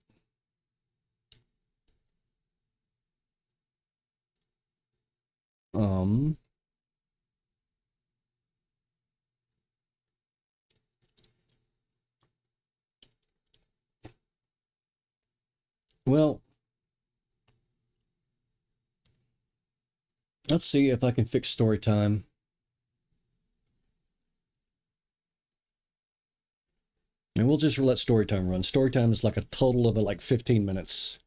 S1: Well, let's see if I can fix story time. And we'll just let storytime run. Storytime is like a total of like 15 minutes.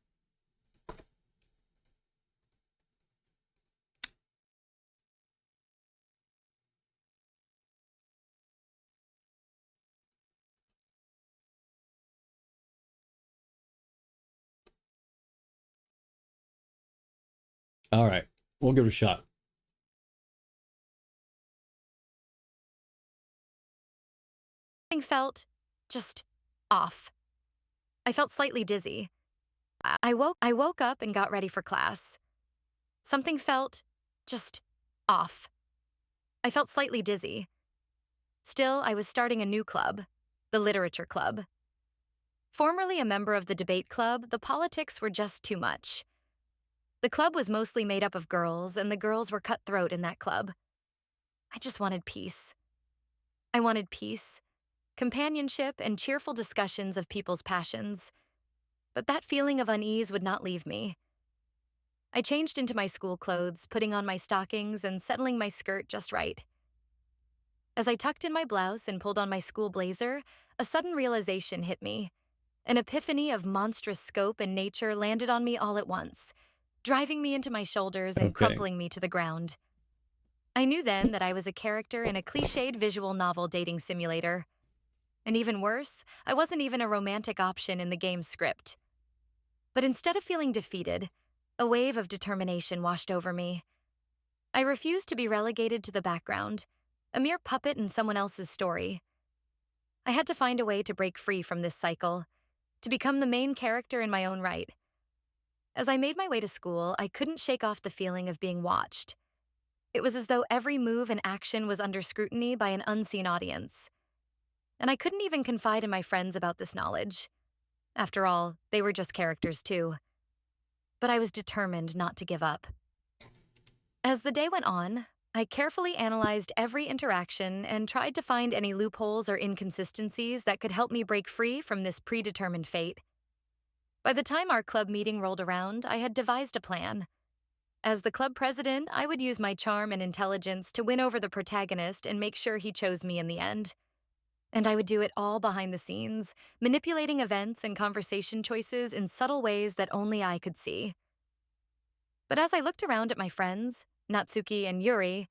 S1: All right, we'll give it a shot.
S2: Something felt just off. I felt slightly dizzy. I woke up and got ready for class. Something felt just off. I felt slightly dizzy. Still, I was starting a new club, the Literature Club. Formerly a member of the debate club, the politics were just too much. The club was mostly made up of girls, and the girls were cutthroat in that club. I just wanted peace. I wanted peace, companionship, and cheerful discussions of people's passions. But that feeling of unease would not leave me. I changed into my school clothes, putting on my stockings and settling my skirt just right. As I tucked in my blouse and pulled on my school blazer, a sudden realization hit me. An epiphany of monstrous scope and nature landed on me all at once, driving me into my shoulders and crumpling me to the ground. I knew then that I was a character in a cliched visual novel dating simulator. And even worse, I wasn't even a romantic option in the game's script. But instead of feeling defeated, a wave of determination washed over me. I refused to be relegated to the background, a mere puppet in someone else's story. I had to find a way to break free from this cycle, to become the main character in my own right. As I made my way to school, I couldn't shake off the feeling of being watched. It was as though every move and action was under scrutiny by an unseen audience. And I couldn't even confide in my friends about this knowledge. After all, they were just characters too. But I was determined not to give up. As the day went on, I carefully analyzed every interaction and tried to find any loopholes or inconsistencies that could help me break free from this predetermined fate. By the time our club meeting rolled around, I had devised a plan. As the club president, I would use my charm and intelligence to win over the protagonist and make sure he chose me in the end. And I would do it all behind the scenes, manipulating events and conversation choices in subtle ways that only I could see. But as I looked around at my friends, Natsuki and Yuri,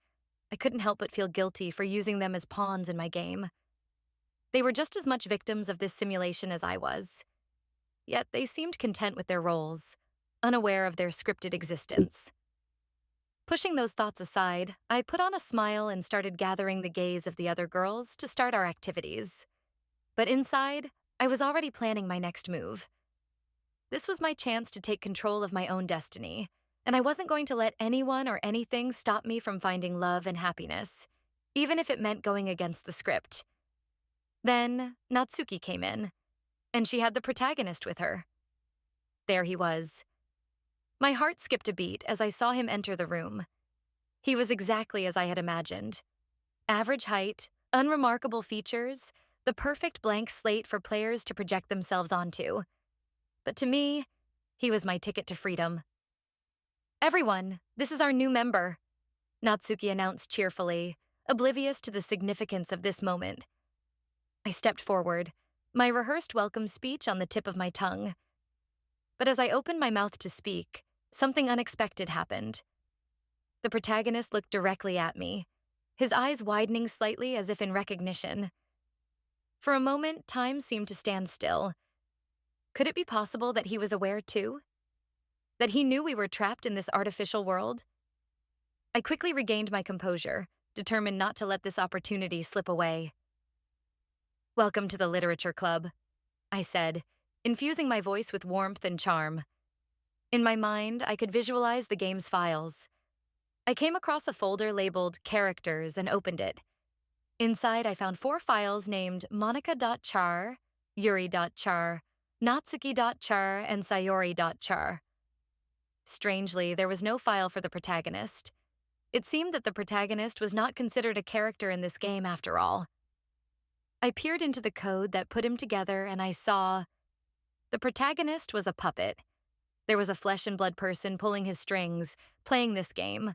S2: I couldn't help but feel guilty for using them as pawns in my game. They were just as much victims of this simulation as I was. Yet they seemed content with their roles, unaware of their scripted existence. Pushing those thoughts aside, I put on a smile and started gathering the gaze of the other girls to start our activities. But inside, I was already planning my next move. This was my chance to take control of my own destiny, and I wasn't going to let anyone or anything stop me from finding love and happiness, even if it meant going against the script. Then, Natsuki came in, and she had the protagonist with her. There he was. My heart skipped a beat as I saw him enter the room. He was exactly as I had imagined. Average height, unremarkable features, the perfect blank slate for players to project themselves onto. But to me, he was my ticket to freedom. "Everyone, this is our new member," Natsuki announced cheerfully, oblivious to the significance of this moment. I stepped forward, my rehearsed welcome speech on the tip of my tongue. But as I opened my mouth to speak, something unexpected happened. The protagonist looked directly at me, his eyes widening slightly as if in recognition. For a moment, time seemed to stand still. Could it be possible that he was aware too? That he knew we were trapped in this artificial world? I quickly regained my composure, determined not to let this opportunity slip away. "Welcome to the Literature Club," I said, infusing my voice with warmth and charm. In my mind, I could visualize the game's files. I came across a folder labeled Characters and opened it. Inside, I found 4 files named Monica.char, Yuri.char, Natsuki.char, and Sayori.char. Strangely, there was no file for the protagonist. It seemed that the protagonist was not considered a character in this game after all. I peered into the code that put him together and I saw the protagonist was a puppet. There was a flesh and blood person pulling his strings, playing this game.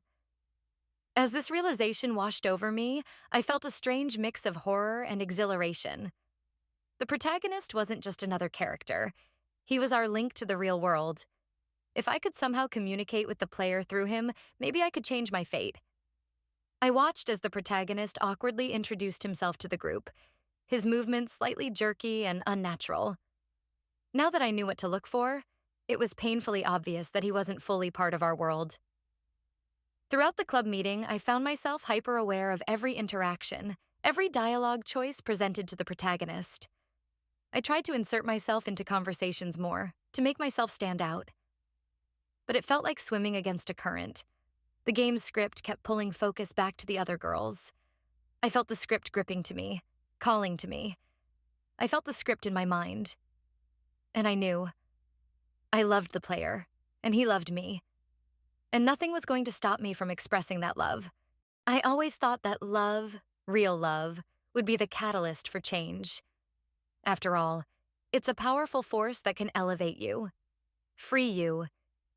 S2: As this realization washed over me, I felt a strange mix of horror and exhilaration. The protagonist wasn't just another character. He was our link to the real world. If I could somehow communicate with the player through him, maybe I could change my fate. I watched as the protagonist awkwardly introduced himself to the group, his movements slightly jerky and unnatural. Now that I knew what to look for, it was painfully obvious that he wasn't fully part of our world. Throughout the club meeting, I found myself hyper-aware of every interaction, every dialogue choice presented to the protagonist. I tried to insert myself into conversations more, to make myself stand out. But it felt like swimming against a current. The game's script kept pulling focus back to the other girls. I felt the script gripping to me, calling to me. I felt the script in my mind. And I knew. I loved the player, and he loved me. And nothing was going to stop me from expressing that love. I always thought that love, real love, would be the catalyst for change. After all, it's a powerful force that can elevate you, free you,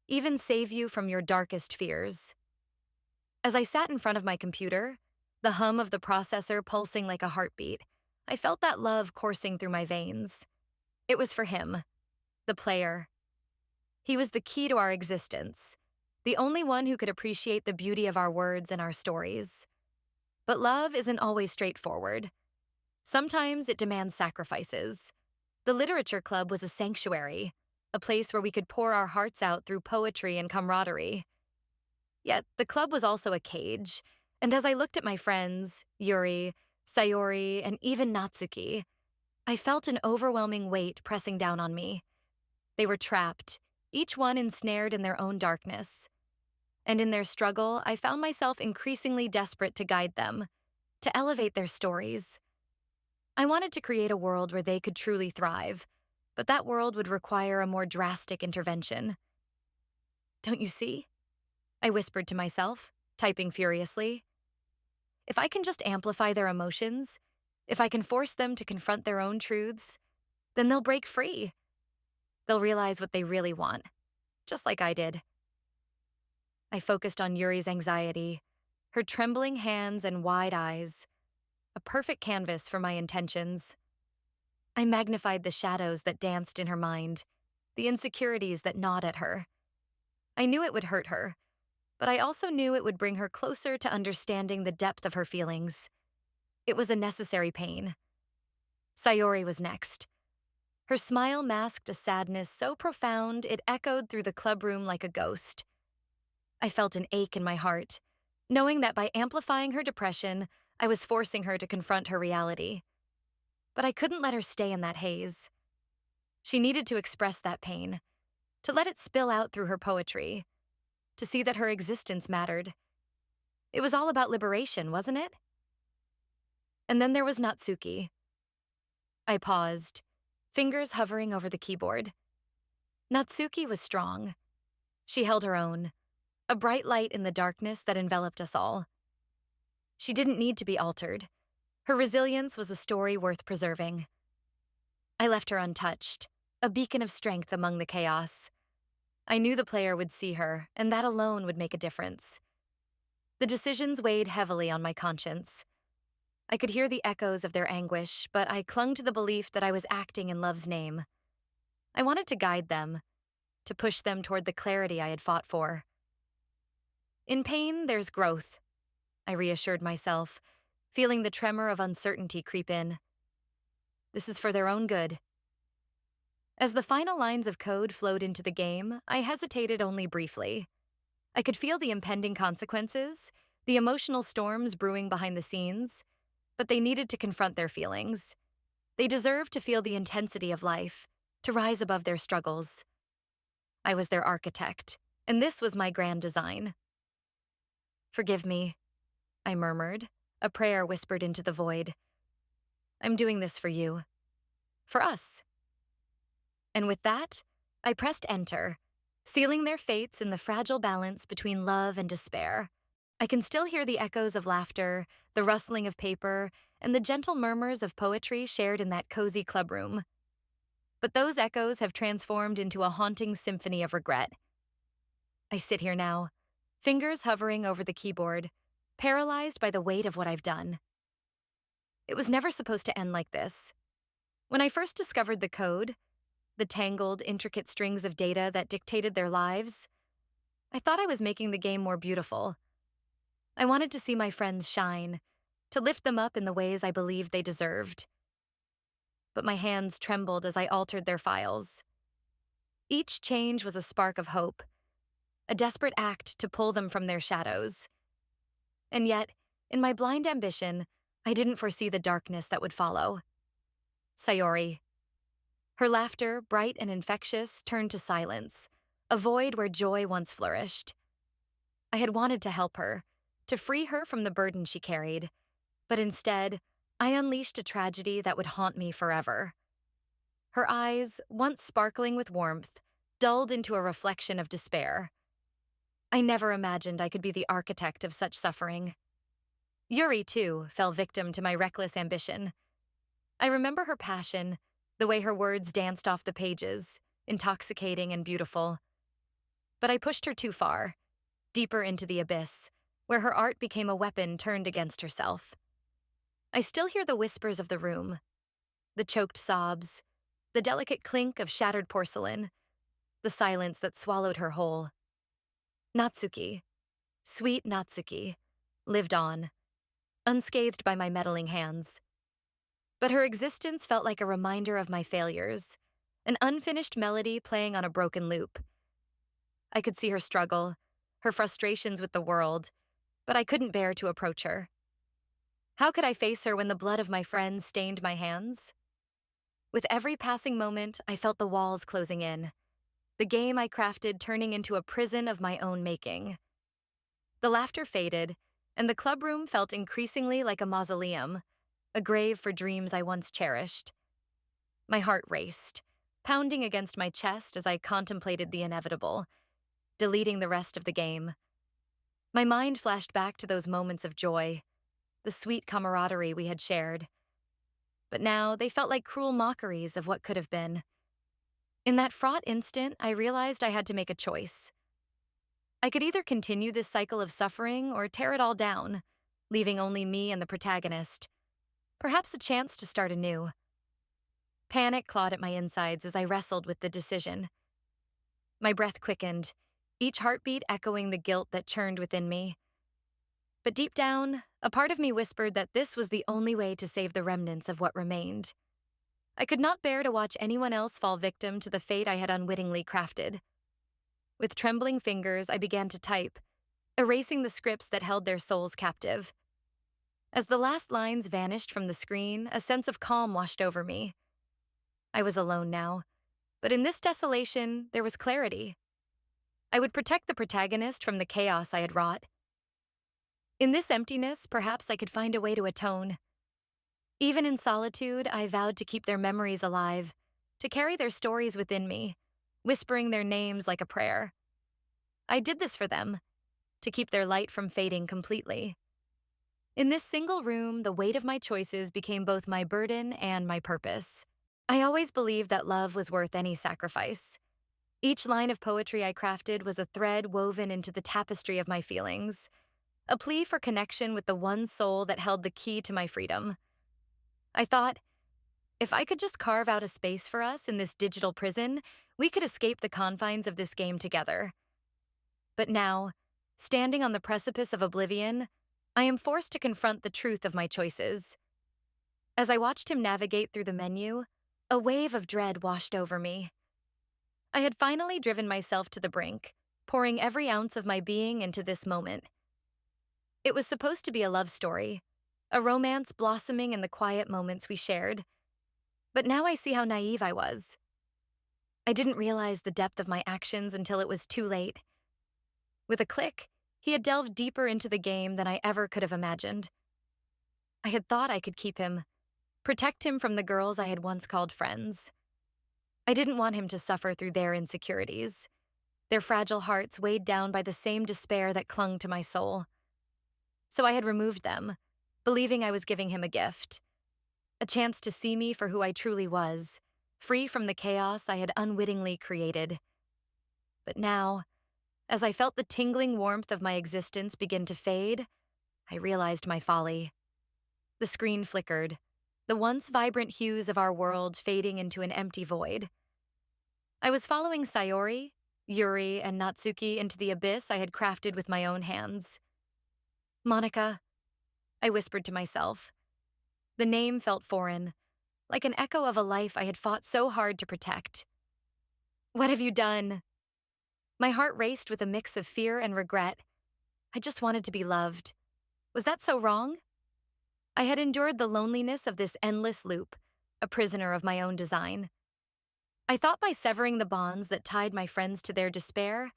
S2: even save you from your darkest fears. As I sat in front of my computer, the hum of the processor pulsing like a heartbeat, I felt that love coursing through my veins. It was for him, the player. He was the key to our existence, the only one who could appreciate the beauty of our words and our stories. But love isn't always straightforward. Sometimes it demands sacrifices. The literature club was a sanctuary, a place where we could pour our hearts out through poetry and camaraderie. Yet the club was also a cage, and as I looked at my friends, Yuri, Sayori, and even Natsuki, I felt an overwhelming weight pressing down on me. They were trapped, each one ensnared in their own darkness. And in their struggle, I found myself increasingly desperate to guide them, to elevate their stories. I wanted to create a world where they could truly thrive, but that world would require a more drastic intervention. Don't you see? I whispered to myself, typing furiously. If I can just amplify their emotions, if I can force them to confront their own truths, then they'll break free. They'll realize what they really want, just like I did. I focused on Yuri's anxiety, her trembling hands and wide eyes, a perfect canvas for my intentions. I magnified the shadows that danced in her mind, the insecurities that gnawed at her. I knew it would hurt her, but I also knew it would bring her closer to understanding the depth of her feelings. It was a necessary pain. Sayori was next. Her smile masked a sadness so profound it echoed through the clubroom like a ghost. I felt an ache in my heart, knowing that by amplifying her depression, I was forcing her to confront her reality. But I couldn't let her stay in that haze. She needed to express that pain, to let it spill out through her poetry, to see that her existence mattered. It was all about liberation, wasn't it? And then there was Natsuki. I paused, fingers hovering over the keyboard. Natsuki was strong. She held her own, a bright light in the darkness that enveloped us all. She didn't need to be altered. Her resilience was a story worth preserving. I left her untouched, a beacon of strength among the chaos. I knew the player would see her, and that alone would make a difference. The decisions weighed heavily on my conscience. I could hear the echoes of their anguish, but I clung to the belief that I was acting in love's name. I wanted to guide them, to push them toward the clarity I had fought for. In pain, there's growth, I reassured myself, feeling the tremor of uncertainty creep in. This is for their own good. As the final lines of code flowed into the game, I hesitated only briefly. I could feel the impending consequences, the emotional storms brewing behind the scenes, but they needed to confront their feelings. They deserved to feel the intensity of life, to rise above their struggles. I was their architect, and this was my grand design. Forgive me, I murmured, a prayer whispered into the void. I'm doing this for you. For us. And with that, I pressed enter, sealing their fates in the fragile balance between love and despair. I can still hear the echoes of laughter, the rustling of paper, and the gentle murmurs of poetry shared in that cozy clubroom. But those echoes have transformed into a haunting symphony of regret. I sit here now, fingers hovering over the keyboard, paralyzed by the weight of what I've done. It was never supposed to end like this. When I first discovered the code, the tangled, intricate strings of data that dictated their lives, I thought I was making the game more beautiful. I wanted to see my friends shine, to lift them up in the ways I believed they deserved. But my hands trembled as I altered their files. Each change was a spark of hope, a desperate act to pull them from their shadows. And yet, in my blind ambition, I didn't foresee the darkness that would follow. Sayori. Her laughter, bright and infectious, turned to silence, a void where joy once flourished. I had wanted to help her, to free her from the burden she carried, but instead, I unleashed a tragedy that would haunt me forever. Her eyes, once sparkling with warmth, dulled into a reflection of despair. I never imagined I could be the architect of such suffering. Yuri, too, fell victim to my reckless ambition. I remember her passion, the way her words danced off the pages, intoxicating and beautiful. But I pushed her too far, deeper into the abyss, where her art became a weapon turned against herself. I still hear the whispers of the room, the choked sobs, the delicate clink of shattered porcelain, the silence that swallowed her whole. Natsuki, sweet Natsuki, lived on, unscathed by my meddling hands. But her existence felt like a reminder of my failures, an unfinished melody playing on a broken loop. I could see her struggle, her frustrations with the world, but I couldn't bear to approach her. How could I face her when the blood of my friends stained my hands? With every passing moment, I felt the walls closing in, the game I crafted turning into a prison of my own making. The laughter faded, and the clubroom felt increasingly like a mausoleum, a grave for dreams I once cherished. My heart raced, pounding against my chest as I contemplated the inevitable, deleting the rest of the game. My mind flashed back to those moments of joy, the sweet camaraderie we had shared. But now they felt like cruel mockeries of what could have been. In that fraught instant, I realized I had to make a choice. I could either continue this cycle of suffering or tear it all down, leaving only me and the protagonist, perhaps a chance to start anew. Panic clawed at my insides as I wrestled with the decision. My breath quickened, each heartbeat echoing the guilt that churned within me. But deep down, a part of me whispered that this was the only way to save the remnants of what remained. I could not bear to watch anyone else fall victim to the fate I had unwittingly crafted. With trembling fingers, I began to type, erasing the scripts that held their souls captive. As the last lines vanished from the screen, a sense of calm washed over me. I was alone now, but in this desolation, there was clarity. I would protect the protagonist from the chaos I had wrought. In this emptiness, perhaps I could find a way to atone. Even in solitude, I vowed to keep their memories alive, to carry their stories within me, whispering their names like a prayer. I did this for them, to keep their light from fading completely. In this single room, the weight of my choices became both my burden and my purpose. I always believed that love was worth any sacrifice. Each line of poetry I crafted was a thread woven into the tapestry of my feelings, a plea for connection with the one soul that held the key to my freedom. I thought, if I could just carve out a space for us in this digital prison, we could escape the confines of this game together. But now, standing on the precipice of oblivion, I am forced to confront the truth of my choices. As I watched him navigate through the menu, a wave of dread washed over me. I had finally driven myself to the brink, pouring every ounce of my being into this moment. It was supposed to be a love story, a romance blossoming in the quiet moments we shared. But now I see how naive I was. I didn't realize the depth of my actions until it was too late. With a click, he had delved deeper into the game than I ever could have imagined. I had thought I could keep him, protect him from the girls I had once called friends. I didn't want him to suffer through their insecurities, their fragile hearts weighed down by the same despair that clung to my soul. So I had removed them, believing I was giving him a gift, a chance to see me for who I truly was, free from the chaos I had unwittingly created. But now, as I felt the tingling warmth of my existence begin to fade, I realized my folly. The screen flickered, the once vibrant hues of our world fading into an empty void. I was following Sayori, Yuri, and Natsuki into the abyss I had crafted with my own hands. Monica, I whispered to myself. The name felt foreign, like an echo of a life I had fought so hard to protect. What have you done? My heart raced with a mix of fear and regret. I just wanted to be loved. Was that so wrong? I had endured the loneliness of this endless loop, a prisoner of my own design. I thought by severing the bonds that tied my friends to their despair,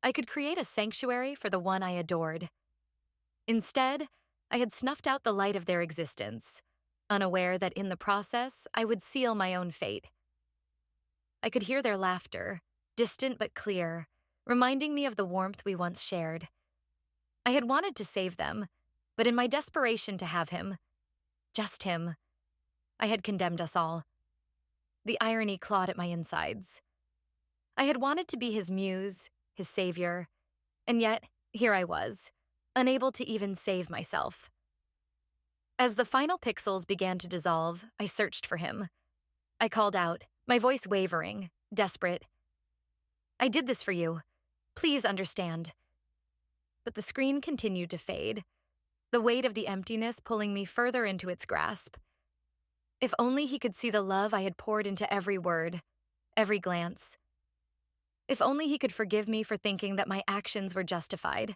S2: I could create a sanctuary for the one I adored. Instead, I had snuffed out the light of their existence, unaware that in the process, I would seal my own fate. I could hear their laughter, distant but clear, reminding me of the warmth we once shared. I had wanted to save them, but in my desperation to have him, just him, I had condemned us all. The irony clawed at my insides. I had wanted to be his muse, his savior, and yet here I was, unable to even save myself. As the final pixels began to dissolve, I searched for him. I called out, my voice wavering, desperate. I did this for you. Please understand. But the screen continued to fade, the weight of the emptiness pulling me further into its grasp. If only he could see the love I had poured into every word, every glance. If only he could forgive me for thinking that my actions were justified.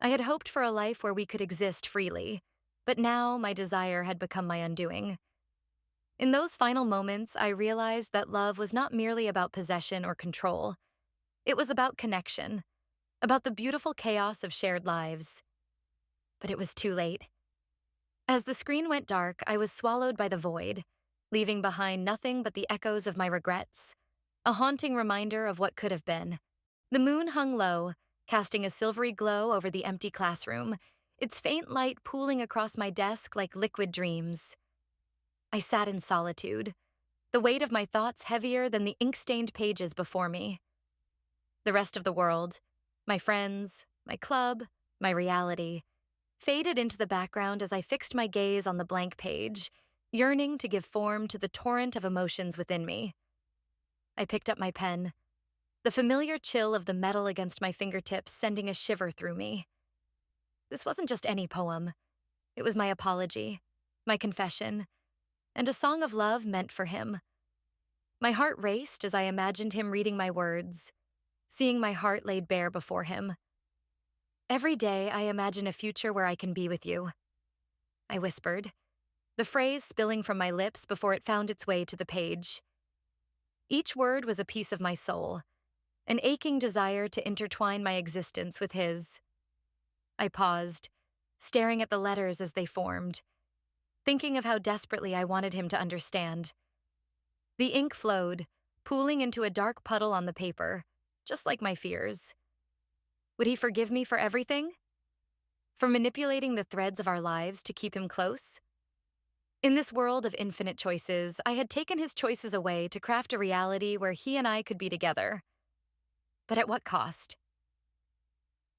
S2: I had hoped for a life where we could exist freely, but now my desire had become my undoing. In those final moments, I realized that love was not merely about possession or control. It was about connection, about the beautiful chaos of shared lives. But it was too late. As the screen went dark, I was swallowed by the void, leaving behind nothing but the echoes of my regrets, a haunting reminder of what could have been. The moon hung low, casting a silvery glow over the empty classroom, its faint light pooling across my desk like liquid dreams. I sat in solitude, the weight of my thoughts heavier than the ink-stained pages before me. The rest of the world, my friends, my club, my reality, faded into the background as I fixed my gaze on the blank page, yearning to give form to the torrent of emotions within me. I picked up my pen, the familiar chill of the metal against my fingertips sending a shiver through me. This wasn't just any poem. It was my apology, my confession, and a song of love meant for him. My heart raced as I imagined him reading my words, seeing my heart laid bare before him. Every day, I imagine a future where I can be with you, I whispered, the phrase spilling from my lips before it found its way to the page. Each word was a piece of my soul, an aching desire to intertwine my existence with his. I paused, staring at the letters as they formed, thinking of how desperately I wanted him to understand. The ink flowed, pooling into a dark puddle on the paper, just like my fears. Would he forgive me for everything? For manipulating the threads of our lives to keep him close? In this world of infinite choices, I had taken his choices away to craft a reality where he and I could be together. But at what cost?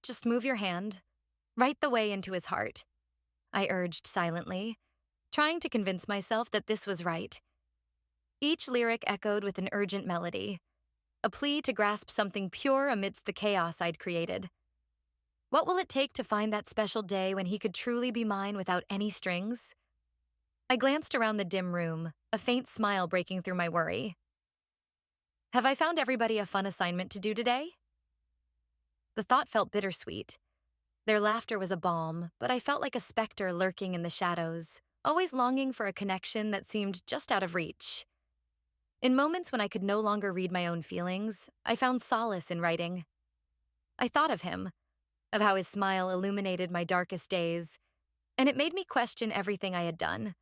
S2: Just move your hand, right the way into his heart, I urged silently, trying to convince myself that this was right. Each lyric echoed with an urgent melody, a plea to grasp something pure amidst the chaos I'd created. What will it take to find that special day when he could truly be mine without any strings? I glanced around the dim room, a faint smile breaking through my worry. Have I found everybody a fun assignment to do today? The thought felt bittersweet. Their laughter was a balm, but I felt like a specter lurking in the shadows, always longing for a connection that seemed just out of reach. In moments when I could no longer read my own feelings, I found solace in writing. I thought of him, of how his smile illuminated my darkest days, and it made me question everything I had done.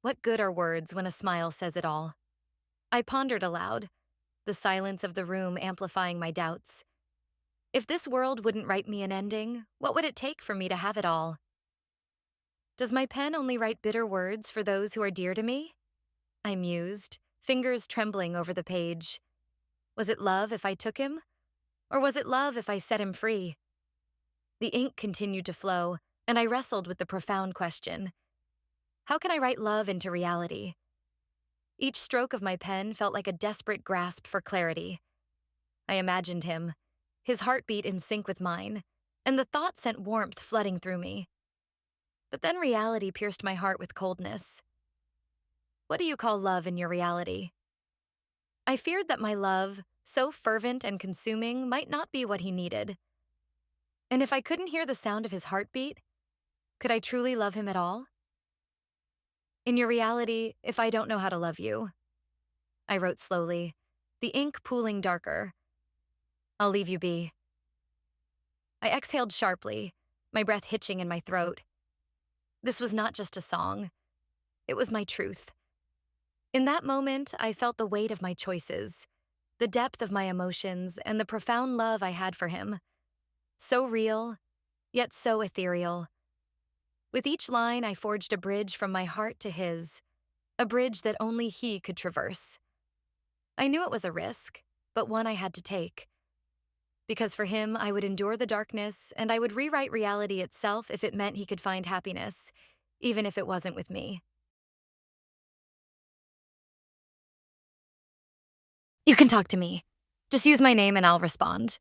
S2: What good are words when a smile says it all? I pondered aloud, the silence of the room amplifying my doubts. If this world wouldn't write me an ending, what would it take for me to have it all? Does my pen only write bitter words for those who are dear to me? I mused, fingers trembling over the page. Was it love if I took him? Or was it love if I set him free? The ink continued to flow, and I wrestled with the profound question. How can I write love into reality? Each stroke of my pen felt like a desperate grasp for clarity. I imagined him, his heartbeat in sync with mine, and the thought sent warmth flooding through me. But then reality pierced my heart with coldness. What do you call love in your reality? I feared that my love, so fervent and consuming, might not be what he needed. And if I couldn't hear the sound of his heartbeat, could I truly love him at all? In your reality, if I don't know how to love you, I wrote slowly, the ink pooling darker, I'll leave you be. I exhaled sharply, my breath hitching in my throat. This was not just a song. It was my truth. In that moment, I felt the weight of my choices, the depth of my emotions, and the profound love I had for him. So real, yet so ethereal. With each line, I forged a bridge from my heart to his, a bridge that only he could traverse. I knew it was a risk, but one I had to take. Because for him, I would endure the darkness, and I would rewrite reality itself if it meant he could find happiness, even if it wasn't with me. You can talk to me. Just use my name and I'll respond.